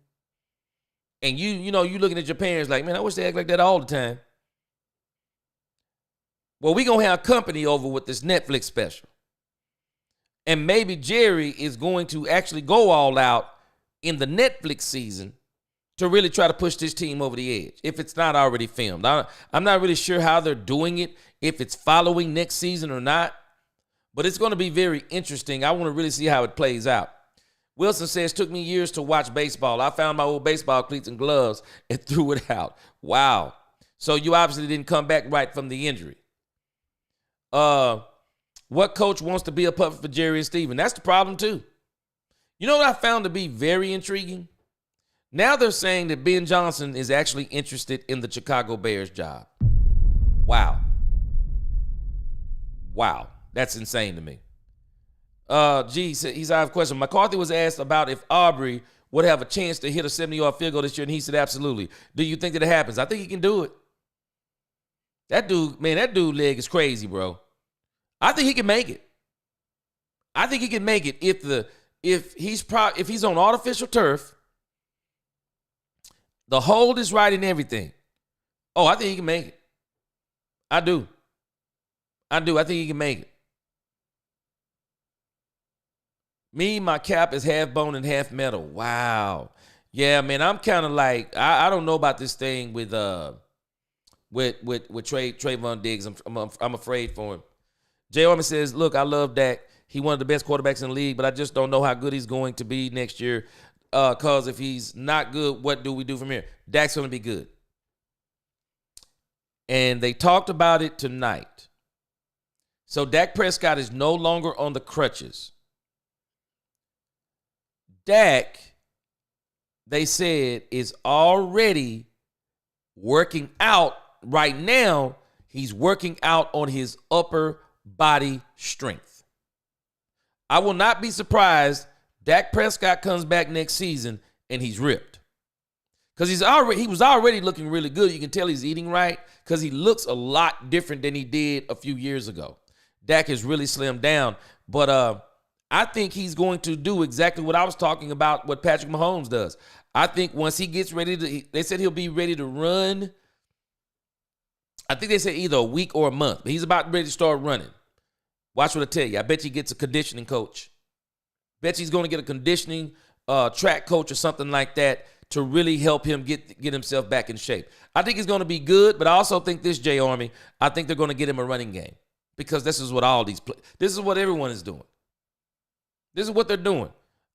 Speaker 1: and you looking at your parents like, man, I wish they act like that all the time. Well, we gonna have company over with this Netflix special, and maybe Jerry is going to actually go all out in the Netflix season to really try to push this team over the edge, if it's not already filmed. I'm not really sure how they're doing it, if it's following next season or not, but it's going to be very interesting. I want to really see how it plays out. Wilson says, took me years to watch baseball. I found my old baseball cleats and gloves and threw it out. Wow. So you obviously didn't come back right from the injury. What coach wants to be a puppet for Jerry and Steven? That's the problem too. You know what I found to be very intriguing? Now they're saying that Ben Johnson is actually interested in the Chicago Bears job. Wow. That's insane to me. He's I have a question. McCarthy was asked about if Aubrey would have a chance to hit a 70-yard field goal this year, and he said absolutely. Do you think that it happens? I think he can do it. That dude leg is crazy, bro. I think he can make it. I think he can make it if he's on artificial turf. The hold is right and everything. Oh, I think he can make it. I do. I think he can make it. Me, my cap is half bone and half metal. Wow. Yeah, man, I'm kind of like, I don't know about this thing with Trayvon Diggs. I'm afraid for him. Jay Orman says, look, I love Dak. He one of the best quarterbacks in the league, but I just don't know how good he's going to be next year. Because if he's not good, what do we do from here? Dak's going to be good. And they talked about it tonight. So Dak Prescott is no longer on the crutches. Dak, they said, is already working out. Right now, he's working out on his upper body strength. I will not be surprised Dak Prescott comes back next season and he's ripped. Because he was already looking really good. You can tell he's eating right because he looks a lot different than he did a few years ago. Dak has really slimmed down. But I think he's going to do exactly what I was talking about, what Patrick Mahomes does. I think once he gets ready they said he'll be ready to run. I think they said either a week or a month. But he's about ready to start running. Watch what I tell you. I bet he gets a conditioning coach. Bet he's going to get a conditioning track coach or something like that to really help him get himself back in shape. I think he's going to be good, but I also think this, Jay Army, I think they're going to get him a running game because this is what this is what everyone is doing. This is what they're doing.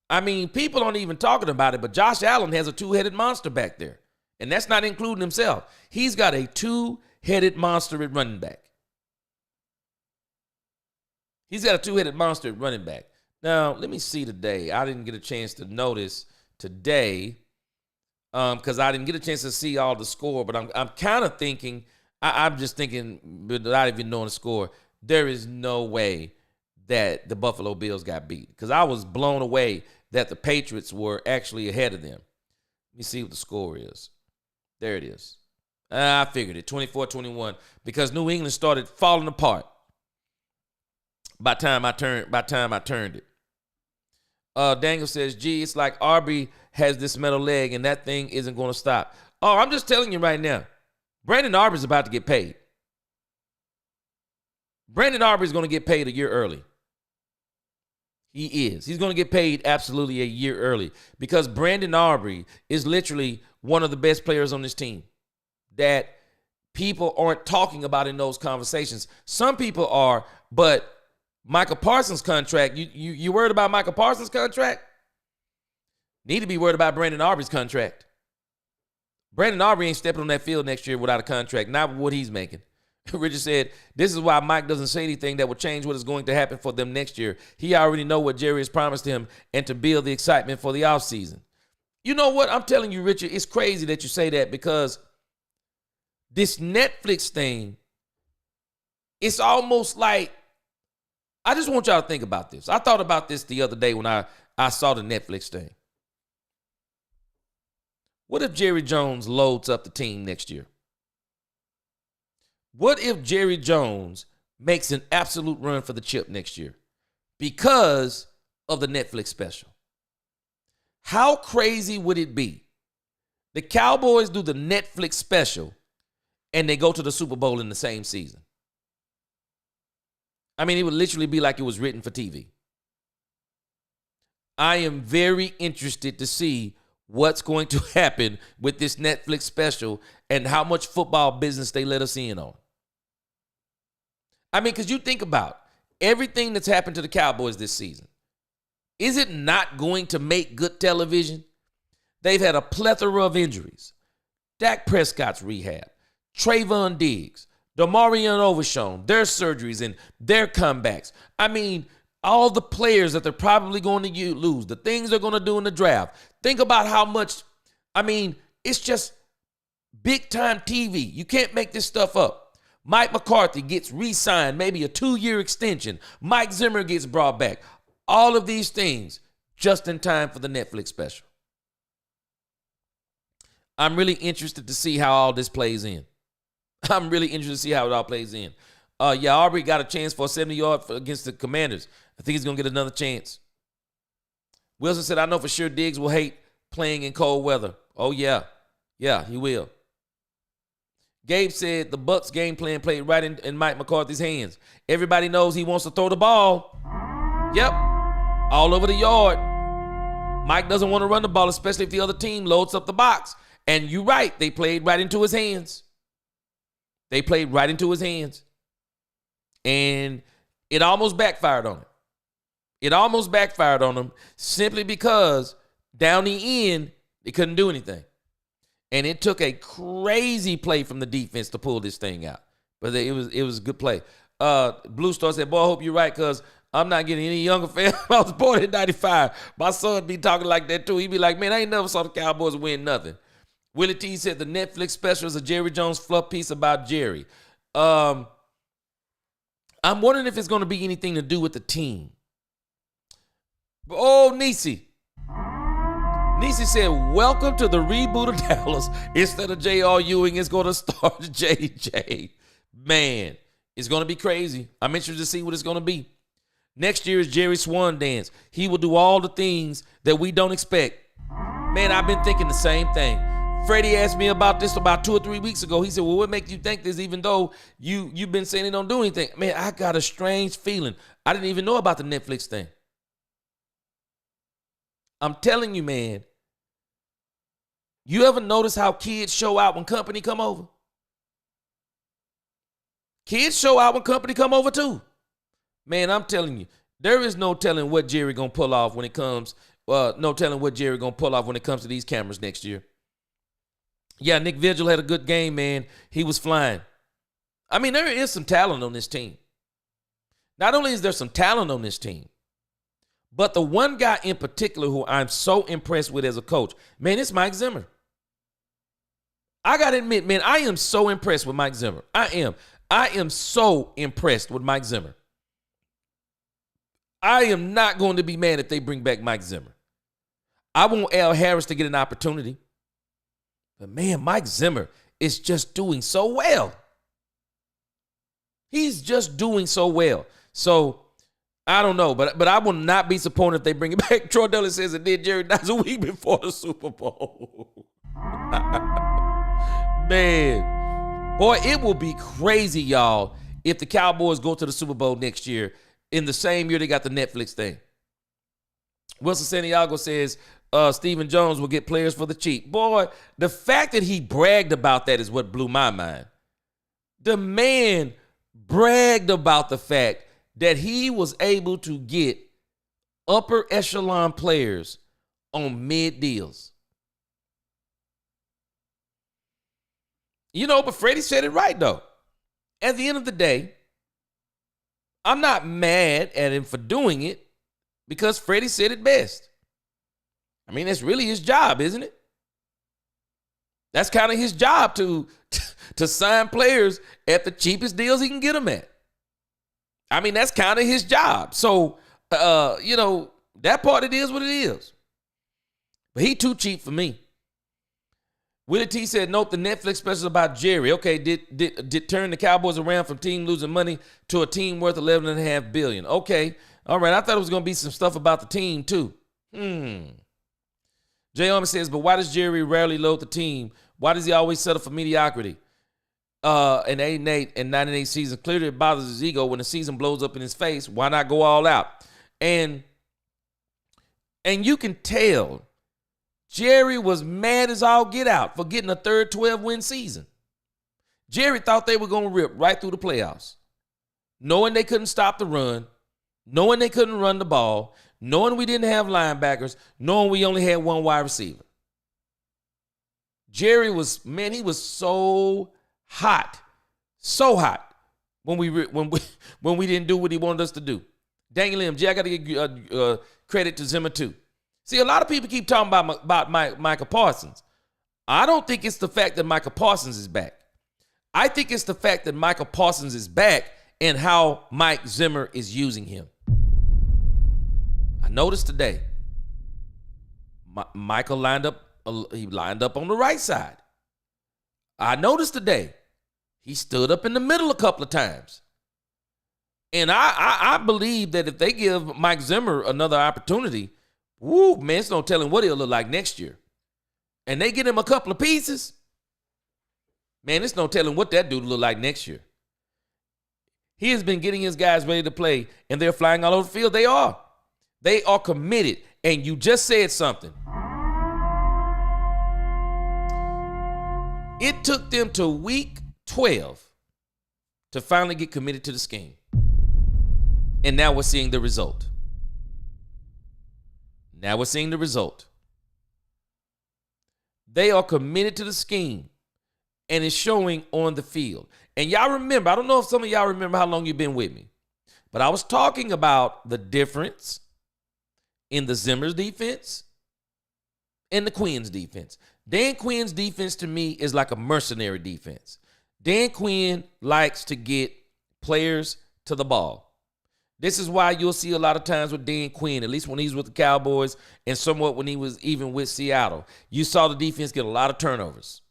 Speaker 1: I mean, people aren't even talking about it, but Josh Allen has a two-headed monster back there, and that's not including himself. He's got a two-headed monster at running back. He's got a two-headed monster at running back. Now, let me see today. I didn't get a chance to notice today because I didn't get a chance to see all the score, but I'm kind of thinking, I'm just thinking without even knowing the score, there is no way that the Buffalo Bills got beat because I was blown away that the Patriots were actually ahead of them. Let me see what the score is. There it is. I figured it, 24-21, because New England started falling apart by the time I turned it. Daniel says, gee, it's like Arby has this metal leg and that thing isn't going to stop. Oh, I'm just telling you right now, Brandon Arby's about to get paid. Brandon Arby is going to get paid a year early. He is. He's going to get paid absolutely a year early because Brandon Arby is literally one of the best players on this team that people aren't talking about in those conversations. Some people are, but Michael Parsons' contract, you worried about Michael Parsons' contract? Need to be worried about Brandon Arby's contract. Brandon Arby ain't stepping on that field next year without a contract, not what he's making. Richard said, this is why Mike doesn't say anything that will change what is going to happen for them next year. He already know what Jerry has promised him and to build the excitement for the offseason. You know what? I'm telling you, Richard, it's crazy that you say that because this Netflix thing, it's almost like, I just want y'all to think about this. I thought about this the other day when I saw the Netflix thing. What if Jerry Jones loads up the team next year? What if Jerry Jones makes an absolute run for the chip next year because of the Netflix special? How crazy would it be? The Cowboys do the Netflix special and they go to the Super Bowl in the same season. I mean, it would literally be like it was written for TV. I am very interested to see what's going to happen with this Netflix special and how much football business they let us in on. I mean, because you think about everything that's happened to the Cowboys this season. Is it not going to make good television? They've had a plethora of injuries. Dak Prescott's rehab, Trayvon Diggs, Damarian Overshown, their surgeries and their comebacks. I mean, all the players that they're probably going to lose, the things they're going to do in the draft. Think about how much, I mean, it's just big time TV. You can't make this stuff up. Mike McCarthy gets re-signed, maybe a 2-year extension. Mike Zimmer gets brought back. All of these things just in time for the Netflix special. I'm really interested to see how all this plays in. I'm really interested to see how it all plays in. Aubrey got a chance for a 70-yard against the Commanders. I think he's going to get another chance. Wilson said, I know for sure Diggs will hate playing in cold weather. Oh, yeah. Yeah, he will. Gabe said the Bucs game plan played right in Mike McCarthy's hands. Everybody knows he wants to throw the ball. Yep. All over the yard. Mike doesn't want to run the ball, especially if the other team loads up the box. And you're right. They played right into his hands. They played right into his hands. And it almost backfired on him. It almost backfired on him simply because down the end, they couldn't do anything. And it took a crazy play from the defense to pull this thing out. But it was a good play. Blue Star said, boy, I hope you're right, because I'm not getting any younger, fam. I was born in 95. My son be talking like that, too. He be like, man, I ain't never saw the Cowboys win nothing. Willie T said the Netflix special is a Jerry Jones fluff piece about Jerry. I'm wondering if it's going to be anything to do with the team. Oh, Nisi. Nisi said, welcome to the reboot of Dallas. Instead of J.R. Ewing, it's going to start J.J. Man, it's going to be crazy. I'm interested to see what it's going to be. Next year is Jerry Swan Dance. He will do all the things that we don't expect. Man, I've been thinking the same thing. Freddie asked me about this about 2 or 3 weeks ago. He said, well, what makes you think this even though you've been saying they don't do anything? Man, I got a strange feeling. I didn't even know about the Netflix thing. I'm telling you, man. You ever notice how kids show out when company come over? Kids show out when company come over too. Man, I'm telling you, there is no telling what Jerry gonna pull off when it comes. No telling what Jerry gonna pull off when it comes to these cameras next year. Yeah, Nick Vigil had a good game, man. He was flying. I mean, there is some talent on this team. Not only is there some talent on this team, but the one guy in particular who I'm so impressed with as a coach, man, it's Mike Zimmer. I got to admit, man, I am so impressed with Mike Zimmer. I am so impressed with Mike Zimmer. I am not going to be mad if they bring back Mike Zimmer. I want Al Harris to get an opportunity. But, man, Mike Zimmer is just doing so well. He's just doing so well. So, I don't know, but I will not be disappointed if they bring it back. Troy Dudley says it did Jerry Dodds a week before the Super Bowl. Man, boy, it will be crazy, y'all, if the Cowboys go to the Super Bowl next year in the same year they got the Netflix thing. Wilson Santiago says Stephen Jones will get players for the cheap. Boy, the fact that he bragged about that is what blew my mind. The man bragged about the fact that he was able to get upper echelon players on mid deals. You know, but Freddie said it right, though. At the end of the day, I'm not mad at him for doing it because Freddie said it best. I mean, that's really his job, isn't it? That's kind of his job to sign players at the cheapest deals he can get them at. I mean, that's kind of his job. So, you know, that part it is what it is. But he too cheap for me. Willie T said, nope, the Netflix special about Jerry. Okay, did turn the Cowboys around from team losing money to a team worth $11.5 billion. Okay, all right. I thought it was going to be some stuff about the team, too. Jay Army says, but why does Jerry rarely load the team? Why does he always settle for mediocrity? An 8-8 and 9-8 season. Clearly it bothers his ego when the season blows up in his face. Why not go all out? And you can tell Jerry was mad as all get out for getting a third 12-win season. Jerry thought they were going to rip right through the playoffs, knowing they couldn't stop the run, knowing they couldn't run the ball, knowing we didn't have linebackers, knowing we only had one wide receiver. Jerry was, man, he was so hot when we didn't do what he wanted us to do. Daniel M. J, I got to give credit to Zimmer too. See, a lot of people keep talking about Micah Parsons. I don't think it's the fact that Micah Parsons is back. I think it's the fact that Micah Parsons is back and how Mike Zimmer is using him. I noticed today, Michael lined up on the right side. I noticed today, he stood up in the middle a couple of times. And I believe that if they give Mike Zimmer another opportunity, woo, man, it's no telling what he'll look like next year. And they get him a couple of pieces, man, it's no telling what that dude will look like next year. He has been getting his guys ready to play, and they're flying all over the field. They are. They are committed. And you just said something. It took them to week 12 to finally get committed to the scheme. And now we're seeing the result. Now we're seeing the result. They are committed to the scheme, and it's showing on the field. And y'all remember, I don't know if some of y'all remember how long you've been with me, but I was talking about the difference in the Zimmer's defense and the Quinn's defense. Dan Quinn's defense to me is like a mercenary defense. Dan Quinn likes to get players to the ball. This is why you'll see a lot of times with Dan Quinn, at least when he's with the Cowboys and somewhat when he was even with Seattle, you saw the defense get a lot of turnovers.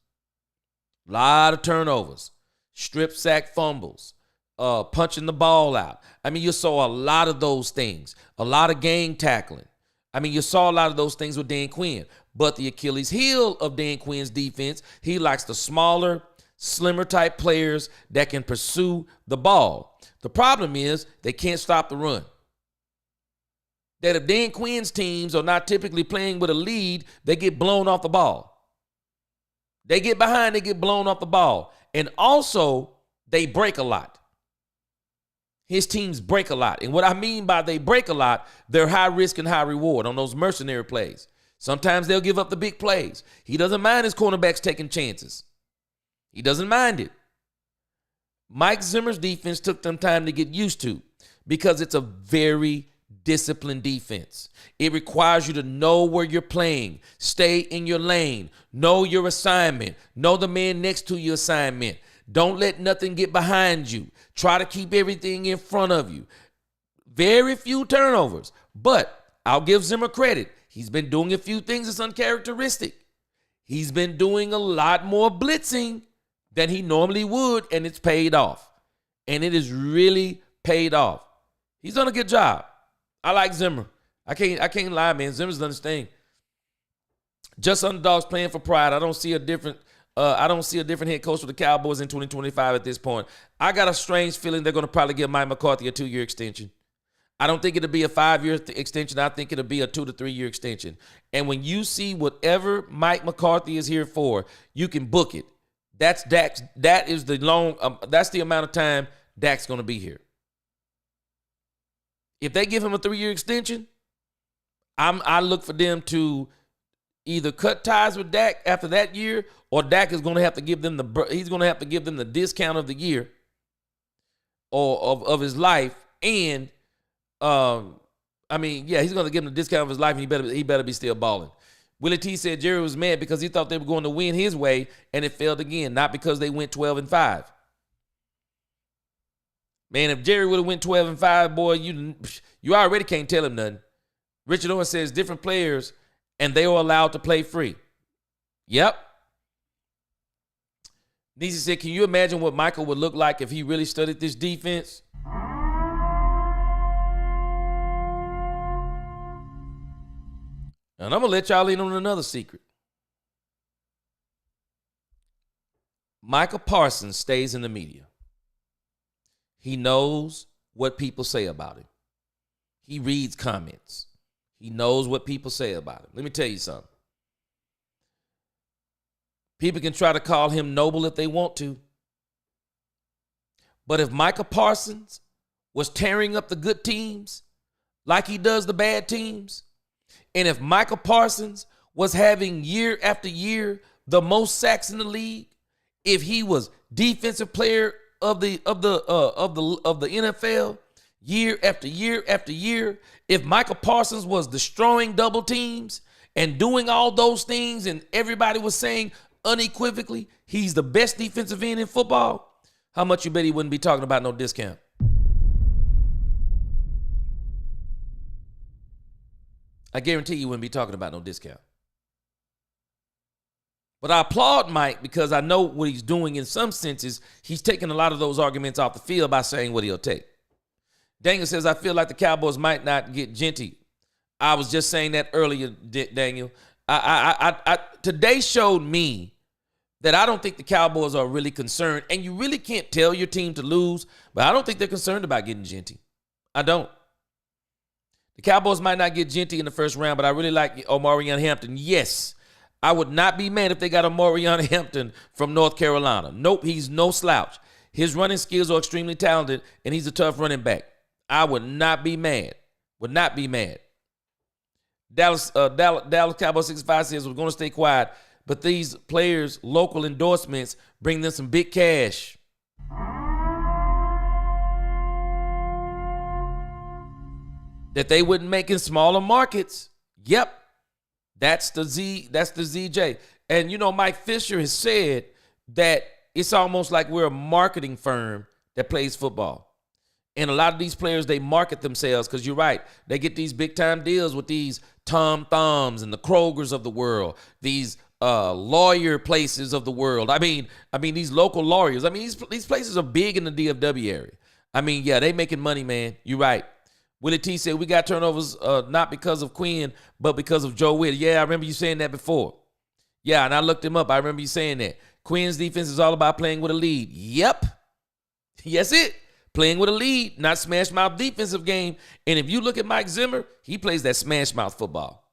Speaker 1: Strip sack fumbles, punching the ball out. I mean, you saw a lot of those things, a lot of gang tackling. I mean, you saw a lot of those things with Dan Quinn. But the Achilles heel of Dan Quinn's defense, he likes the smaller, slimmer type players that can pursue the ball. The problem is they can't stop the run. That if Dan Quinn's teams are not typically playing with a lead, they get blown off the ball. They get behind, they get blown off the ball. And also, they break a lot. His teams break a lot. And what I mean by they break a lot, they're high risk and high reward on those mercenary plays. Sometimes they'll give up the big plays. He doesn't mind his cornerbacks taking chances. He doesn't mind it. Mike Zimmer's defense took them time to get used to because it's a very disciplined defense. It requires you to know where you're playing, stay in your lane, know your assignment, know the man next to your assignment. Don't let nothing get behind you. Try to keep everything in front of you. Very few turnovers, but I'll give Zimmer credit. He's been doing a few things that's uncharacteristic. He's been doing a lot more blitzing than he normally would, and it's paid off. And it is really paid off. He's done a good job. I like Zimmer. I can't lie, man. Zimmer's done his thing. Just underdogs playing for pride. I don't see a different head coach for the Cowboys in 2025 at this point. I got a strange feeling they're going to probably give Mike McCarthy a 2-year extension. I don't think it'll be a 5-year extension. I think it'll be a 2 to 3 year extension. And when you see whatever Mike McCarthy is here for, you can book it. That's Dak's. That is the long. That's the amount of time Dak's going to be here. If they give him a 3-year extension, I look for them to either cut ties with Dak after that year, or Dak is going to have to give them the discount of the year or of his life. And he's going to give him the discount of his life, and he better be still balling. Willie T said Jerry was mad because he thought they were going to win his way, and it failed again, not because they went 12-5. Man, if Jerry would have went 12-5, boy, you already can't tell him nothing. Richard Owen says different players, and they were allowed to play free. Yep. Niecy said, can you imagine what Michael would look like if he really studied this defense? And I'm going to let y'all in on another secret. Michael Parsons stays in the media. He knows what people say about him. He reads comments. He knows what people say about him. Let me tell you something. People can try to call him noble if they want to. But if Michael Parsons was tearing up the good teams like he does the bad teams, and if Michael Parsons was having year after year the most sacks in the league, if he was defensive player of the NFL year after year after year, if Michael Parsons was destroying double teams and doing all those things, and everybody was saying unequivocally he's the best defensive end in football, how much you bet he wouldn't be talking about no discount? I guarantee you wouldn't be talking about no discount. But I applaud Mike because I know what he's doing in some senses. He's taking a lot of those arguments off the field by saying what he'll take. Daniel says, I feel like the Cowboys might not get Genty. I was just saying that earlier, Daniel. Today showed me that I don't think the Cowboys are really concerned, and you really can't tell your team to lose, but I don't think they're concerned about getting Genty. I don't. The Cowboys might not get Genty in the first round, but I really like Omarion Hampton. Yes, I would not be mad if they got Omarion Hampton from North Carolina. Nope, he's no slouch. His running skills are extremely talented, and he's a tough running back. I would not be mad. Would not be mad. Dallas Cowboys 65 says we're going to stay quiet, but these players' local endorsements bring them some big cash. That they wouldn't make in smaller markets. Yep. That's the ZJ. And you know, Mike Fisher has said that it's almost like we're a marketing firm that plays football. And a lot of these players, they market themselves because you're right. They get these big time deals with these Tom Thumbs and the Krogers of the world, these lawyer places of the world. I mean these local lawyers. I mean, these places are big in the DFW area. I mean, yeah, they making money, man. You're right. Willie T said we got turnovers not because of Quinn, but because of Joe Witt. Yeah, I remember you saying that before. Yeah, and I looked him up. I remember you saying that. Quinn's defense is all about playing with a lead. Yep. Yes, it. Playing with a lead, not smash mouth defensive game. And if you look at Mike Zimmer, he plays that smash mouth football.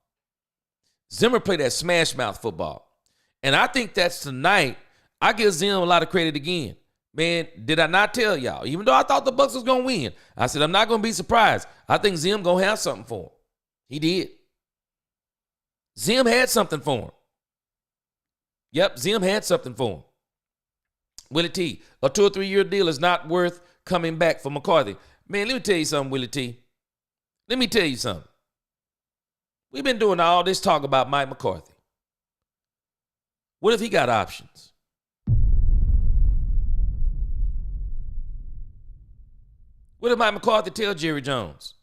Speaker 1: Zimmer played that smash mouth football. And I think that's tonight. I give Zim a lot of credit again. Man, did I not tell y'all? Even though I thought the Bucs was going to win, I said, I'm not going to be surprised. I think Zim going to have something for him. He did. Zim had something for him. Yep, Zim had something for him. Willie T, a 2 or 3 year deal is not worth coming back for McCarthy. Man, let me tell you something, Willie T. Let me tell you something. We've been doing all this talk about Mike McCarthy. What if he got options? What if Mike McCarthy tell Jerry Jones,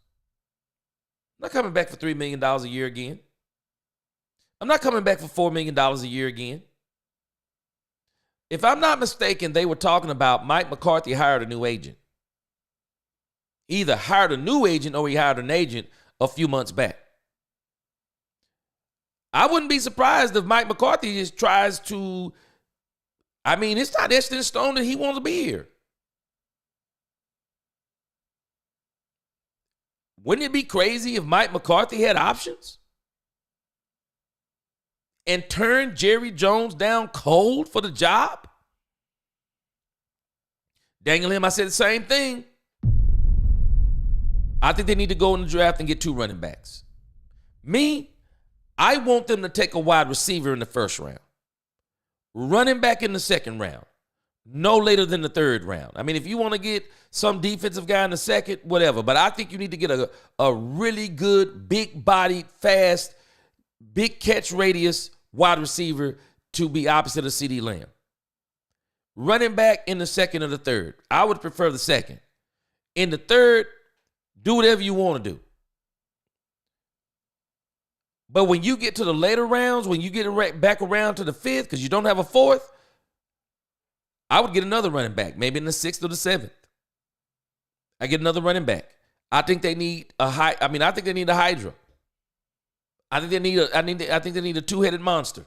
Speaker 1: I'm not coming back for $3 million a year again. I'm not coming back for $4 million a year again. If I'm not mistaken, they were talking about Mike McCarthy hired a new agent. He either hired a new agent or he hired an agent a few months back. I wouldn't be surprised if Mike McCarthy just tries to, it's not etched in stone that he wants to be here. Wouldn't it be crazy if Mike McCarthy had options and turned Jerry Jones down cold for the job? Daniel Him, I said the same thing. I think they need to go in the draft and get 2 running backs. Me, I want them to take a wide receiver in the first round, running back in the second round, no later than the third round. I mean, if you want to get some defensive guy in the second, whatever. But I think you need to get a really good, big-bodied, fast, big catch radius wide receiver to be opposite of CeeDee Lamb. Running back in the second or the third. I would prefer the second. In the third, do whatever you want to do. But when you get to the later rounds, when you get back around to the fifth, because you don't have a fourth, I would get another running back, maybe in the 6th or the 7th. I get another running back. I think they need a I think they need a Hydra. I think they need a two-headed monster.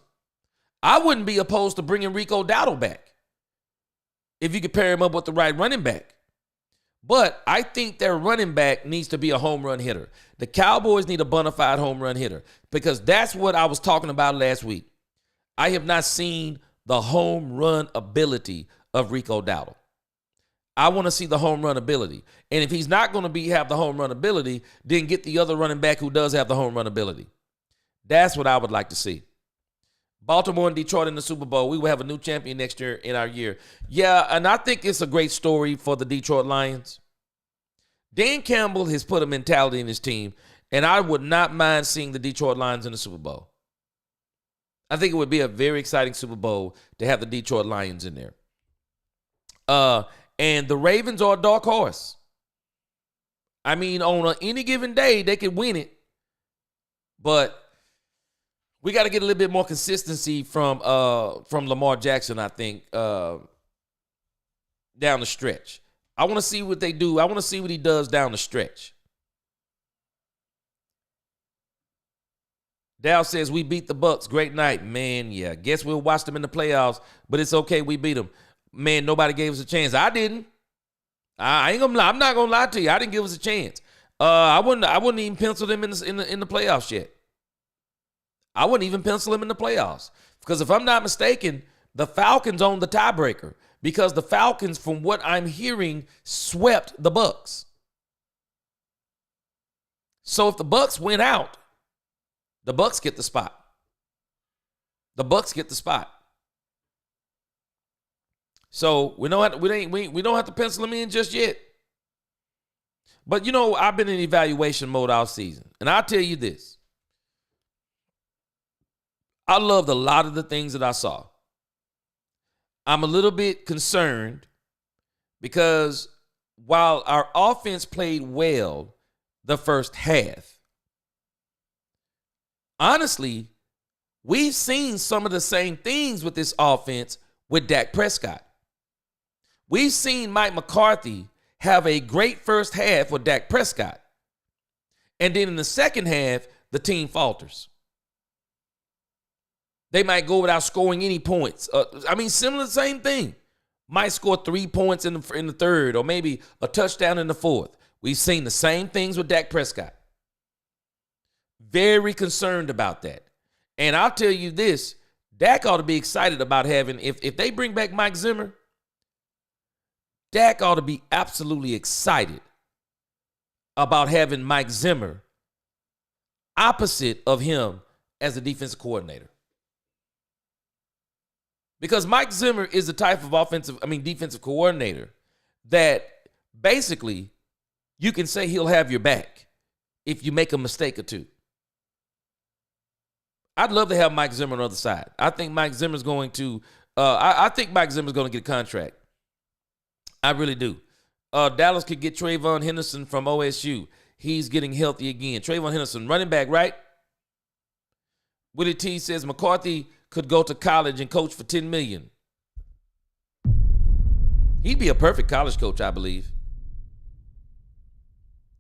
Speaker 1: I wouldn't be opposed to bringing Rico Dowdle back if you could pair him up with the right running back. But I think their running back needs to be a home run hitter. The Cowboys need a bona fide home run hitter because that's what I was talking about last week. I have not seen the home run ability of Rico Dowdle. I want to see the home run ability. And if he's not going to have the home run ability, then get the other running back who does have the home run ability. That's what I would like to see. Baltimore and Detroit in the Super Bowl. We will have a new champion next year in our year. Yeah, and I think it's a great story for the Detroit Lions. Dan Campbell has put a mentality in his team, and I would not mind seeing the Detroit Lions in the Super Bowl. I think it would be a very exciting Super Bowl to have the Detroit Lions in there. And the Ravens are a dark horse. I mean, on any given day, they could win it. But we got to get a little bit more consistency from Lamar Jackson, I think, down the stretch. I want to see what they do. I want to see what he does down the stretch. Dow says, we beat the Bucs. Great night. Man, yeah. Guess we'll watch them in the playoffs, but it's okay. We beat them. Man, nobody gave us a chance. I didn't. I ain't gonna lie. I'm not gonna lie to you. I didn't give us a chance. I wouldn't even pencil them in the playoffs yet. I wouldn't even pencil them in the playoffs. Because if I'm not mistaken, the Falcons own the tiebreaker. Because the Falcons, from what I'm hearing, swept the Bucs. So if the Bucs win out, the Bucs get the spot. The Bucs get the spot. So we don't have to pencil them in just yet. But you know, I've been in evaluation mode all season, and I'll tell you this: I loved a lot of the things that I saw. I'm a little bit concerned because while our offense played well the first half, honestly, we've seen some of the same things with this offense with Dak Prescott. We've seen Mike McCarthy have a great first half with Dak Prescott. And then in the second half, the team falters. They might go without scoring any points. Similar, same thing. Might score 3 points in the third or maybe a touchdown in the fourth. We've seen the same things with Dak Prescott. Very concerned about that. And I'll tell you this, Dak ought to be excited about having, if they bring back Mike Zimmer, Dak ought to be absolutely excited about having Mike Zimmer opposite of him as a defensive coordinator. Because Mike Zimmer is the type of defensive coordinator that basically you can say he'll have your back if you make a mistake or two. I'd love to have Mike Zimmer on the other side. I think Mike Zimmer's going to get a contract. I really do. Dallas could get Trayvon Henderson from OSU. He's getting healthy again. Trayvon Henderson, running back, right? Willie T says McCarthy could go to college and coach for $10 million. He'd be a perfect college coach, I believe.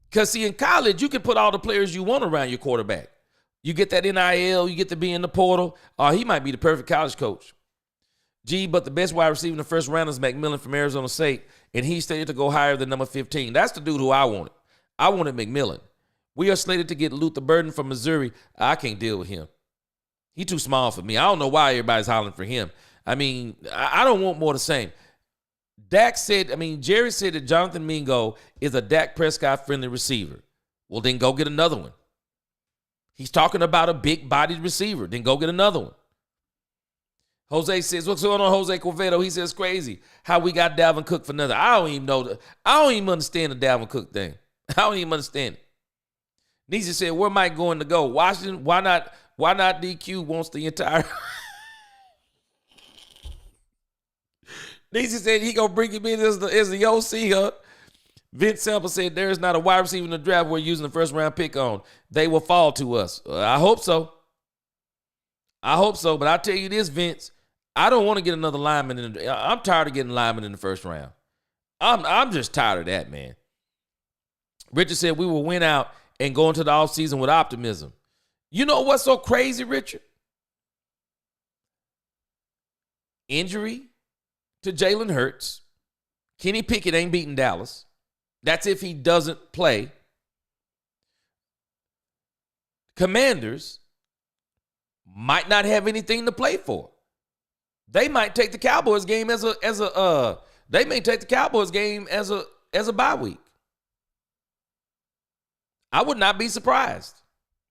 Speaker 1: Because, see, in college, you can put all the players you want around your quarterback. You get that NIL, you get to be in the portal. He might be the perfect college coach. But the best wide receiver in the first round is McMillan from Arizona State, and he's slated to go higher than number 15. That's the dude who I wanted. I wanted McMillan. We are slated to get Luther Burden from Missouri. I can't deal with him. He's too small for me. I don't know why everybody's hollering for him. I don't want more of the same. Jerry said that Jonathan Mingo is a Dak Prescott-friendly receiver. Well, then go get another one. He's talking about a big-bodied receiver. Then go get another one. Jose says, what's going on, Jose Corvedo? He says, crazy how we got Dalvin Cook for nothing. I don't even understand the Dalvin Cook thing. I don't even understand it. Nisha said, where Mike going to go? Washington? Why not DQ wants the entire... Nisha said he going to bring him in as the OC, huh? Vince Sample said, there is not a wide receiver in the draft we're using the first round pick on. They will fall to us. I hope so. But I'll tell you this, Vince. I don't want to get another lineman. I'm tired of getting linemen in the first round. I'm just tired of that, man. Richard said we will win out and go into the offseason with optimism. You know what's so crazy, Richard? Injury to Jalen Hurts. Kenny Pickett ain't beating Dallas. That's if he doesn't play. Commanders might not have anything to play for. They might take the Cowboys game as a bye week. I would not be surprised.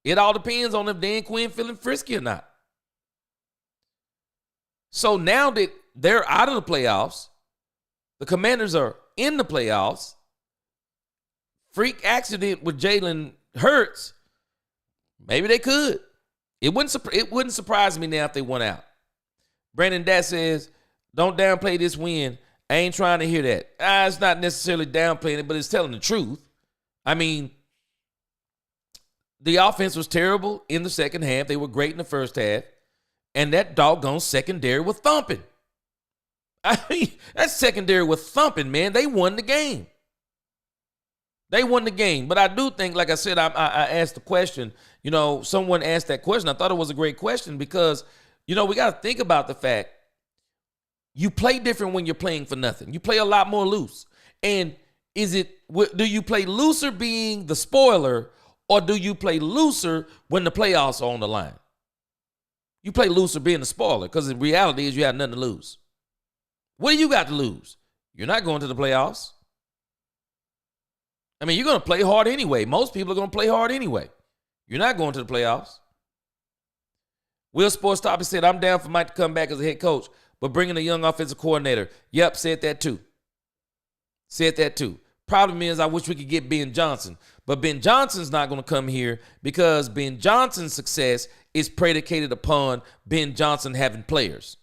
Speaker 1: It all depends on if Dan Quinn feeling frisky or not. So now that they're out of the playoffs, the Commanders are in the playoffs. Freak accident with Jalen Hurts. Maybe they could. It wouldn't surprise me now if they went out. Brandon Dat says, don't downplay this win. I ain't trying to hear that. It's not necessarily downplaying it, but it's telling the truth. I mean, the offense was terrible in the second half. They were great in the first half. And that doggone secondary was thumping. I mean, that secondary was thumping, man. They won the game. They won the game. But I do think, like I said, I asked the question. You know, someone asked that question. I thought it was a great question because, you know, we got to think about the fact you play different when you're playing for nothing. You play a lot more loose. And do you play looser being the spoiler, or do you play looser when the playoffs are on the line? You play looser being the spoiler because the reality is you have nothing to lose. What do you got to lose? You're not going to the playoffs. I mean, you're going to play hard anyway. Most people are going to play hard anyway. You're not going to the playoffs. Will Sports Topic said, I'm down for Mike to come back as a head coach, but bringing a young offensive coordinator. Yep, said that too. Said that too. Problem is, I wish we could get Ben Johnson. But Ben Johnson's not going to come here because Ben Johnson's success is predicated upon Ben Johnson having players.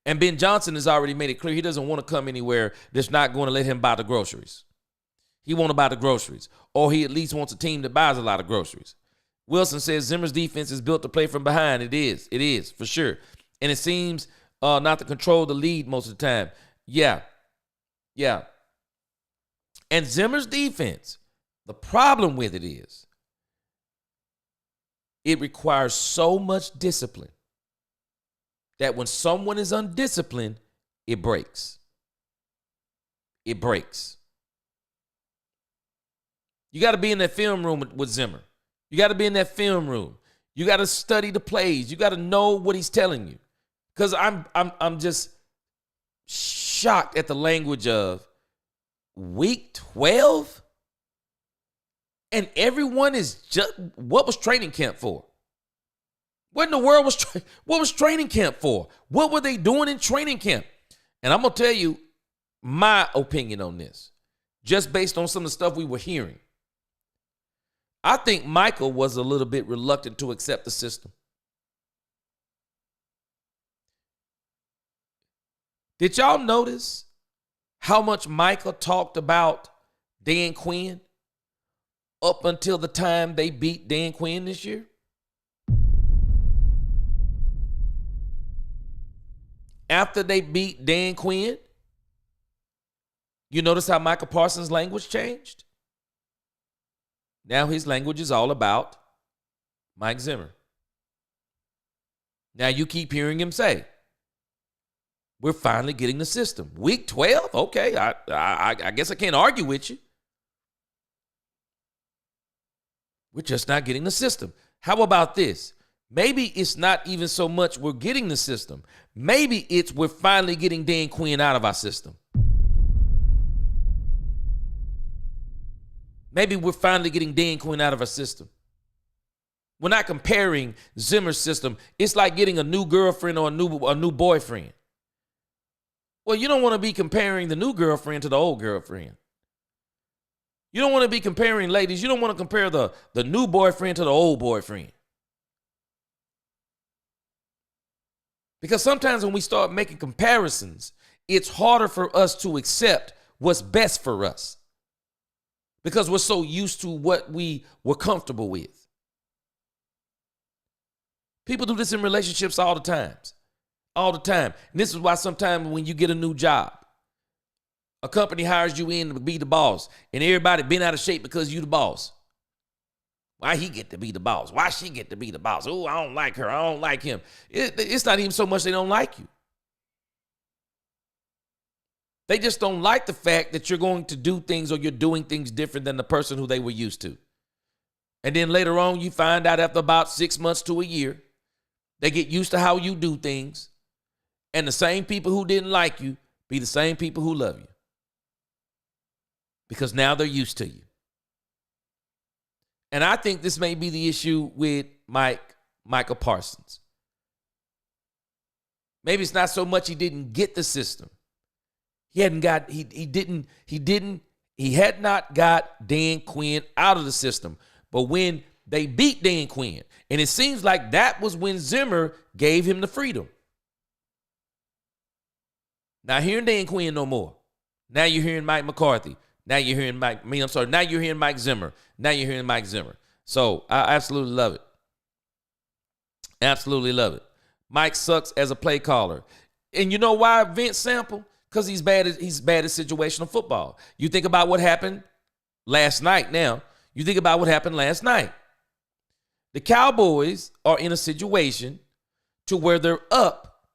Speaker 1: And Ben Johnson has already made it clear he doesn't want to come anywhere that's not going to let him buy the groceries. He wants to buy the groceries. Or he at least wants a team that buys a lot of groceries. Wilson says Zimmer's defense is built to play from behind. It is, for sure. And it seems not to control the lead most of the time. Yeah. And Zimmer's defense, the problem with it is it requires so much discipline that when someone is undisciplined, it breaks. It breaks. You got to be in that film room with Zimmer. You got to be in that film room. You got to study the plays. You got to know what he's telling you. Because I'm just shocked at the language of week 12, and everyone is just, what was training camp for? What in the world was training camp for? What were they doing in training camp? And I'm going to tell you my opinion on this, just based on some of the stuff we were hearing. I think Michael was a little bit reluctant to accept the system. Did y'all notice how much Michael talked about Dan Quinn up until the time they beat Dan Quinn this year? After they beat Dan Quinn, you notice how Michael Parsons' language changed? Now his language is all about Mike Zimmer. Now you keep hearing him say, we're finally getting the system. Week 12? Okay, I guess I can't argue with you. We're just not getting the system. How about this? Maybe it's not even so much we're getting the system. Maybe it's we're finally getting Dan Quinn out of our system. Maybe we're finally getting Dan Quinn out of our system. We're not comparing Zimmer's system. It's like getting a new girlfriend or a new boyfriend. Well, you don't want to be comparing the new girlfriend to the old girlfriend. You don't want to be comparing, ladies, you don't want to compare the new boyfriend to the old boyfriend. Because sometimes when we start making comparisons, it's harder for us to accept what's best for us. Because we're so used to what we were comfortable with. People do this in relationships all the time. all the time. And this is why sometimes when you get a new job, a company hires you in to be the boss, and everybody been out of shape because you the boss. Why he get to be the boss? Why she get to be the boss? Oh, I don't like her. I don't like him. It's not even so much they don't like you. They just don't like the fact that you're going to do things or you're doing things different than the person who they were used to. And then later on, you find out after about 6 months to a year, they get used to how you do things. And the same people who didn't like you be the same people who love you. Because now they're used to you. And I think this may be the issue with Micah Parsons. Maybe it's not so much he didn't get the system. He had not got Dan Quinn out of the system. But when they beat Dan Quinn, and it seems like that was when Zimmer gave him the freedom. Not hearing Dan Quinn no more. Now you're hearing Mike McCarthy. Now you're hearing now you're hearing Mike Zimmer. Now you're hearing Mike Zimmer. So I absolutely love it. Absolutely love it. Mike sucks as a play caller. And you know why, Vince Sample? Because he's bad at situational football. You think about what happened last night now. You think about what happened last night. The Cowboys are in a situation to where they're up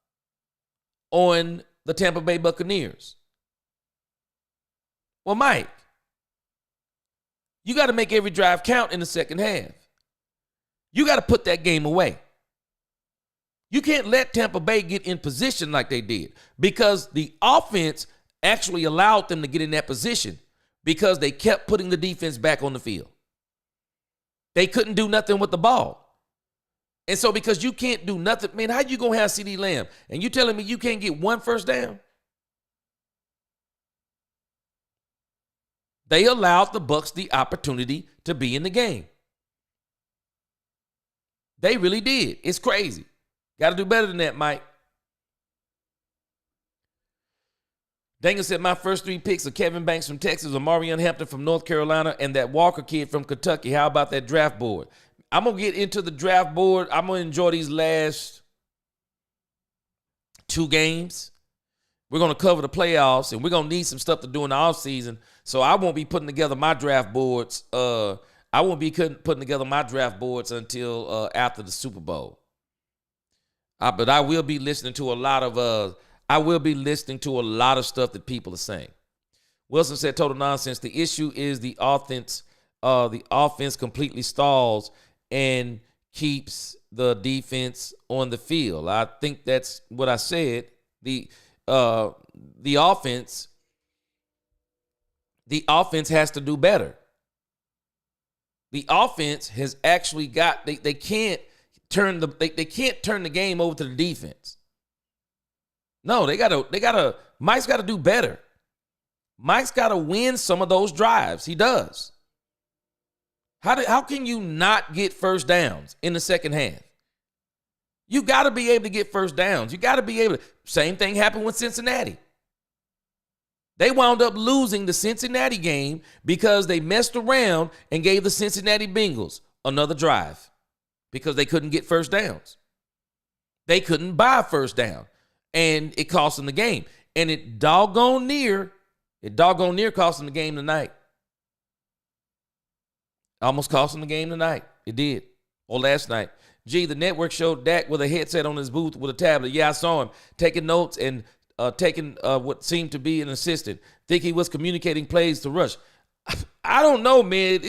Speaker 1: on the Tampa Bay Buccaneers. Well, Mike, you got to make every drive count in the second half. You got to put that game away. You can't let Tampa Bay get in position like they did because the offense actually allowed them to get in that position because they kept putting the defense back on the field. They couldn't do nothing with the ball. And so because you can't do nothing, man, how you going to have CeeDee Lamb? And you telling me you can't get one first down? They allowed the Bucs the opportunity to be in the game. They really did. It's crazy. Got to do better than that, Mike. Daniel said, my first 3 picks are Kevin Banks from Texas, Omarion Hampton from North Carolina, and that Walker kid from Kentucky. How about that draft board? I'm going to get into the draft board. I'm going to enjoy these last 2 games. We're going to cover the playoffs, and we're going to need some stuff to do in the offseason. So I won't be putting together my draft boards. I won't be putting together my draft boards until after the Super Bowl. But I will be listening to a lot of stuff that people are saying. Wilson said total nonsense. The issue is the offense. The offense completely stalls and keeps the defense on the field. I think that's what I said. The offense has to do better. The offense has actually got they can't turn the game over to the defense. No, Mike's gotta do better. Mike's gotta win some of those drives. He does. How can you not get first downs in the second half? You gotta be able to get first downs. You gotta be able to. Same thing happened with Cincinnati. They wound up losing the Cincinnati game because they messed around and gave the Cincinnati Bengals another drive because they couldn't get first downs. They couldn't buy first down, and it cost them the game. And it doggone near cost them the game tonight. Almost cost them the game tonight. It did. Or last night. Gee, the network showed Dak with a headset on his booth with a tablet. Yeah, I saw him taking notes and taking what seemed to be an assistant. Think he was communicating plays to Rush. I don't know, man.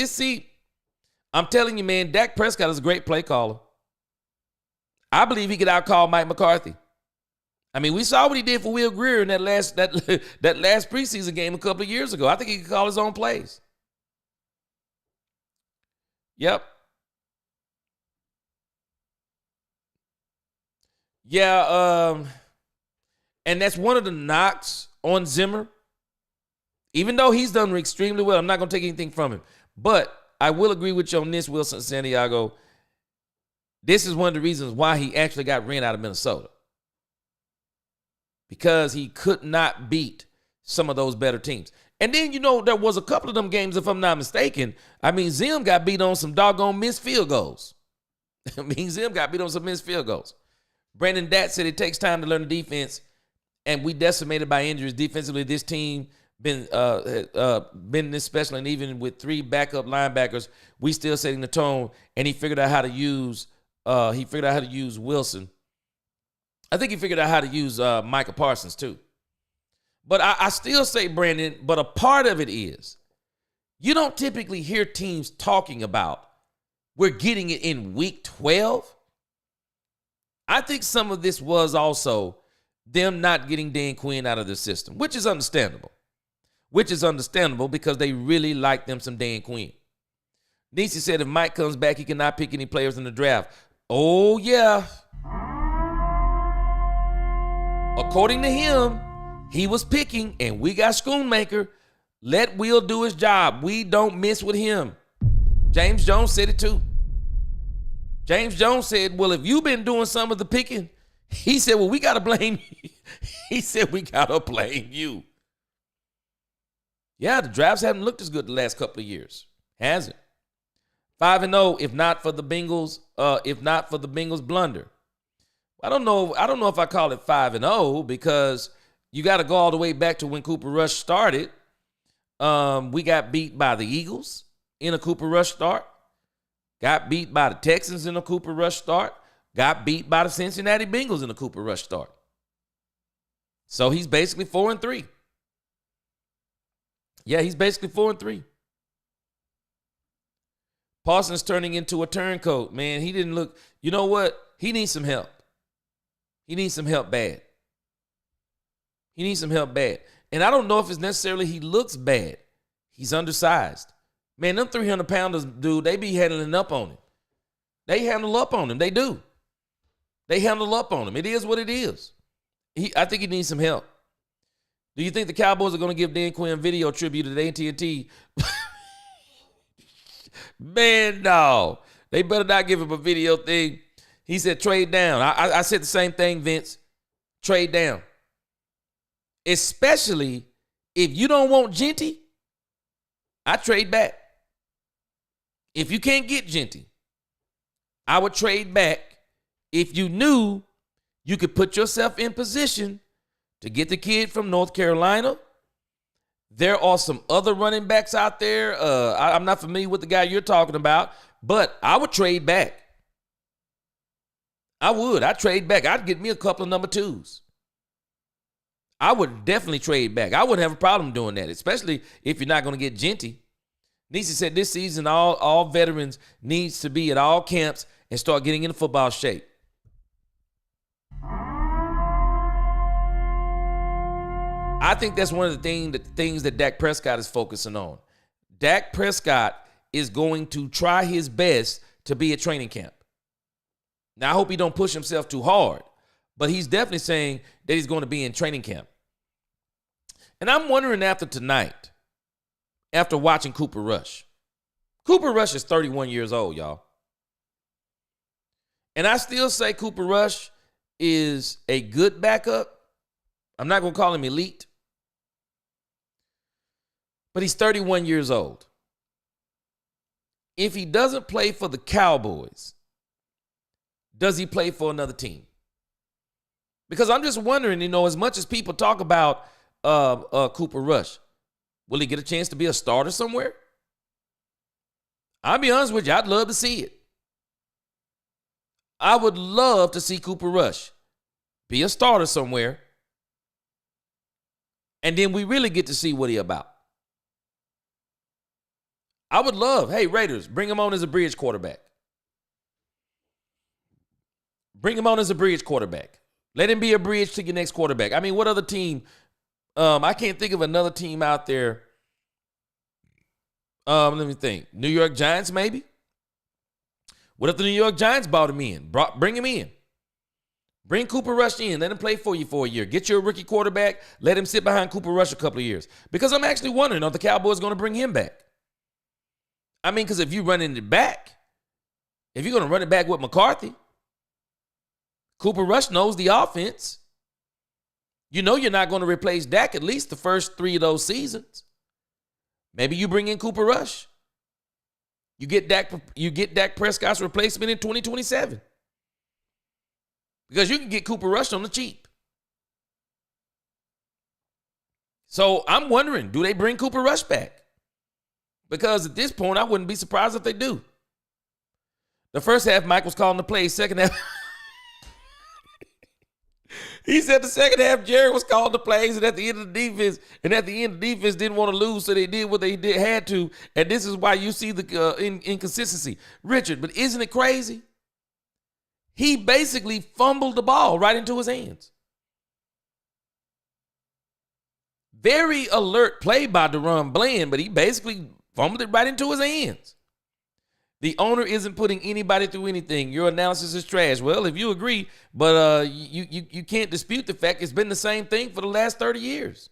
Speaker 1: I'm telling you, man, Dak Prescott is a great play caller. I believe he could outcall Mike McCarthy. I mean, we saw what he did for Will Grier in that last preseason game a couple of years ago. I think he could call his own plays. Yep. Yeah, and that's one of the knocks on Zimmer. Even though he's done extremely well, I'm not going to take anything from him. But I will agree with you on this, Wilson Santiago. This is one of the reasons why he actually got ran out of Minnesota. Because he could not beat some of those better teams. And then, there was a couple of them games, if I'm not mistaken. I mean, Zim got beat on some doggone missed field goals. Brandon Datt said it takes time to learn the defense, and we decimated by injuries. Defensively, this team been this special, and even with 3 backup linebackers, we still setting the tone. And he figured out how to use Wilson. I think he figured out how to use Micah Parsons too. But I still say, Brandon, but a part of it is you don't typically hear teams talking about we're getting it in week 12. I think some of this was also them not getting Dan Quinn out of their system, which is understandable. Because they really like them some Dan Quinn. Nisi said if Mike comes back, he cannot pick any players in the draft. Oh, yeah. According to him, he was picking, and we got Schoonmaker. Let Will do his job. We don't mess with him. James Jones said it too. James Jones said, well, if you've been doing some of the picking, he said, well, we got to blame you. He said, we got to blame you. Yeah, the drafts haven't looked as good the last couple of years. Hasn't. 5-0, if not for the Bengals blunder. I don't know if I call it 5-0 because you got to go all the way back to when Cooper Rush started. We got beat by the Eagles in a Cooper Rush start. Got beat by the Texans in a Cooper Rush start. Got beat by the Cincinnati Bengals in a Cooper Rush start. So he's basically 4-3. Yeah, he's basically 4-3. Parsons turning into a turncoat. Man, he didn't look. You know what? He needs some help. He needs some help bad. And I don't know if it's necessarily he looks bad. He's undersized. Man, them 300-pounders, dude, they be handling up on him. They handle up on him. They do. They handle up on him. It is what it is. I think he needs some help. Do you think the Cowboys are going to give Dan Quinn video tribute at AT&T? Man, no. They better not give him a video thing. He said trade down. I said the same thing, Vince. Trade down. Especially if you don't want Genty, I trade back. If you can't get Genty, I would trade back if you knew you could put yourself in position to get the kid from North Carolina. There are some other running backs out there. I'm not familiar with the guy you're talking about, but I would trade back. I'd trade back. I'd get me a couple of number 2s. I would definitely trade back. I wouldn't have a problem doing that, especially if you're not going to get Genty. Nisi said this season all veterans needs to be at all camps and start getting into football shape. I think that's one of the things that Dak Prescott is focusing on. Dak Prescott is going to try his best to be at training camp. Now, I hope he don't push himself too hard, but he's definitely saying that he's going to be in training camp. And I'm wondering after tonight, after watching Cooper Rush. Cooper Rush is 31 years old, y'all. And I still say Cooper Rush is a good backup. I'm not going to call him elite. But he's 31 years old. If he doesn't play for the Cowboys, does he play for another team? Because I'm just wondering, as much as people talk about Cooper Rush, will he get a chance to be a starter somewhere? I'll be honest with you, I'd love to see it. I would love to see Cooper Rush be a starter somewhere, and then we really get to see what he's about. I would love, hey, Raiders, bring him on as a bridge quarterback. Bring him on as a bridge quarterback. Let him be a bridge to your next quarterback. I mean, what other team? I can't think of another team out there. Let me think. New York Giants, maybe? What if the New York Giants brought him in? Bring him in. Bring Cooper Rush in. Let him play for you for a year. Get you a rookie quarterback. Let him sit behind Cooper Rush a couple of years. Because I'm actually wondering, are the Cowboys going to bring him back? I mean, because if you run it back, if you're going to run it back with McCarthy, Cooper Rush knows the offense. You know you're not going to replace Dak at least the first 3 of those seasons. Maybe you bring in Cooper Rush. You get Dak Prescott's replacement in 2027. because you can get Cooper Rush on the cheap. So I'm wondering, do they bring Cooper Rush back? Because at this point, I wouldn't be surprised if they do. The first half, Mike was calling the plays. Second half, he said the second half, Jerry was calling the plays, and at the end of the defense, didn't want to lose, so they did what they had to. And this is why you see the inconsistency. Richard, but isn't it crazy? He basically fumbled the ball right into his hands. Very alert play by Deron Bland, but he basically fumbled it right into his hands. The owner isn't putting anybody through anything. Your analysis is trash. Well, if you agree, but you can't dispute the fact it's been the same thing for the last 30 years.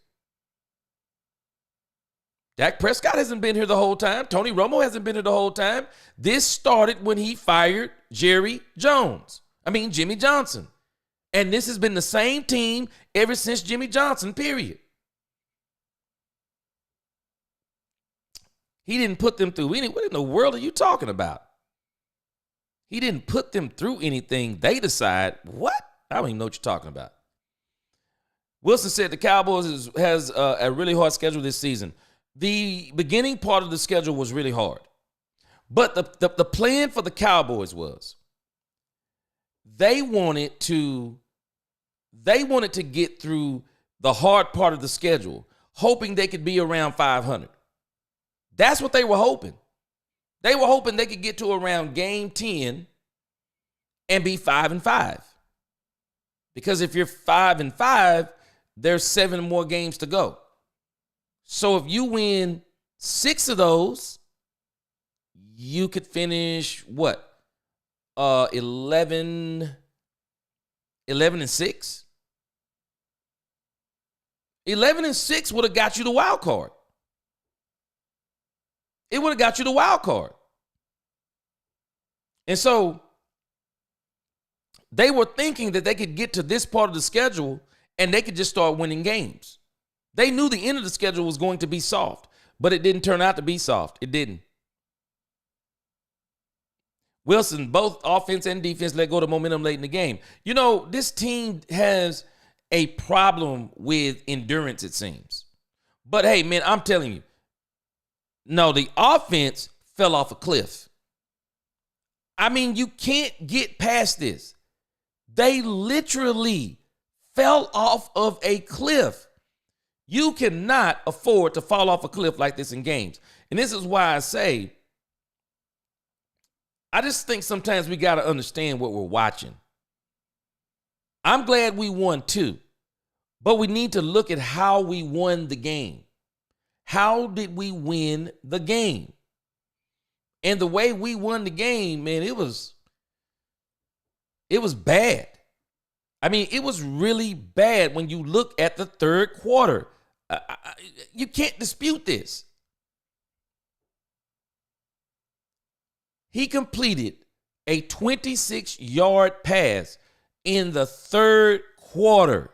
Speaker 1: Dak Prescott hasn't been here the whole time. Tony Romo hasn't been here the whole time. This started when he fired Jimmy Johnson. And this has been the same team ever since Jimmy Johnson, period. He didn't put them through what in the world are you talking about? He didn't put them through anything. They decide, what? I don't even know what you're talking about. Wilson said the Cowboys has a really hard schedule this season. The beginning part of the schedule was really hard. But the plan for the Cowboys was they wanted to get through the hard part of the schedule, hoping they could be around 500. That's what they were hoping. They were hoping they could get to around game 10 and be 5-5. Because if you're 5-5, there's 7 more games to go. So if you win 6 of those, you could finish what? 11-6? 11-6 would have got you the wild card. It would have got you the wild card. And so they were thinking that they could get to this part of the schedule and they could just start winning games. They knew the end of the schedule was going to be soft, but it didn't turn out to be soft. It didn't. Wilson, both offense and defense let go of the momentum late in the game. You know, this team has a problem with endurance, it seems. But hey, man, I'm telling you, no, the offense fell off a cliff. I mean, you can't get past this. They literally fell off of a cliff. You cannot afford to fall off a cliff like this in games. And this is why I say, I just think sometimes we got to understand what we're watching. I'm glad we won too, but we need to look at how we won the game. How did we win the game? And the way we won the game, man, it was bad. I mean, it was really bad when you look at the third quarter. You can't dispute this. He completed a 26-yard pass in the third quarter,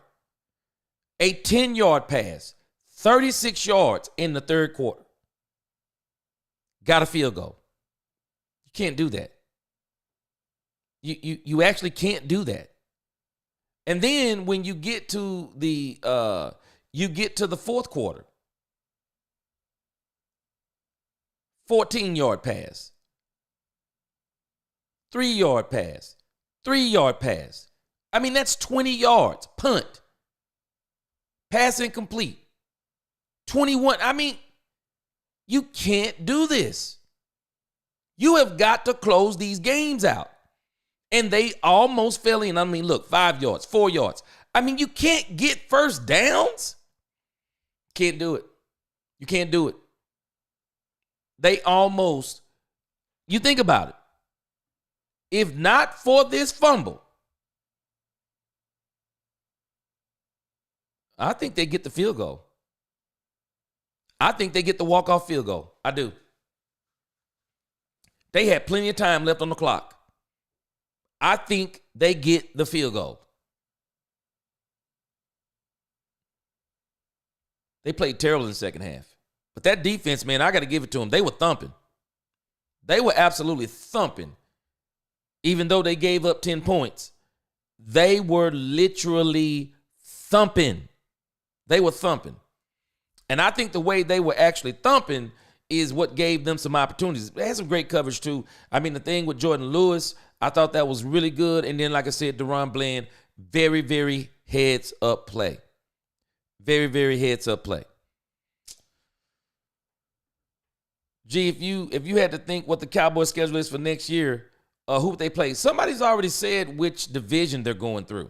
Speaker 1: a 10-yard pass. 36 yards in the third quarter. Got a field goal. You can't do that. You actually can't do that. And then when you get to the fourth quarter, 14-yard pass, 3-yard pass, 3-yard pass. I mean, that's 20 yards. Punt. Pass incomplete. 21. I mean, you can't do this. You have got to close these games out. And they almost fell in. I mean, look, 5 yards, 4 yards. I mean, you can't get first downs. Can't do it. You can't do it. They almost, you think about it. If not for this fumble, I think they get the field goal. I think they get the walk-off field goal. I do. They had plenty of time left on the clock. I think they get the field goal. They played terrible in the second half. But that defense, man, I got to give it to them. They were thumping. They were absolutely thumping. Even though they gave up 10 points. They were literally thumping. They were thumping. And I think the way they were actually thumping is what gave them some opportunities. They had some great coverage too. I mean, the thing with Jordan Lewis, I thought that was really good. And then, like I said, Deron Bland, very, very heads up play. Very, very heads up play. Gee, if you had to think what the Cowboys schedule is for next year, who would they play? Somebody's already said which division they're going through.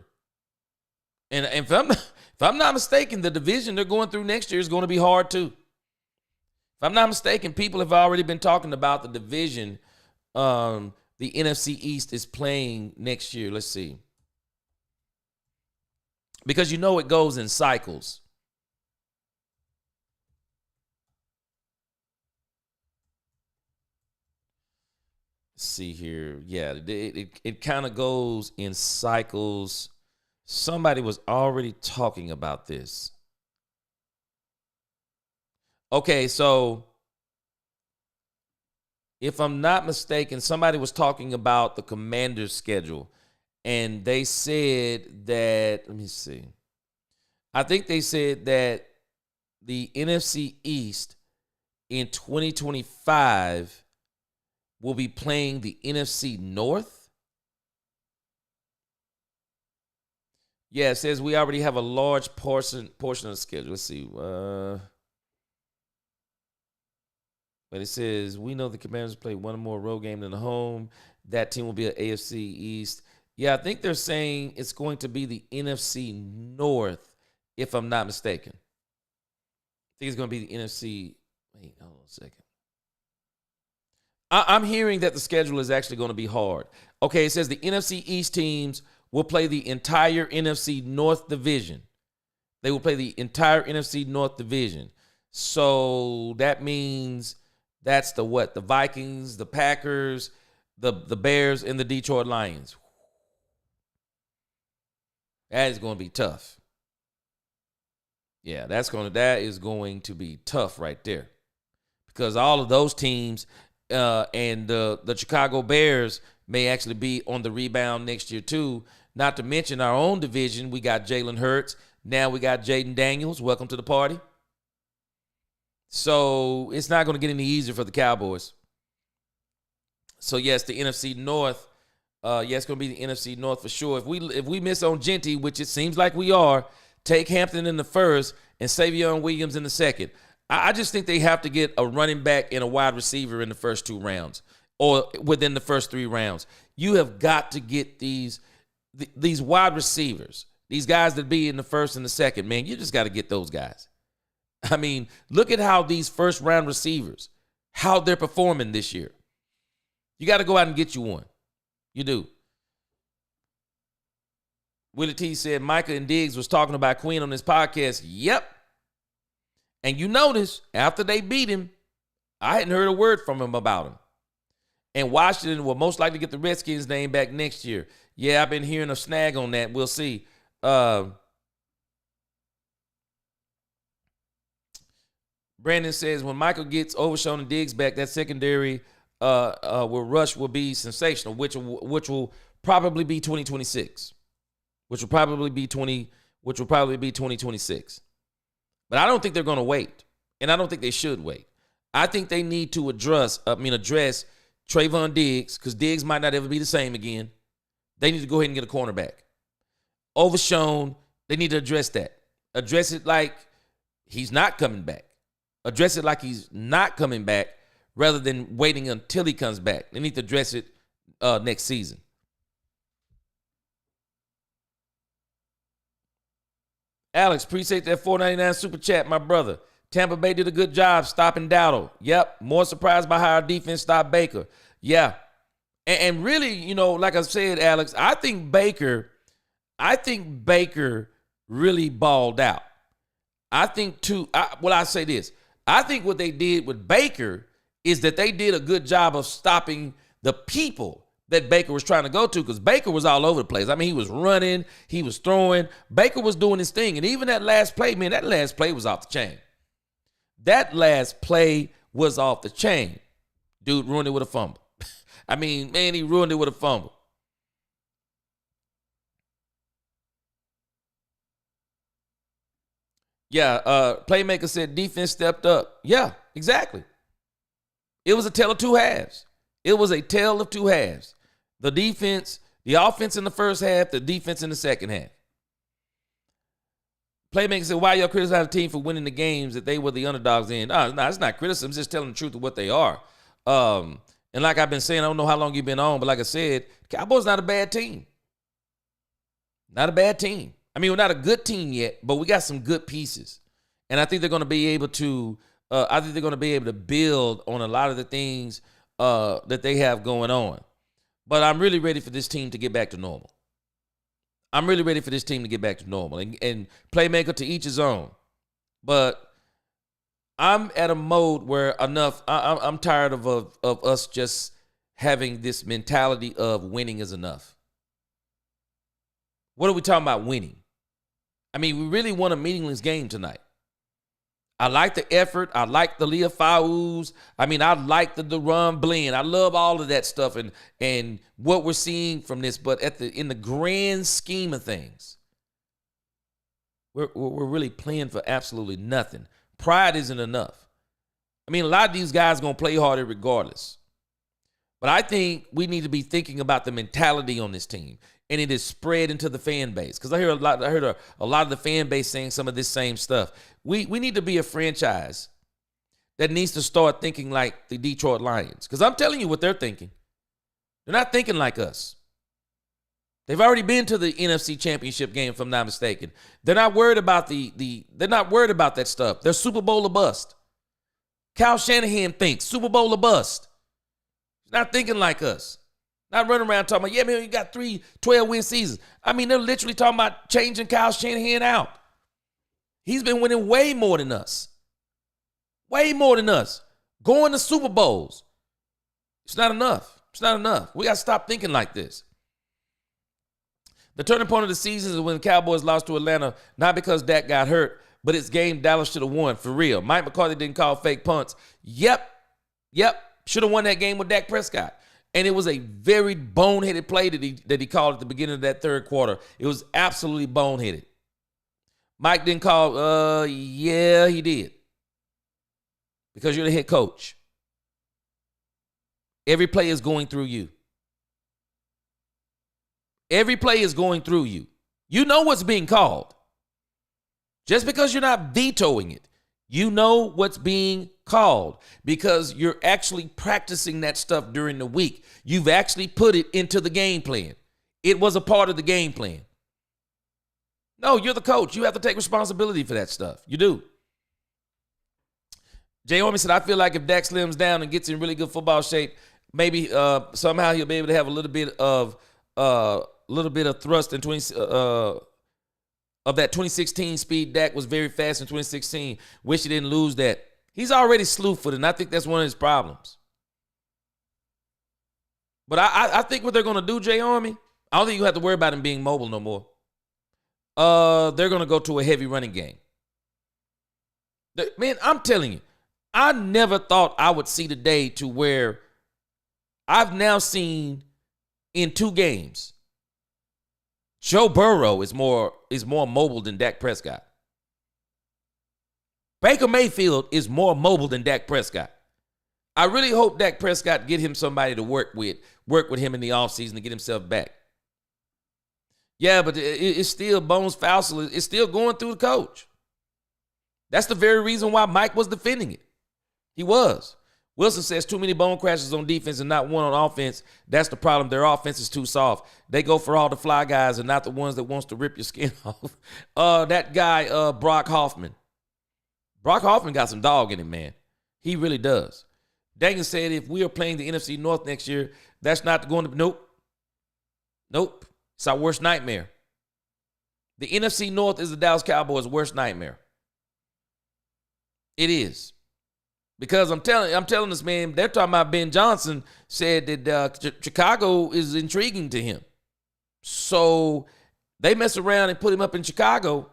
Speaker 1: And if I'm not mistaken, the division they're going through next year is going to be hard too. If I'm not mistaken, people have already been talking about the division the NFC East is playing next year. Let's see. Because you know it goes in cycles. Let's see here. Yeah, it kind of goes in cycles. Somebody was already talking about this. Okay, so if I'm not mistaken, somebody was talking about the Commanders' schedule, and they said that, let me see. I think they said that the NFC East in 2025 will be playing the NFC North. Yeah, it says we already have a large portion of the schedule. Let's see. But it says we know the Commanders play one more road game than the home. That team will be at AFC East. Yeah, I think they're saying it's going to be the NFC North, if I'm not mistaken. I think it's going to be the NFC. Wait, hold on a second. I'm hearing that the schedule is actually going to be hard. Okay, it says the NFC East teams will play the entire NFC North division. They will play the entire NFC North division. So that means that's the what? The Vikings, the Packers, the Bears, and the Detroit Lions. That is going to be tough. Yeah, that is going to be tough right there. Because all of those teams and the Chicago Bears may actually be on the rebound next year too. Not to mention our own division, we got Jalen Hurts. Now we got Jaden Daniels. Welcome to the party. So it's not going to get any easier for the Cowboys. So yes, the NFC North. It's going to be the NFC North for sure. If we miss on Genty, which it seems like we are, take Hampton in the first and Savion Williams in the second. I just think they have to get a running back and a wide receiver in the first 2 rounds or within the first 3 rounds. You have got to get these wide receivers, these guys that be in the first and the second, man. You just got to get those guys. I mean, look at how these first round receivers, how they're performing this year. You got to go out and get you one. You do. Willie T said Micah and Diggs was talking about Queen on this podcast. Yep. And you notice, after they beat him, I hadn't heard a word from him about him. And Washington will most likely get the Redskins' name back next year. Yeah, I've been hearing a snag on that. We'll see. Brandon says, when Michael gets Overshown and Diggs back, that secondary rush will be sensational, which will probably be 2026. Which will probably be 2026. But I don't think they're going to wait. And I don't think they should wait. I think they need to address Trayvon Diggs, because Diggs might not ever be the same again. They need to go ahead and get a cornerback. Overshown, they need to address that. Address it like he's not coming back. Address it like he's not coming back rather than waiting until he comes back. They need to address it next season. Alex, appreciate that $4.99 super chat, my brother. Tampa Bay did a good job stopping Dowdle. Yep. More surprised by how our defense stopped Baker. Yeah. And really, like I said, Alex, I think Baker really balled out. I think I say this. I think what they did with Baker is that they did a good job of stopping the people that Baker was trying to go to, because Baker was all over the place. I mean, he was running, he was throwing. Baker was doing his thing. And even that last play, man, that last play was off the chain. That last play was off the chain. Dude ruined it with a fumble. I mean, man, he ruined it with a fumble. Yeah, Playmaker said defense stepped up. Yeah, exactly. It was a tale of two halves. It was a tale of two halves. The defense, the offense in the first half, the defense in the second half. Playmaker said, why y'all criticize the team for winning the games that they were the underdogs in? No, it's not criticism. It's just telling the truth of what they are. And like I've been saying, I don't know how long you've been on, but like I said, Cowboys not a bad team. Not a bad team. I mean, we're not a good team yet, but we got some good pieces. And I think they're going to be able to build on a lot of the things that they have going on. But I'm really ready for this team to get back to normal. And Playmaker to each his own. But I'm at a mode where I'm tired of us just having this mentality of winning is enough. What are we talking about winning? I mean, we really won a meaningless game tonight. I like the effort. I like the Leah Fouls. I mean, I like the Deron Blend. I love all of that stuff and what we're seeing from this. But in the grand scheme of things, we're really playing for absolutely nothing. Pride isn't enough. I mean, a lot of these guys are going to play harder regardless. But I think we need to be thinking about the mentality on this team. And it is spread into the fan base. Because I heard a lot of the fan base saying some of this same stuff. We need to be a franchise that needs to start thinking like the Detroit Lions. Because I'm telling you what they're thinking. They're not thinking like us. They've already been to the NFC Championship game, if I'm not mistaken. They're not worried about they're not worried about that stuff. They're Super Bowl or bust. Kyle Shanahan thinks Super Bowl or bust. He's not thinking like us. Not running around talking about, yeah, man, you got 3 12-win seasons. I mean, they're literally talking about changing Kyle Shanahan out. He's been winning way more than us. Way more than us. Going to Super Bowls. It's not enough. It's not enough. We got to stop thinking like this. The turning point of the season is when the Cowboys lost to Atlanta, not because Dak got hurt, but it's game Dallas should have won, for real. Mike McCarthy didn't call fake punts. Yep. Should have won that game with Dak Prescott. And it was a very boneheaded play that he called at the beginning of that third quarter. It was absolutely boneheaded. Mike didn't call, yeah, he did. Because you're the head coach. Every play is going through you. Every play is going through you. You know what's being called. Just because you're not vetoing it, you know what's being called because you're actually practicing that stuff during the week. You've actually put it into the game plan. It was a part of the game plan. No, you're the coach. You have to take responsibility for that stuff. You do. Jay Orman said, I feel like if Dak slims down and gets in really good football shape, maybe somehow he'll be able to have a little bit of thrust in of that 2016 speed. Dak was very fast in 2016. Wish he didn't lose that. He's already slew-footed, and I think that's one of his problems. But I think what they're going to do, Jay Army, I don't think you have to worry about him being mobile no more. They're going to go to a heavy running game. Man, I'm telling you, I never thought I would see the day to where I've now seen in 2 games, Joe Burrow is more mobile than Dak Prescott. Baker Mayfield is more mobile than Dak Prescott. I really hope Dak Prescott get him somebody to work with him in the offseason to get himself back. Yeah, but it's still Bones Fausel. It's still going through the coach. That's the very reason why Mike was defending it. He was. Wilson says too many bone crashes on defense and not one on offense. That's the problem. Their offense is too soft. They go for all the fly guys and not the ones that wants to rip your skin off. That guy, Brock Hoffman. Brock Hoffman got some dog in him, man. He really does. Daniel said if we are playing the NFC North next year, that's not going to be, nope. It's our worst nightmare. The NFC North is the Dallas Cowboys' worst nightmare. It is. Because I'm telling this man, they're talking about Ben Johnson said that Chicago is intriguing to him. So they mess around and put him up in Chicago,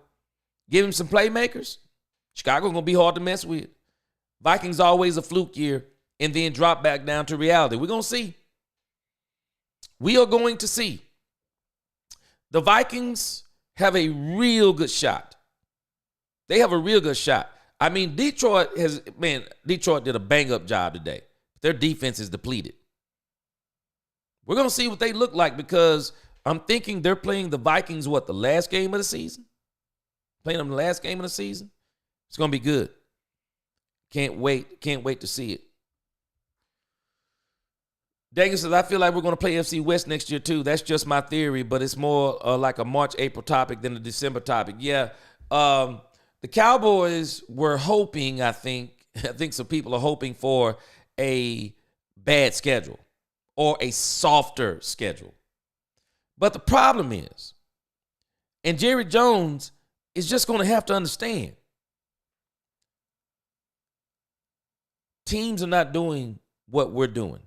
Speaker 1: give him some playmakers. Chicago's going to be hard to mess with. Vikings always a fluke year and then drop back down to reality. We're going to see. We are going to see. The Vikings have a real good shot. They have a real good shot. I mean, Detroit did a bang-up job today. Their defense is depleted. We're going to see what they look like because I'm thinking they're playing the Vikings, the last game of the season? Playing them the last game of the season? It's going to be good. Can't wait to see it. Daniel says, I feel like we're going to play FC West next year too. That's just my theory, but it's more like a March, April topic than a December topic. Yeah, the Cowboys were hoping, I think some people are hoping for a bad schedule or a softer schedule. But the problem is, and Jerry Jones is just going to have to understand, teams are not doing what we're doing.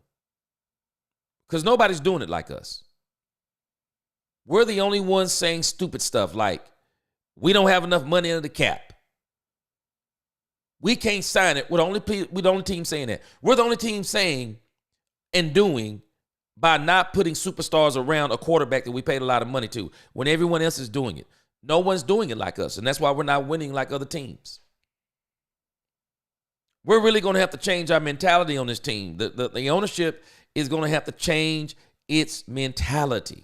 Speaker 1: Because nobody's doing it like us. We're the only ones saying stupid stuff like, we don't have enough money under the cap. We can't sign it. We're the only team saying that. We're the only team saying and doing by not putting superstars around a quarterback that we paid a lot of money to when everyone else is doing it. No one's doing it like us, and that's why we're not winning like other teams. We're really going to have to change our mentality on this team. The ownership is going to have to change its mentality.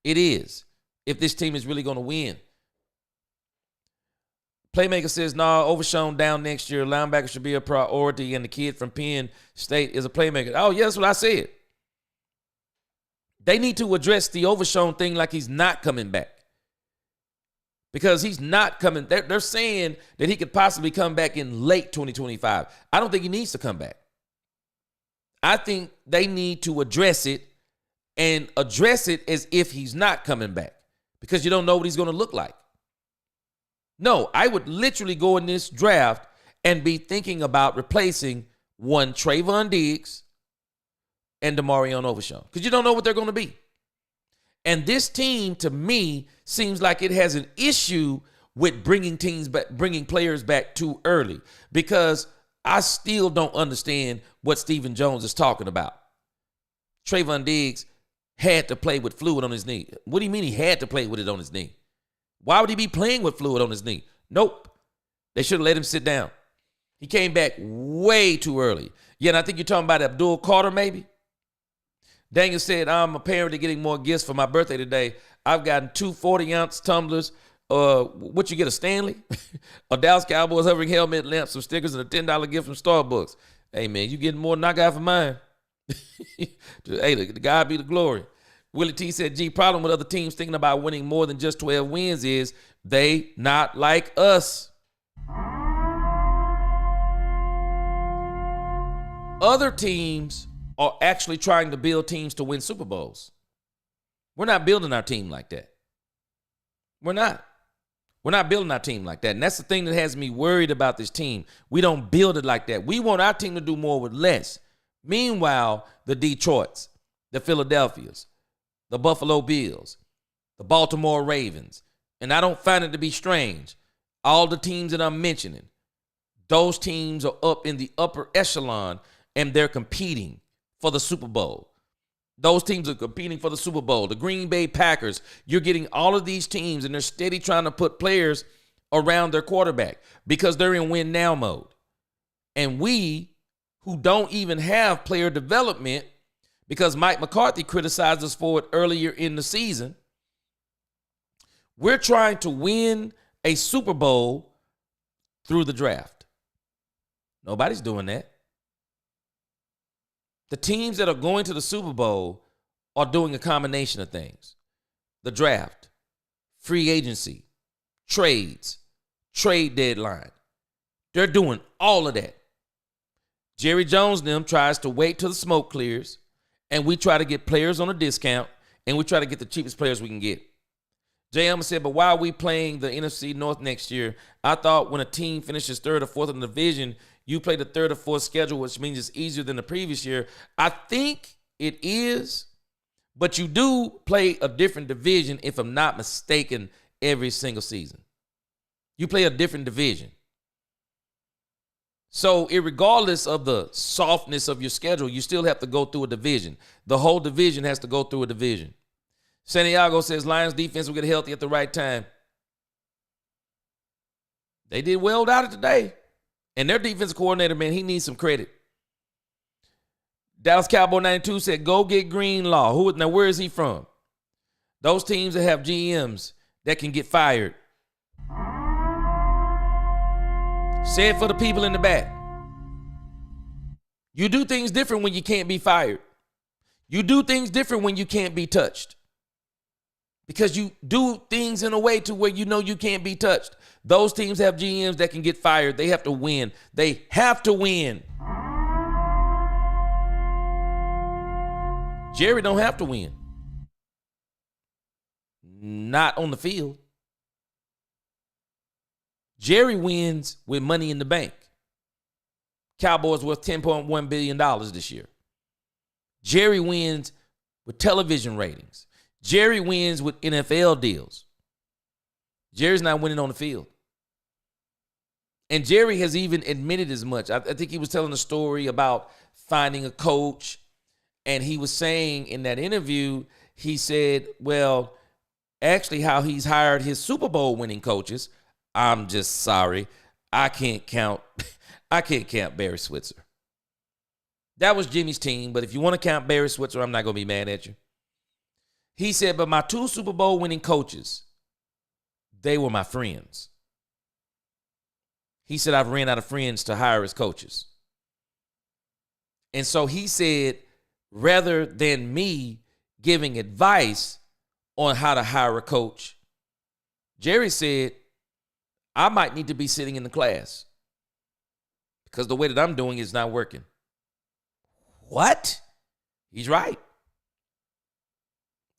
Speaker 1: It is, if this team is really going to win. Playmaker says, Overshown down next year. Linebacker should be a priority, and the kid from Penn State is a playmaker. Oh, yeah, that's what I said. They need to address the Overshown thing like he's not coming back. Because he's not coming. They're saying that he could possibly come back in late 2025. I don't think he needs to come back. I think they need to address it and address it as if he's not coming back because you don't know what he's going to look like. No, I would literally go in this draft and be thinking about replacing one Trayvon Diggs and Demarion Overshown because you don't know what they're going to be. And this team, to me, seems like it has an issue with bringing players back too early because I still don't understand what Stephen Jones is talking about. Trayvon Diggs had to play with fluid on his knee. What do you mean he had to play with it on his knee? Why would he be playing with fluid on his knee? Nope. They should have let him sit down. He came back way too early. Yeah, and I think you're talking about Abdul Carter maybe. Daniel said, I'm a parent to getting more gifts for my birthday today. I've gotten 2 40-ounce tumblers. What you get, a Stanley? A Dallas Cowboys hovering helmet, lamp, some stickers, and a $10 gift from Starbucks. Hey, man, you getting more than I got for mine. Hey, the God be the glory. Willie T said, problem with other teams thinking about winning more than just 12 wins is they not like us. Other teams are actually trying to build teams to win Super Bowls. We're not building our team like that. We're not. We're not building our team like that. And that's the thing that has me worried about this team. We don't build it like that. We want our team to do more with less. Meanwhile, the Detroits, the Philadelphias, the Buffalo Bills, the Baltimore Ravens, and I don't find it to be strange, all the teams that I'm mentioning, those teams are up in the upper echelon and they're competing for the Super Bowl. Those teams are competing for the Super Bowl. The Green Bay Packers, you're getting all of these teams, and they're steady trying to put players around their quarterback because they're in win now mode. And we, who don't even have player development, because Mike McCarthy criticized us for it earlier in the season, we're trying to win a Super Bowl through the draft. Nobody's doing that. The teams that are going to the Super Bowl are doing a combination of things. The draft, free agency, trades, trade deadline. They're doing all of that. Jerry Jones and them tries to wait till the smoke clears, and we try to get players on a discount, and we try to get the cheapest players we can get. Jay Elmer said, but why are we playing the NFC North next year? I thought when a team finishes third or fourth in the division, you play the third or fourth schedule, which means it's easier than the previous year. I think it is, but you do play a different division, if I'm not mistaken, every single season. You play a different division. So regardless of the softness of your schedule, you still have to go through a division. The whole division has to go through a division. Santiago says Lions defense will get healthy at the right time. They did well without it today. And their defensive coordinator, man, he needs some credit. Dallas Cowboy 92 said, go get Greenlaw. Now, where is he from? Those teams that have GMs that can get fired. Say it for the people in the back. You do things different when you can't be fired. You do things different when you can't be touched. Because you do things in a way to where you know you can't be touched. Those teams have GMs that can get fired. They have to win. They have to win. Jerry don't have to win. Not on the field. Jerry wins with money in the bank. Cowboys worth $10.1 billion this year. Jerry wins with television ratings. Jerry wins with NFL deals. Jerry's not winning on the field. And Jerry has even admitted as much. I think he was telling a story about finding a coach. And he was saying in that interview, he said, well, actually how he's hired his Super Bowl winning coaches, I'm just sorry. I can't count Barry Switzer. That was Jimmy's team, but if you want to count Barry Switzer, I'm not going to be mad at you. He said, but my 2 Super Bowl winning coaches, they were my friends. He said, I've ran out of friends to hire as coaches. And so he said, rather than me giving advice on how to hire a coach, Jerry said, I might need to be sitting in the class because the way that I'm doing is not working. What? He's right.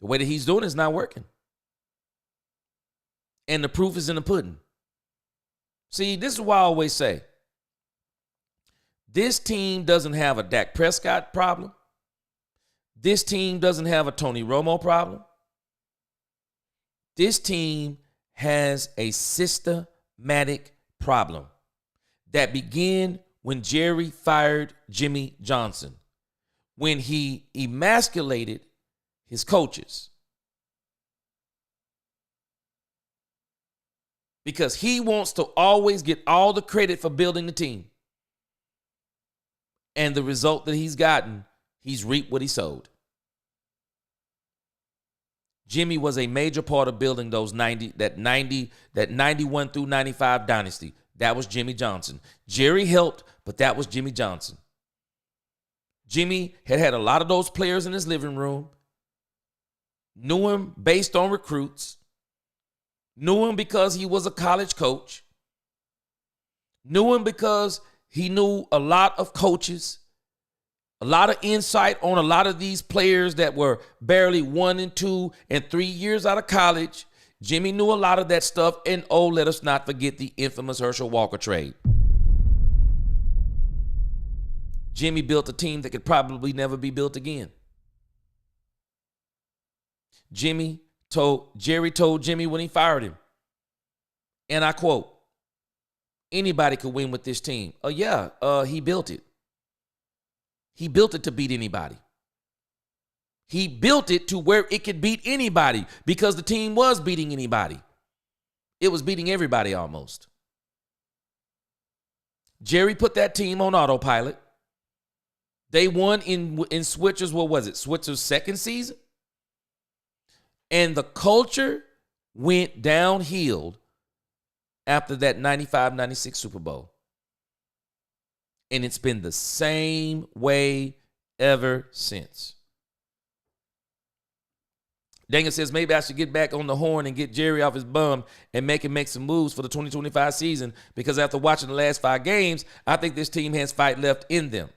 Speaker 1: The way that he's doing is not working. And the proof is in the pudding. See, this is why I always say, this team doesn't have a Dak Prescott problem. This team doesn't have a Tony Romo problem. This team has a systematic problem that began when Jerry fired Jimmy Johnson, when he emasculated his coaches. Because he wants to always get all the credit for building the team. And the result that he's gotten, he's reaped what he sowed. Jimmy was a major part of building that 91 through 95 dynasty. That was Jimmy Johnson. Jerry helped, but that was Jimmy Johnson. Jimmy had a lot of those players in his living room, knew him based on recruits, knew him because he was a college coach, knew him because he knew a lot of coaches, a lot of insight on a lot of these players that were barely 1 and 2 and 3 years out of college. Jimmy knew a lot of that stuff. And let us not forget the infamous Herschel Walker trade. Jimmy built a team that could probably never be built again. Jerry told Jimmy when he fired him, and I quote, anybody could win with this team. He built it. He built it to beat anybody. He built it to where it could beat anybody because the team was beating anybody. It was beating everybody almost. Jerry put that team on autopilot. They won in Switzer's, Switzer's second season? And the culture went downhill after that 95-96 Super Bowl. And it's been the same way ever since. Daniel says, maybe I should get back on the horn and get Jerry off his bum and make him make some moves for the 2025 season because after watching the last 5 games, I think this team has fight left in them.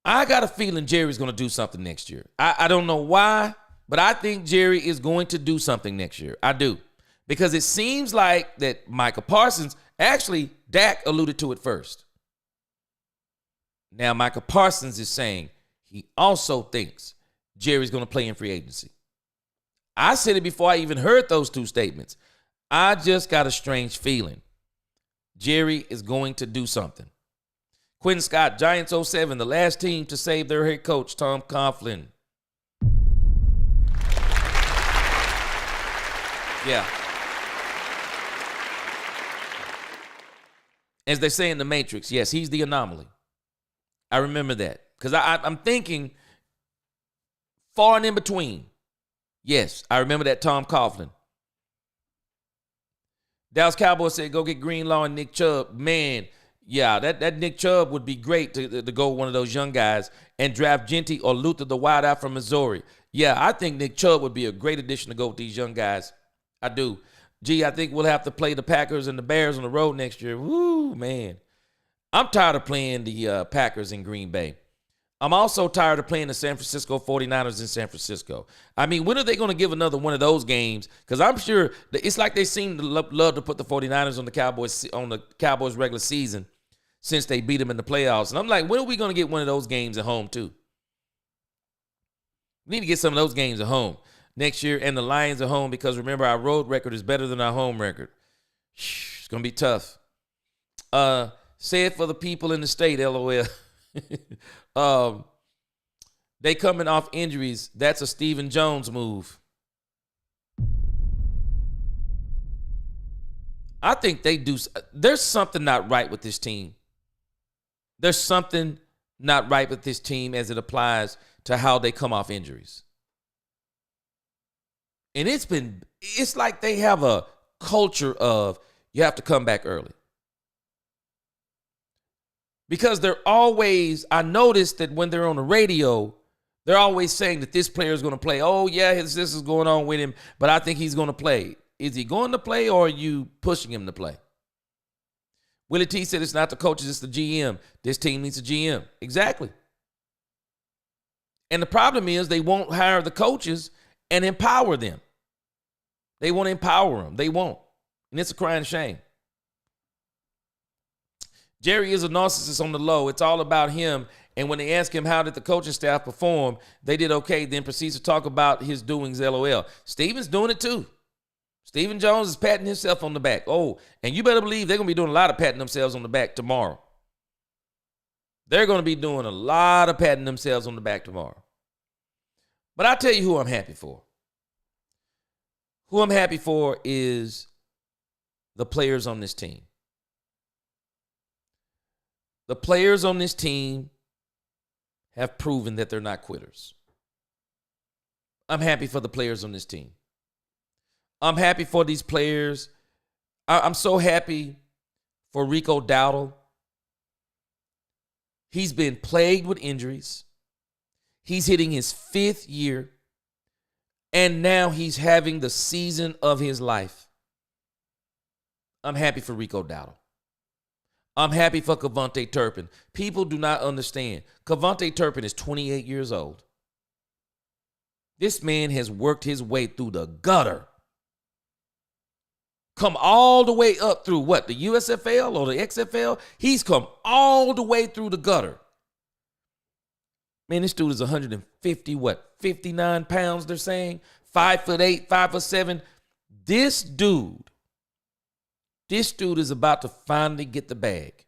Speaker 1: I got a feeling Jerry's going to do something next year. I don't know why, but I think Jerry is going to do something next year. I do. Because it seems like that Micah Parsons, actually, Dak alluded to it first. Now, Micah Parsons is saying he also thinks Jerry's going to play in free agency. I said it before I even heard those 2 statements. I just got a strange feeling. Jerry is going to do something. Quinn Scott, Giants 07, the last team to save their head coach, Tom Coughlin. Yeah. As they say in The Matrix, yes, he's the anomaly. I remember that. Because I'm thinking far and in between. Yes, I remember that Tom Coughlin. Dallas Cowboys said, go get Greenlaw and Nick Chubb. Man, yeah, that Nick Chubb would be great to go one of those young guys and draft Genty or Luther, the wideout from Missouri. Yeah, I think Nick Chubb would be a great addition to go with these young guys. I do. Gee, I think we'll have to play the Packers and the Bears on the road next year. Woo, man. I'm tired of playing the Packers in Green Bay. I'm also tired of playing the San Francisco 49ers in San Francisco. I mean, when are they going to give another one of those games? Because I'm sure that it's like they seem to love to put the 49ers on the Cowboys regular season since they beat them in the playoffs. And I'm like, when are we going to get one of those games at home too? We need to get some of those games at home next year, and the Lions at home, because remember, our road record is better than our home record. It's going to be tough. Say it for the people in the state, LOL. They coming off injuries. That's a Stephen Jones move. I think they do. There's something not right with this team. There's something not right with this team as it applies to how they come off injuries. And it's like they have a culture of you have to come back early. Because they're always, I noticed that when they're on the radio, they're always saying that this player is going to play. Oh, yeah, this is going on with him, but I think he's going to play. Is he going to play, or are you pushing him to play? Willie T said it's not the coaches, it's the GM. This team needs a GM. Exactly. And the problem is they won't hire the coaches and empower them. They won't empower them. They won't. And it's a crying shame. Jerry is a narcissist on the low. It's all about him. And when they ask him how did the coaching staff perform, they did okay, then proceeds to talk about his doings, LOL. Steven's doing it too. Stephen Jones is patting himself on the back. Oh, and you better believe they're going to be doing a lot of patting themselves on the back tomorrow. They're going to be doing a lot of patting themselves on the back tomorrow. But I'll tell you who I'm happy for. Who I'm happy for is the players on this team. The players on this team have proven that they're not quitters. I'm happy for the players on this team. I'm happy for these players. I'm so happy for Rico Dowdle. He's been plagued with injuries. He's hitting his 5th year, and now he's having the season of his life. I'm happy for Rico Dowdle. I'm happy for Cavonte Turpin. People do not understand. Cavonte Turpin is 28 years old. This man has worked his way through the gutter. Come all the way up through what? The USFL or the XFL? He's come all the way through the gutter. Man, this dude is 59 pounds, they're saying. 5'8", 5'7". This dude is about to finally get the bag.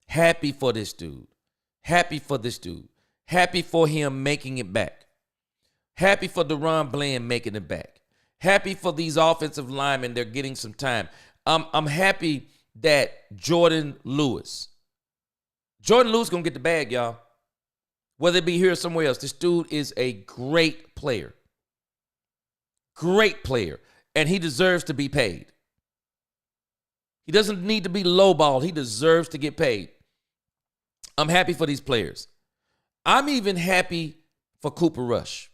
Speaker 1: Happy for this dude. Happy for this dude. Happy for him making it back. Happy for Deron Bland making it back. Happy for these offensive linemen, they're getting some time. I'm happy that Jordan Lewis going to get the bag, y'all. Whether it be here or somewhere else, this dude is a great player. Great player. And he deserves to be paid. He doesn't need to be lowballed. He deserves to get paid. I'm happy for these players. I'm even happy for Cooper Rush.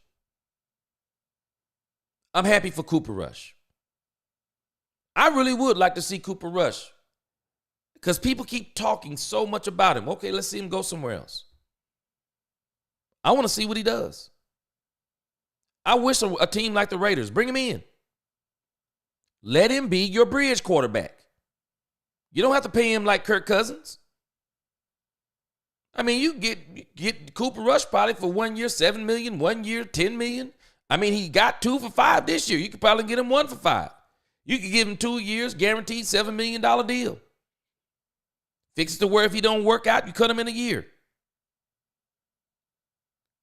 Speaker 1: I'm happy for Cooper Rush. I really would like to see Cooper Rush because people keep talking so much about him. Okay, let's see him go somewhere else. I want to see what he does. I wish a team like the Raiders, bring him in. Let him be your bridge quarterback. You don't have to pay him like Kirk Cousins. I mean, you get Cooper Rush probably for 1 year, $7 million, 1 year, $10 million. I mean, he got 2 for $5 this year. You could probably get him 1 for $5. You could give him 2 years, guaranteed $7 million deal. Fix it to where if he don't work out, you cut him in a year.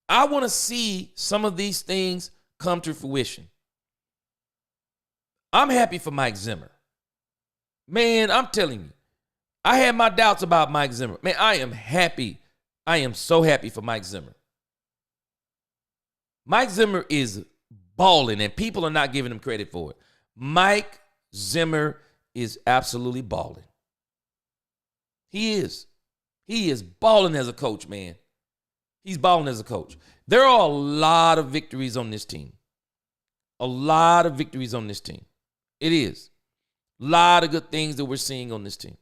Speaker 1: I want to see some of these things come to fruition. I'm happy for Mike Zimmer. Man, I'm telling you, I had my doubts about Mike Zimmer. Man, I am happy. I am so happy for Mike Zimmer. Mike Zimmer is balling, and people are not giving him credit for it. Mike Zimmer is absolutely balling. He is. He is balling as a coach, man. He's balling as a coach. There are a lot of victories on this team. A lot of victories on this team. It is. A lot of good things that we're seeing on this team.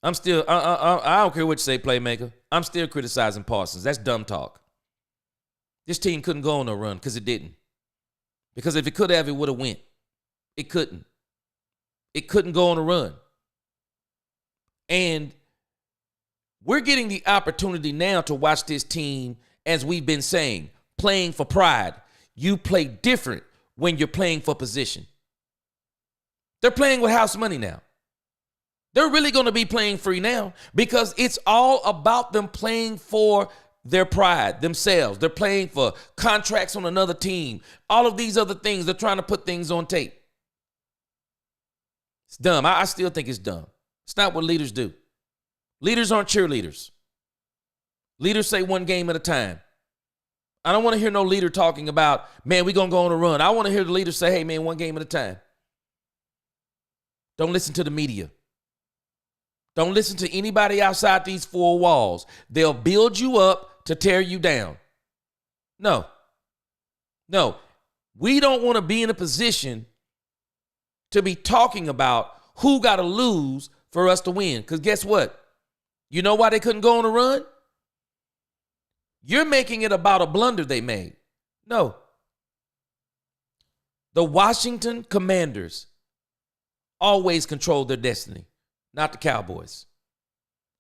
Speaker 1: I'm still, I don't care what you say, playmaker. I'm still criticizing Parsons. That's dumb talk. This team couldn't go on a run because it didn't. Because if it could have, it would have went. It couldn't. It couldn't go on a run. And we're getting the opportunity now to watch this team, as we've been saying, playing for pride. You play different when you're playing for position. They're playing with house money now. They're really going to be playing free now because it's all about them playing for their pride, themselves. They're playing for contracts on another team. All of these other things, they're trying to put things on tape. It's dumb. I still think it's dumb. It's not what leaders do. Leaders aren't cheerleaders. Leaders say one game at a time. I don't want to hear no leader talking about, man, we're going to go on a run. I want to hear the leader say, hey, man, one game at a time. Don't listen to the media. Don't listen to anybody outside these four walls. They'll build you up to tear you down. No. We don't want to be in a position to be talking about who got to lose for us to win. Because guess what? You know why they couldn't go on a run? You're making it about a blunder they made. No. The Washington Commanders always controlled their destiny. Not the Cowboys.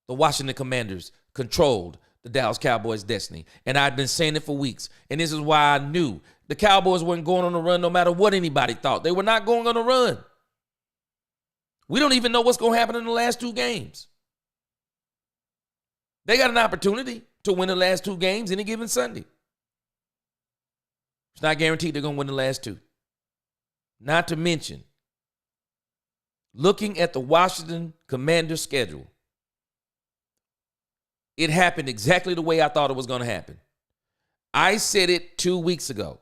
Speaker 1: The Washington Commanders controlled the Dallas Cowboys' destiny. And I've been saying it for weeks. And this is why I knew the Cowboys weren't going on a run no matter what anybody thought. They were not going on a run. We don't even know what's going to happen in the last two games. They got an opportunity to win the last two games any given Sunday. It's not guaranteed they're going to win the last two. Not to mention, looking at the Washington Commanders schedule, it happened exactly the way I thought it was going to happen. I said it 2 weeks ago.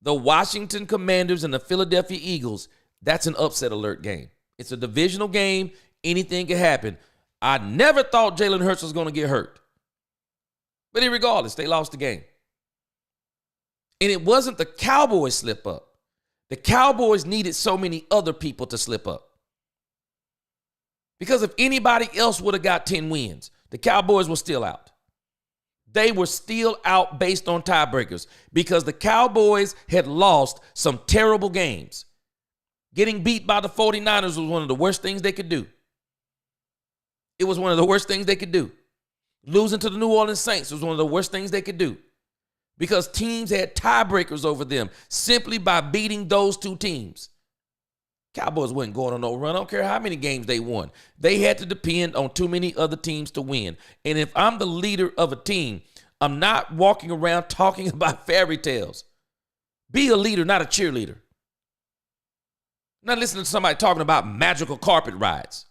Speaker 1: The Washington Commanders and the Philadelphia Eagles, that's an upset alert game. It's a divisional game. Anything can happen. I never thought Jalen Hurts was going to get hurt. But regardless, they lost the game. And it wasn't the Cowboys slip up. The Cowboys needed so many other people to slip up. Because if anybody else would have got 10 wins, the Cowboys were still out. They were still out based on tiebreakers because the Cowboys had lost some terrible games. Getting beat by the 49ers was one of the worst things they could do. It was one of the worst things they could do. Losing to the New Orleans Saints was one of the worst things they could do. Because teams had tiebreakers over them simply by beating those two teams. Cowboys wasn't going on no run. I don't care how many games they won. They had to depend on too many other teams to win. And if I'm the leader of a team, I'm not walking around talking about fairy tales. Be a leader, not a cheerleader. Not listening to somebody talking about magical carpet rides.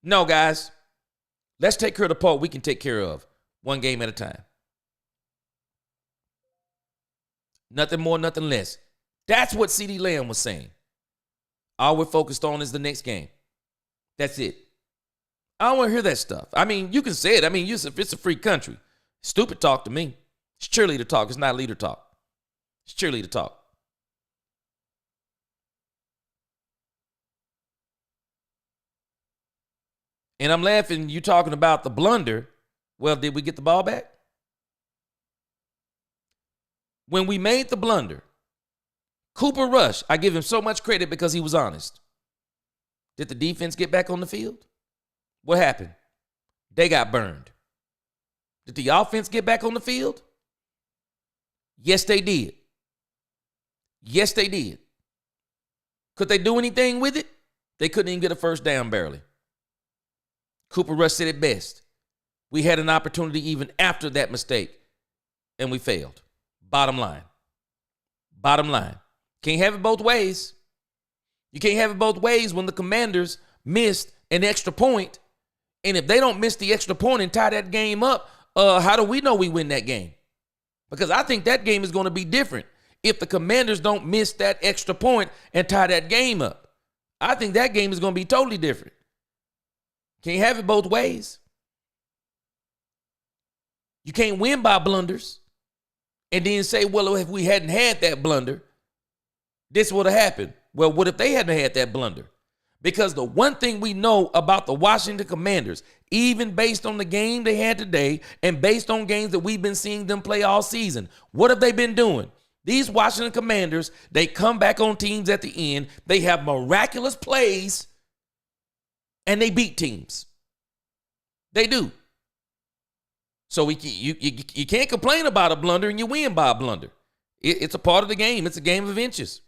Speaker 1: No, guys. Let's take care of the part we can take care of, one game at a time. Nothing more, nothing less. That's what CeeDee Lamb was saying. All we're focused on is the next game. That's it. I don't want to hear that stuff. I mean, you can say it. I mean, it's a free country. Stupid talk to me. It's cheerleader talk. It's not leader talk. It's cheerleader talk. And I'm laughing, you talking about the blunder. Well, did we get the ball back? When we made the blunder, Cooper Rush, I give him so much credit because he was honest. Did the defense get back on the field? What happened? They got burned. Did the offense get back on the field? Yes, they did. Yes, they did. Could they do anything with it? They couldn't even get a first down barely. Cooper Rush said it best. We had an opportunity even after that mistake and we failed. Bottom line. Bottom line. Can't have it both ways. You can't have it both ways when the Commanders missed an extra point. And if they don't miss the extra point and tie that game up, how do we know we win that game? Because I think that game is going to be different if the Commanders don't miss that extra point and tie that game up. I think that game is going to be totally different. Can't have it both ways. You can't win by blunders and then say, well, if we hadn't had that blunder, this would have happened. Well, what if they hadn't had that blunder? Because the one thing we know about the Washington Commanders, even based on the game they had today and based on games that we've been seeing them play all season, what have they been doing? These Washington Commanders, they come back on teams at the end. They have miraculous plays, and they beat teams. They do. So you can't complain about a blunder and you win by a blunder. It's a part of the game. It's a game of inches.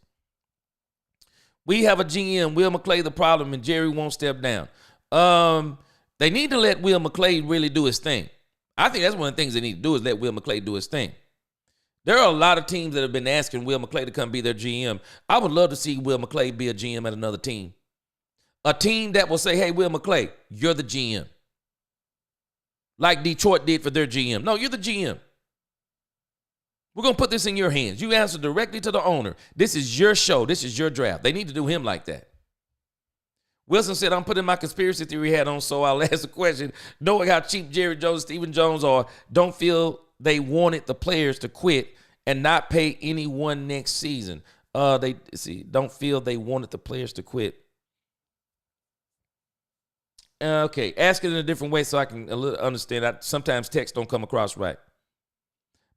Speaker 1: We have a GM, Will McClay, the problem, and Jerry won't step down. They need to let Will McClay really do his thing. I think that's one of the things they need to do is let Will McClay do his thing. There are a lot of teams that have been asking Will McClay to come be their GM. I would love to see Will McClay be a GM at another team. A team that will say, hey, Will McClay, you're the GM. Like Detroit did for their GM. No, you're the GM. We're going to put this in your hands. You answer directly to the owner. This is your show. This is your draft. They need to do him like that. Wilson said, I'm putting my conspiracy theory hat on, so I'll ask a question. Knowing how cheap Jerry Jones and Stephen Jones are, don't feel they wanted the players to quit and not pay anyone next season. Don't feel they wanted the players to quit. Okay, ask it in a different way so I can understand. Sometimes text don't come across right.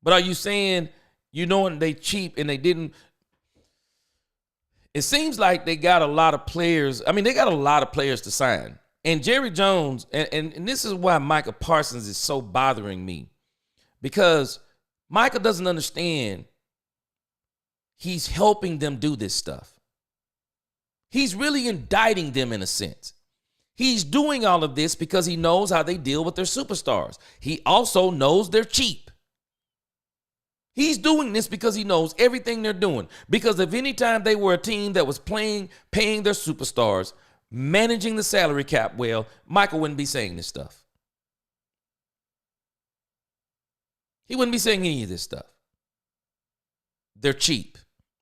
Speaker 1: But are you saying, they cheap and they didn't? It seems like they got a lot of players. I mean, they got a lot of players to sign. And Jerry Jones, and this is why Micah Parsons is so bothering me. Because Micah doesn't understand he's helping them do this stuff. He's really indicting them in a sense. He's doing all of this because he knows how they deal with their superstars. He also knows they're cheap. He's doing this because he knows everything they're doing. Because if any time they were a team that was paying their superstars, managing the salary cap well, Michael wouldn't be saying this stuff. He wouldn't be saying any of this stuff. They're cheap.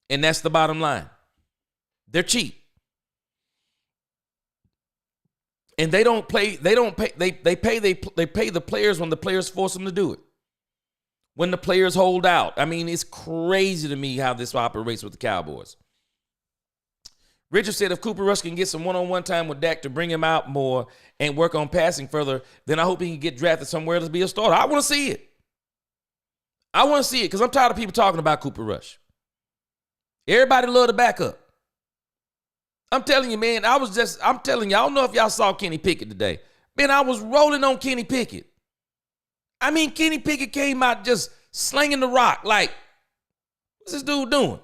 Speaker 1: And that's the bottom line. They're cheap. And they pay the players when the players force them to do it. When the players hold out. I mean, it's crazy to me how this operates with the Cowboys. Richard said if Cooper Rush can get some one-on-one time with Dak to bring him out more and work on passing further, then I hope he can get drafted somewhere to be a starter. I want to see it. I want to see it because I'm tired of people talking about Cooper Rush. Everybody love the backup. I'm telling you, man, I'm telling you, I don't know if y'all saw Kenny Pickett today. Man, I was rolling on Kenny Pickett. I mean, Kenny Pickett came out just slinging the rock. Like, what's this dude doing?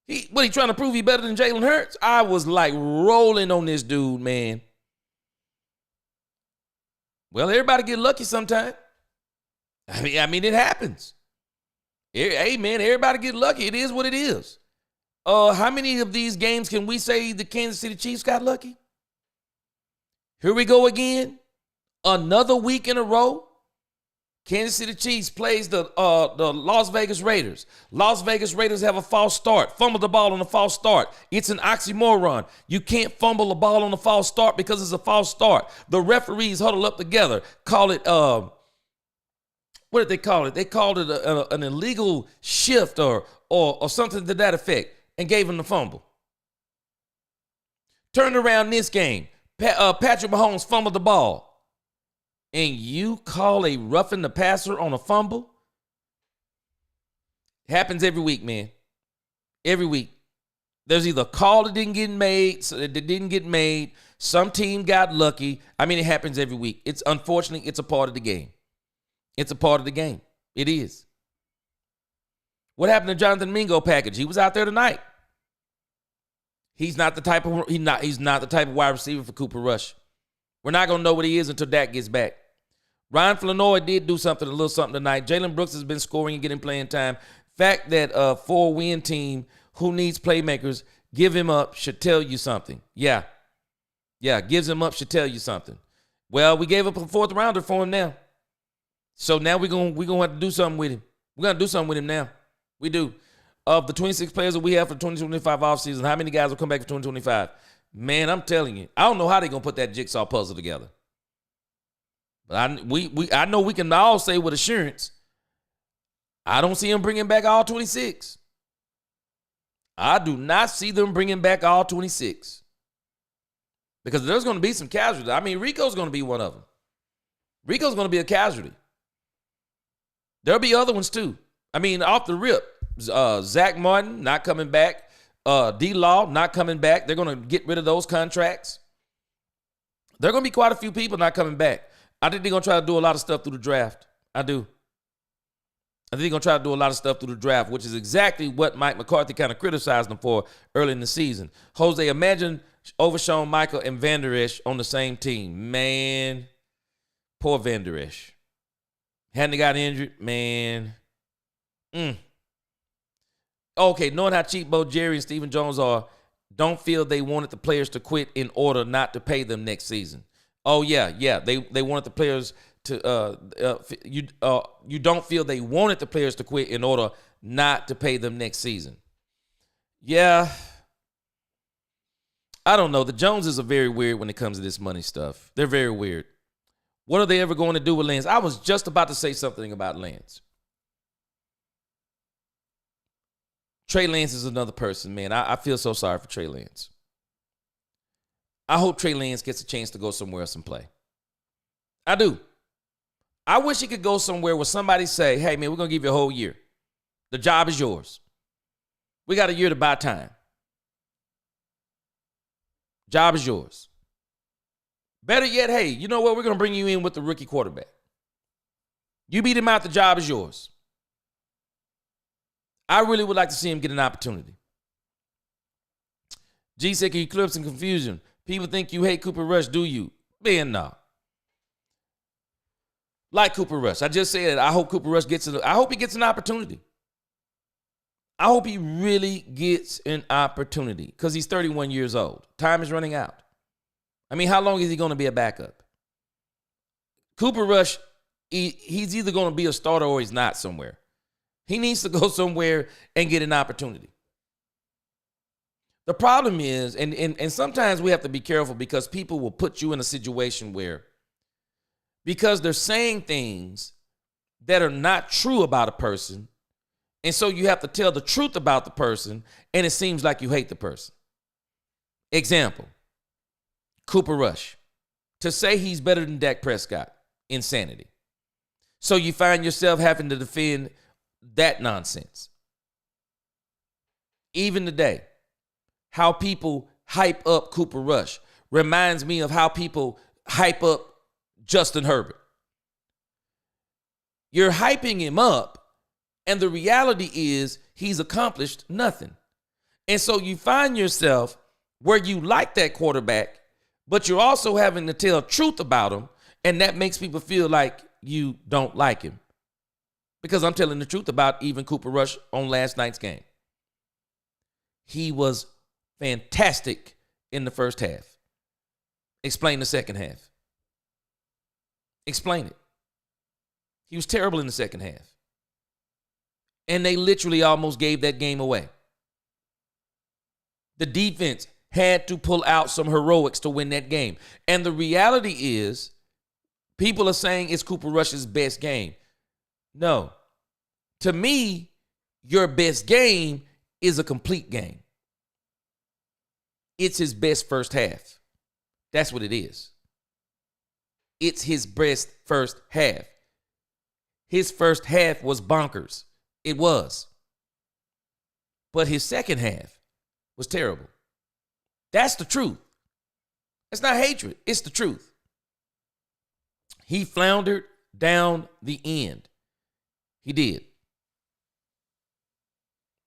Speaker 1: He trying to prove he better than Jalen Hurts? I was like rolling on this dude, man. Well, everybody get lucky sometime. I mean, it happens. Hey, man, everybody get lucky. It is what it is. How many of these games can we say the Kansas City Chiefs got lucky? Here we go again. Another week in a row. Kansas City Chiefs plays the Las Vegas Raiders. Las Vegas Raiders have a false start. Fumble the ball on a false start. It's an oxymoron. You can't fumble a ball on a false start because it's a false start. The referees huddle up together. Call it, what did they call it? They called it an illegal shift or something to that effect and gave him the fumble. Turned around this game. Patrick Mahomes fumbled the ball. And you call a roughing the passer on a fumble? Happens every week, man. Every week. There's either a call that didn't get made. Some team got lucky. I mean, it happens every week. It's unfortunately, it's a part of the game. It's a part of the game. It is. What happened to Jonathan Mingo package? He was out there tonight. He's not the type of wide receiver for Cooper Rush. We're not gonna know what he is until Dak gets back. Ryan Flanoy did do something, a little something tonight. Jalen Brooks has been scoring and getting playing time. Fact that a 4-win team who needs playmakers, give him up, should tell you something. Yeah, gives him up should tell you something. Well, we gave up a fourth rounder for him now. So now we're gonna have to do something with him. We're going to do something with him now. We do. Of the 26 players that we have for 2025 offseason, how many guys will come back for 2025? Man, I'm telling you, I don't know how they're going to put that jigsaw puzzle together. But I know we can all say with assurance, I don't see them bringing back all 26. I do not see them bringing back all 26. Because there's going to be some casualties. I mean, Rico's going to be one of them. Rico's going to be a casualty. There'll be other ones too. I mean, off the rip, Zach Martin not coming back. D-Law not coming back. They're going to get rid of those contracts. There are going to be quite a few people not coming back. I think they're going to try to do a lot of stuff through the draft. I do. I think they're going to try to do a lot of stuff through the draft, which is exactly what Mike McCarthy kind of criticized them for early in the season. Jose, imagine Overshown Michael and Van Der Esch on the same team. Man, poor Van Der Esch. Hadn't he got injured? Man. Okay, knowing how cheap both Jerry and Stephen Jones are, don't feel they wanted the players to quit in order not to pay them next season. Oh, yeah. They wanted the players to you don't feel they wanted the players to quit in order not to pay them next season. Yeah. I don't know. The Joneses are very weird when it comes to this money stuff. They're very weird. What are they ever going to do with Lance? I was just about to say something about Lance. Trey Lance is another person, man. I feel so sorry for Trey Lance. I hope Trey Lance gets a chance to go somewhere else and play. I do. I wish he could go somewhere where somebody say, hey, man, we're going to give you a whole year. The job is yours. We got a year to buy time. Job is yours. Better yet, hey, you know what? We're going to bring you in with the rookie quarterback. You beat him out, the job is yours. I really would like to see him get an opportunity. G said, can you clear up some confusion? People think you hate Cooper Rush, do you? Man, no. Like Cooper Rush. I just said I hope Cooper Rush I hope he gets an opportunity. I hope he really gets an opportunity because he's 31 years old. Time is running out. I mean, how long is he going to be a backup? Cooper Rush, he's either going to be a starter or he's not somewhere. He needs to go somewhere and get an opportunity. The problem is, and sometimes we have to be careful because people will put you in a situation where, because they're saying things that are not true about a person, and so you have to tell the truth about the person, and it seems like you hate the person. Example, Cooper Rush. To say he's better than Dak Prescott, insanity. So you find yourself having to defend that nonsense. Even today, how people hype up Cooper Rush reminds me of how people hype up Justin Herbert. You're hyping him up, and the reality is he's accomplished nothing. And so you find yourself where you like that quarterback, but you're also having to tell truth about him, and that makes people feel like you don't like him. Because I'm telling the truth about even Cooper Rush on last night's game. He was fantastic in the first half. Explain the second half. Explain it. He was terrible in the second half. And they literally almost gave that game away. The defense had to pull out some heroics to win that game. And the reality is, people are saying it's Cooper Rush's best game. No. To me, your best game is a complete game. It's his best first half. That's what it is. It's his best first half. His first half was bonkers. It was. But his second half was terrible. That's the truth. It's not hatred. It's the truth. He floundered down the end. He did.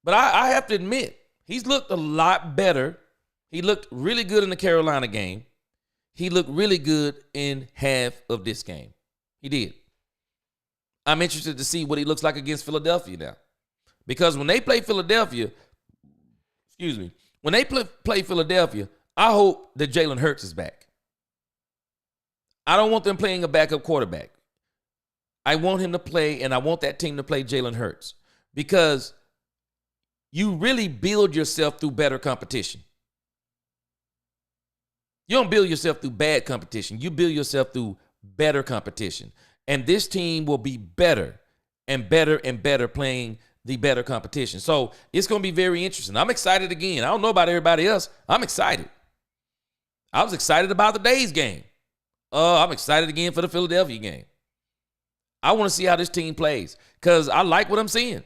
Speaker 1: But I have to admit, he's looked a lot better. He looked really good in the Carolina game. He looked really good in half of this game. He did. I'm interested to see what he looks like against Philadelphia now. Because when they play Philadelphia, when they play Philadelphia, I hope that Jalen Hurts is back. I don't want them playing a backup quarterback. I want him to play, and I want that team to play Jalen Hurts. Because you really build yourself through better competition. You don't build yourself through bad competition. You build yourself through better competition. And this team will be better and better and better playing the better competition. So it's going to be very interesting. I'm excited again. I don't know about everybody else. I'm excited. I was excited about the day's game. I'm excited again for the Philadelphia game. I want to see how this team plays because I like what I'm seeing.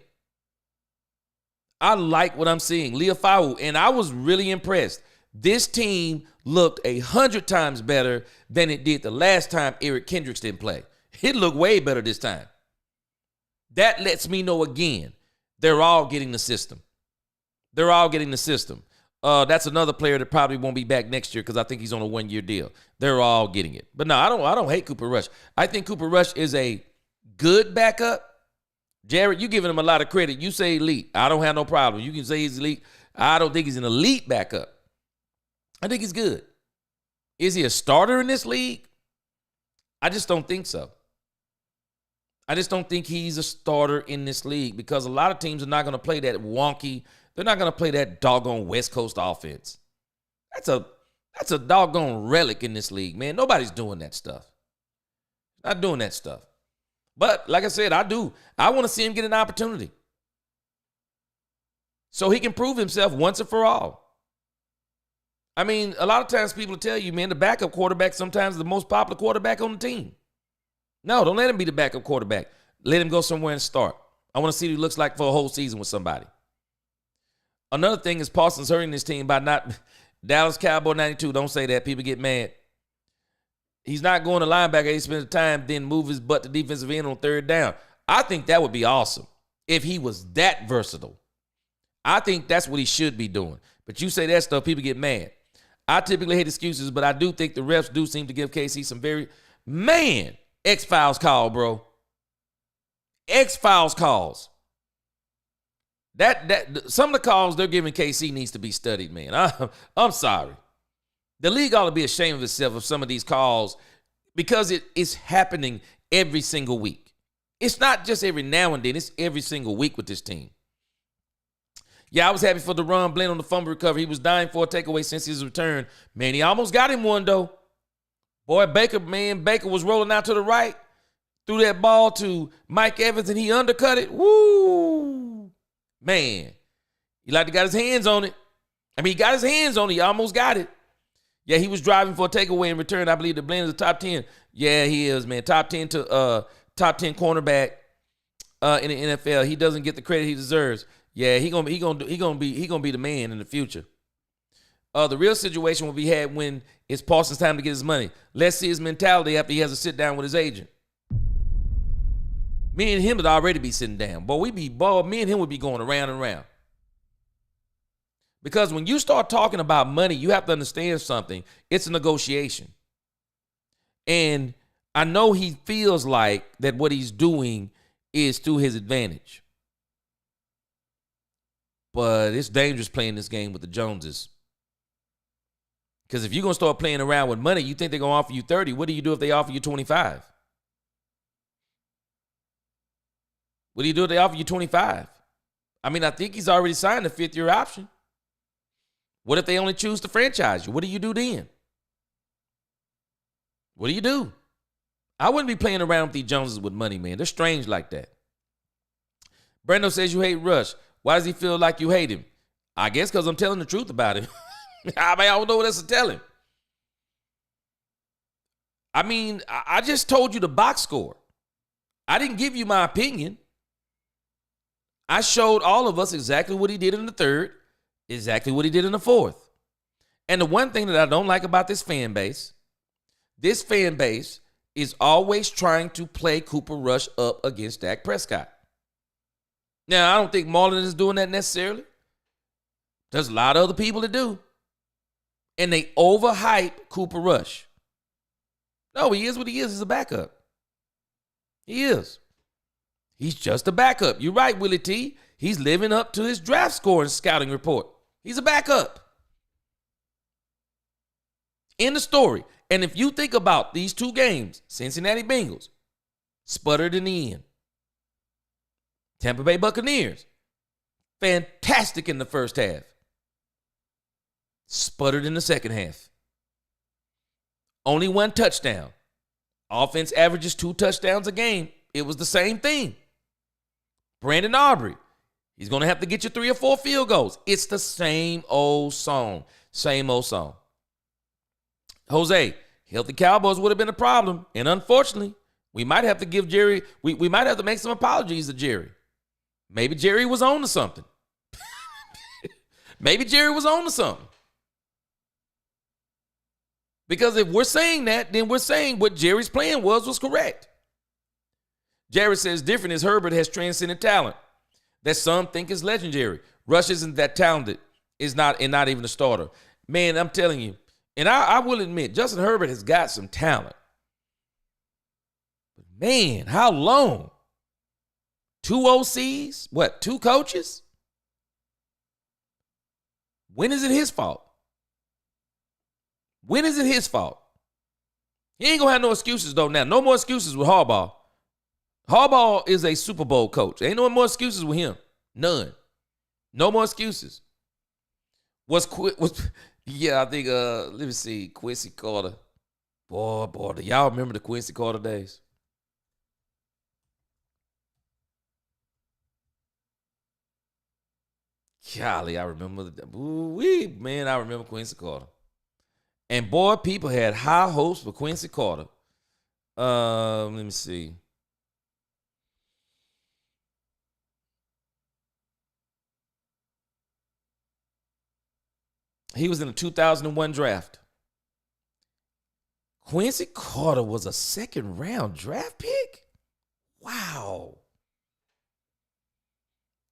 Speaker 1: I like what I'm seeing. Leafau, and I was really impressed. This team looked 100 times better than it did the last time Eric Kendricks didn't play. It looked way better this time. That lets me know again, they're all getting the system. They're all getting the system. That's another player that probably won't be back next year because I think he's on a 1-year deal. They're all getting it. But no, I don't hate Cooper Rush. I think Cooper Rush is a good backup. Jared, you giving him a lot of credit. You say elite. I don't have no problem. You can say he's elite. I don't think he's an elite backup. I think he's good. Is he a starter in this league? I just don't think so. I just don't think he's a starter in this league because a lot of teams are not going to play that wonky. They're not going to play that doggone West Coast offense. That's a doggone relic in this league, man. Nobody's doing that stuff. Not doing that stuff. But like I said, I do. I want to see him get an opportunity so he can prove himself once and for all. I mean, a lot of times people tell you, man, the backup quarterback sometimes is the most popular quarterback on the team. No, don't let him be the backup quarterback. Let him go somewhere and start. I want to see what he looks like for a whole season with somebody. Another thing is Parsons hurting this team by not Dallas Cowboy 92. Don't say that. People get mad. He's not going to linebacker. He spends the time, then move his butt to defensive end on third down. I think that would be awesome if he was that versatile. I think that's what he should be doing. But you say that stuff, people get mad. I typically hate excuses, but I do think the refs do seem to give KC some very, X-Files call, bro. X-Files calls. That some of the calls they're giving KC needs to be studied, man. I'm sorry. The league ought to be ashamed of itself of some of these calls because it is happening every single week. It's not just every now and then. It's every single week with this team. Yeah, I was happy for the run blend on the fumble recovery. He was dying for a takeaway since his return. Man, he almost got him one, though. Boy, Baker was rolling out to the right, threw that ball to Mike Evans, and he undercut it. Woo! Man, he like to got his hands on it. I mean, he got his hands on it. He almost got it. Yeah, he was driving for a takeaway in return. I believe the blend is the top 10. Yeah, he is, man. Top 10 cornerback in the NFL. He doesn't get the credit he deserves. Yeah, he gonna be the man in the future. The real situation will be had when it's Parsons' time to get his money. Let's see his mentality after he has to sit down with his agent. Me and him would already be sitting down. Me and him would be going around and around. Because when you start talking about money, you have to understand something. It's a negotiation. And I know he feels like that what he's doing is to his advantage. But it's dangerous playing this game with the Joneses. Because if you're going to start playing around with money, you think they're going to offer you 30. What do you do if they offer you 25? What do you do if they offer you 25? I mean, I think he's already signed a 5th-year option. What if they only choose to franchise you? What do you do then? What do you do? I wouldn't be playing around with these Joneses with money, man. They're strange like that. Brando says you hate Rush. Why does he feel like you hate him? I guess because I'm telling the truth about him. I mean, I don't know what else to tell him. I mean, I just told you the box score. I didn't give you my opinion. I showed all of us exactly what he did in the third, exactly what he did in the fourth. And the one thing that I don't like about this fan base is always trying to play Cooper Rush up against Dak Prescott. Now, I don't think Marlon is doing that necessarily. There's a lot of other people that do. And they overhype Cooper Rush. No, he is what he is. He's a backup. He is. He's just a backup. You're right, Willie T. He's living up to his draft score and scouting report. He's a backup. End of story. And if you think about these two games, Cincinnati Bengals sputtered in the end. Tampa Bay Buccaneers, fantastic in the first half. Sputtered in the second half. Only one touchdown. Offense averages 2 touchdowns a game. It was the same thing. Brandon Aubrey, he's going to have to get you 3 or 4 field goals. It's the same old song. Same old song. Jose, healthy Cowboys would have been a problem. And unfortunately, we might have to give Jerry, we might have to make some apologies to Jerry. Maybe Jerry was on to something. Maybe Jerry was on to something. Because if we're saying that, then we're saying what Jerry's plan was correct. Jerry says different is Herbert has transcendent talent that some think is legendary. Rush isn't that talented, is not even a starter. Man, I'm telling you, and I will admit, Justin Herbert has got some talent. But man, how long? 2 OCs? What, 2 coaches? When is it his fault? When is it his fault? He ain't going to have no excuses, though, now. No more excuses with Harbaugh. Harbaugh is a Super Bowl coach. Ain't no more excuses with him. None. No more excuses. Yeah, I think, let me see, Quincy Carter. Boy, do y'all remember the Quincy Carter days? Golly, I remember. I remember Quincy Carter. And boy, people had high hopes for Quincy Carter. Let me see. He was in the 2001 draft. Quincy Carter was a 2nd round draft pick? Wow.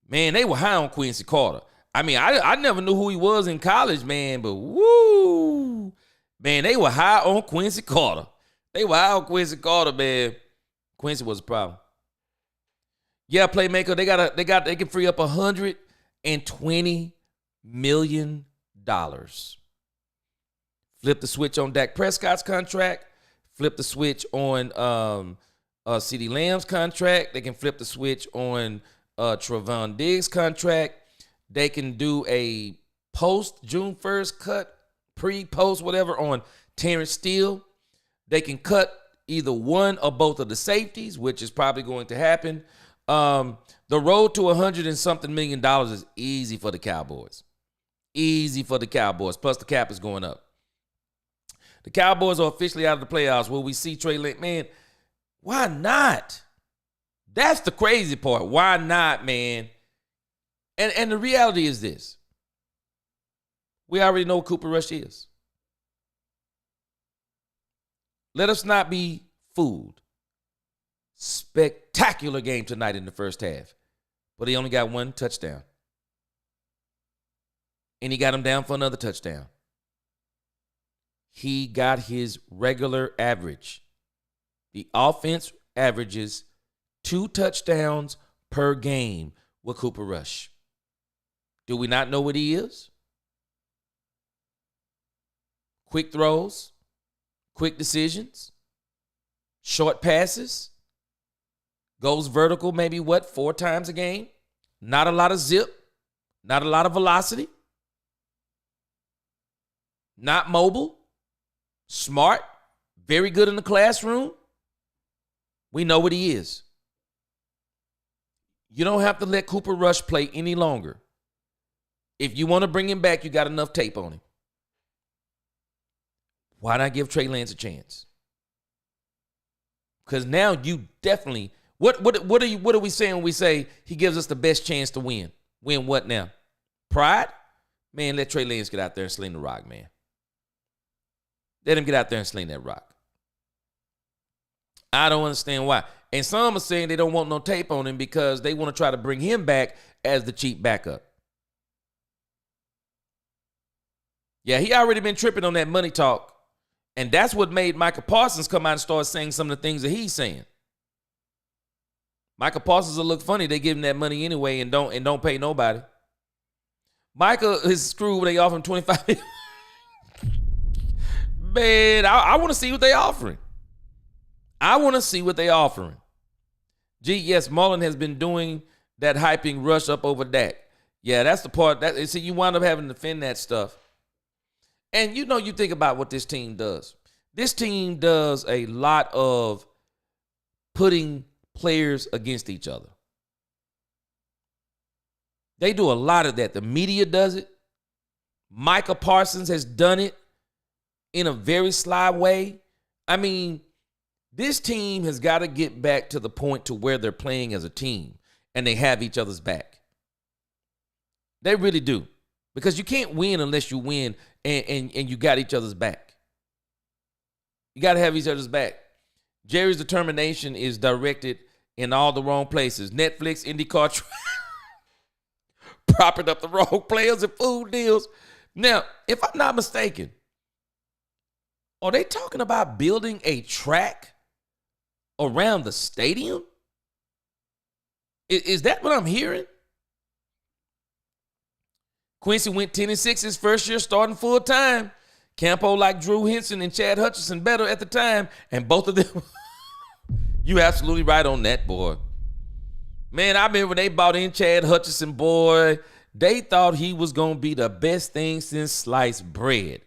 Speaker 1: Man, they were high on Quincy Carter. I mean, I never knew who he was in college, man, but woo. Man, they were high on Quincy Carter. They were high on Quincy Carter, man. Quincy was a problem. Yeah, playmaker, they can free up $120 million. Flip the switch on Dak Prescott's contract. Flip the switch on CeeDee Lamb's contract. They can flip the switch on Trevon Diggs' contract. They can do a post June 1st cut, pre-post, whatever, on Terrence Steele. They can cut either one or both of the safeties, which is probably going to happen. The road to $100 and something million is easy for the Cowboys. Easy for the Cowboys. Plus, the cap is going up. The Cowboys are officially out of the playoffs. Will we see Trey Lance? Man, why not? That's the crazy part. Why not, man? And the reality is this. We already know what Cooper Rush is. Let us not be fooled. Spectacular game tonight in the first half. But he only got 1 touchdown. And he got him down for another touchdown. He got his regular average. The offense averages 2 touchdowns per game with Cooper Rush. Do we not know what he is? Quick throws, quick decisions, short passes, goes vertical maybe 4 times a game. Not a lot of zip, not a lot of velocity. Not mobile, smart, very good in the classroom. We know what he is. You don't have to let Cooper Rush play any longer. If you want to bring him back, you got enough tape on him. Why not give Trey Lance a chance? Because now you definitely, what are we saying when we say he gives us the best chance to win? Win what now? Pride? Man, let Trey Lance get out there and sling the rock, man. Let him get out there and sling that rock. I don't understand why. And some are saying they don't want no tape on him because they want to try to bring him back as the cheap backup. Yeah, he already been tripping on that money talk. And that's what made Micah Parsons come out and start saying some of the things that he's saying. Michael Parsons will look funny. They give him that money anyway and don't pay nobody. Michael is screwed when they offer him 25. Man, I want to see what they offering. I want to see what they offering. Gee, yes, Mullen has been doing that hyping rush up over Dak. Yeah, that's the part that see you wind up having to defend that stuff. And you think about what this team does. This team does a lot of putting players against each other. They do a lot of that. The media does it. Micah Parsons has done it in a very sly way. I mean, this team has got to get back to the point to where they're playing as a team and they have each other's back. They really do. Because you can't win unless you win and you got each other's back. You got to have each other's back. Jerry's determination is directed in all the wrong places. Netflix, IndyCar, propping up the wrong players and food deals. Now, if I'm not mistaken, are they talking about building a track around the stadium? Is that what I'm hearing? Quincy went 10-6 his first year starting full time. Campo liked Drew Henson and Chad Hutchinson better at the time, and both of them. You absolutely right on that, boy. Man, I remember when they bought in Chad Hutchinson, boy, they thought he was going to be the best thing since sliced bread.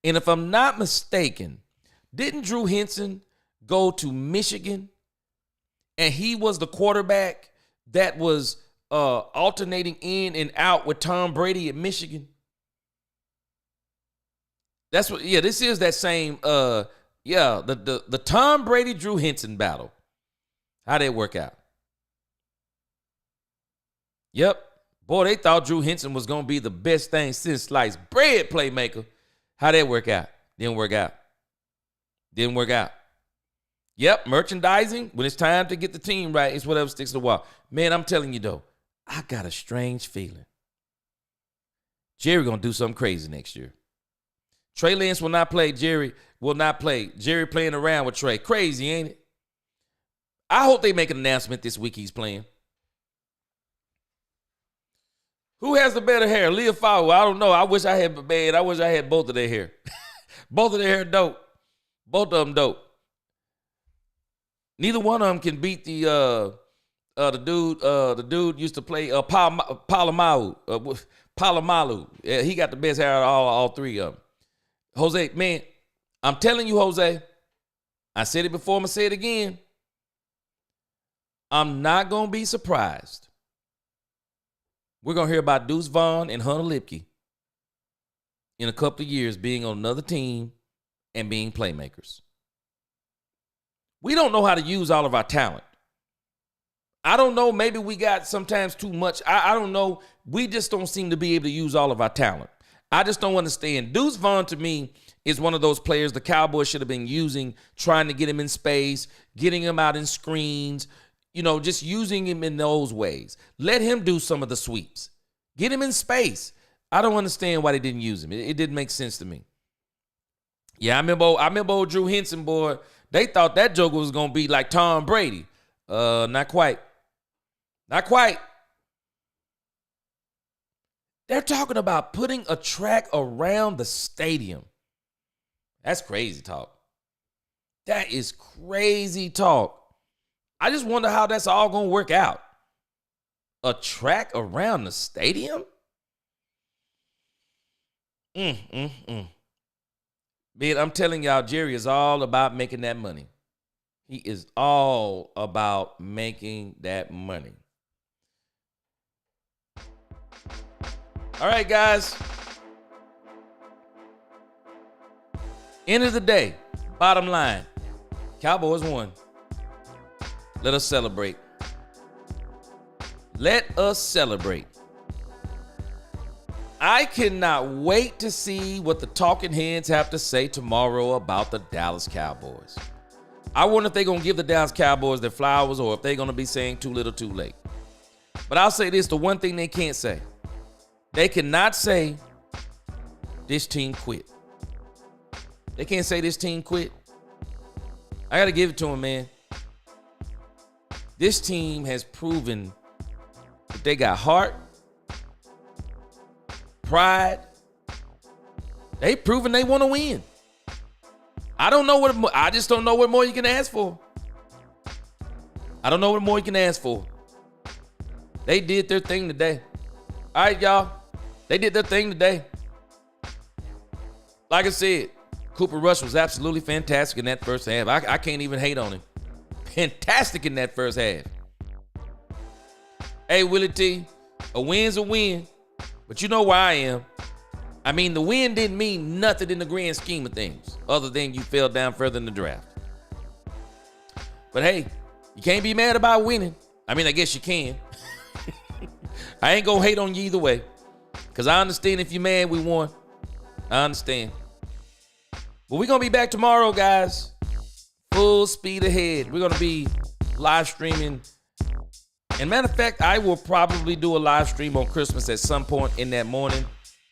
Speaker 1: And if I'm not mistaken, didn't Drew Henson go to Michigan? And he was the quarterback that was alternating in and out with Tom Brady at Michigan. That's what, yeah, this is that same, the Tom Brady Drew Henson battle. How'd that work out? Yep. Boy, they thought Drew Henson was going to be the best thing since sliced bread playmaker. How'd that work out? Didn't work out. Didn't work out. Yep, merchandising, when it's time to get the team right, it's whatever sticks to the wall. Man, I'm telling you, though, I got a strange feeling. Jerry going to do something crazy next year. Trey Lance will not play. Jerry will not play. Jerry playing around with Trey. Crazy, ain't it? I hope they make an announcement this week he's playing. Who has the better hair? Leah Fowler. I don't know. I wish I had both of their hair. Both of their hair dope. Both of them dope. Neither one of them can beat the dude used to play Palomalu. Palomalu. Yeah, he got the best hair out of all three of them. Jose, man, I'm telling you, Jose, I said it before, I'm going to say it again. I'm not going to be surprised. We're going to hear about Deuce Vaughn and Hunter Lipke in a couple of years being on another team and being playmakers. We don't know how to use all of our talent. I don't know. Maybe we got sometimes too much. I don't know. We just don't seem to be able to use all of our talent. I just don't understand. Deuce Vaughn, to me, is one of those players the Cowboys should have been using, trying to get him in space, getting him out in screens, just using him in those ways. Let him do some of the sweeps. Get him in space. I don't understand why they didn't use him. It didn't make sense to me. Yeah, I remember old Drew Henson, boy. They thought that joker was going to be like Tom Brady. Not quite. Not quite. They're talking about putting a track around the stadium. That's crazy talk. That is crazy talk. I just wonder how that's all going to work out. A track around the stadium? Man, I'm telling y'all, Jerry is all about making that money. He is all about making that money. All right, guys. End of the day, bottom line, Cowboys won. Let us celebrate. Let us celebrate. I cannot wait to see what the talking heads have to say tomorrow about the Dallas Cowboys. I wonder if they're going to give the Dallas Cowboys their flowers or if they're going to be saying too little too late. But I'll say this, the one thing they can't say. They cannot say this team quit. They can't say this team quit. I got to give it to them, man. This team has proven that they got heart, pride. They've proven they want to win. I just don't know what more you can ask for. I don't know what more you can ask for. They did their thing today. All right, y'all. They did their thing today. Like I said, Cooper Rush was absolutely fantastic in that first half. I can't even hate on him. Fantastic in that first half. Hey, Willie T, a win's a win, but you know where I am. I mean, the win didn't mean nothing in the grand scheme of things, other than you fell down further in the draft. But hey, you can't be mad about winning. I mean, I guess you can. I ain't gonna hate on you either way, because I understand if you're mad we won. I understand. But we're going to be back tomorrow, guys. Full speed ahead. We're going to be live streaming. And matter of fact, I will probably do a live stream on Christmas at some point in that morning.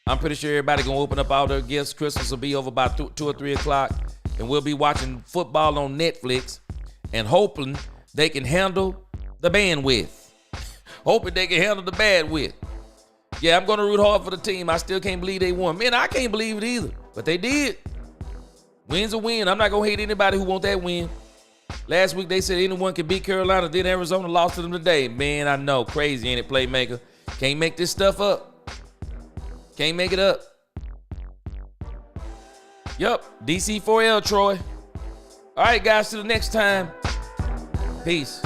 Speaker 1: I'm pretty sure everybody going to open up all their gifts. Christmas will be over by 2 or 3 o'clock. And we'll be watching football on Netflix and hoping they can handle the bandwidth. Hoping they can handle the bandwidth. Yeah, I'm going to root hard for the team. I still can't believe they won. Man, I can't believe it either. But they did. Win's a win. I'm not going to hate anybody who want that win. Last week they said anyone can beat Carolina. Then Arizona lost to them today. Man, I know. Crazy, ain't it, playmaker? Can't make this stuff up. Can't make it up. Yup. DC4L, Troy. All right, guys. Till the next time. Peace.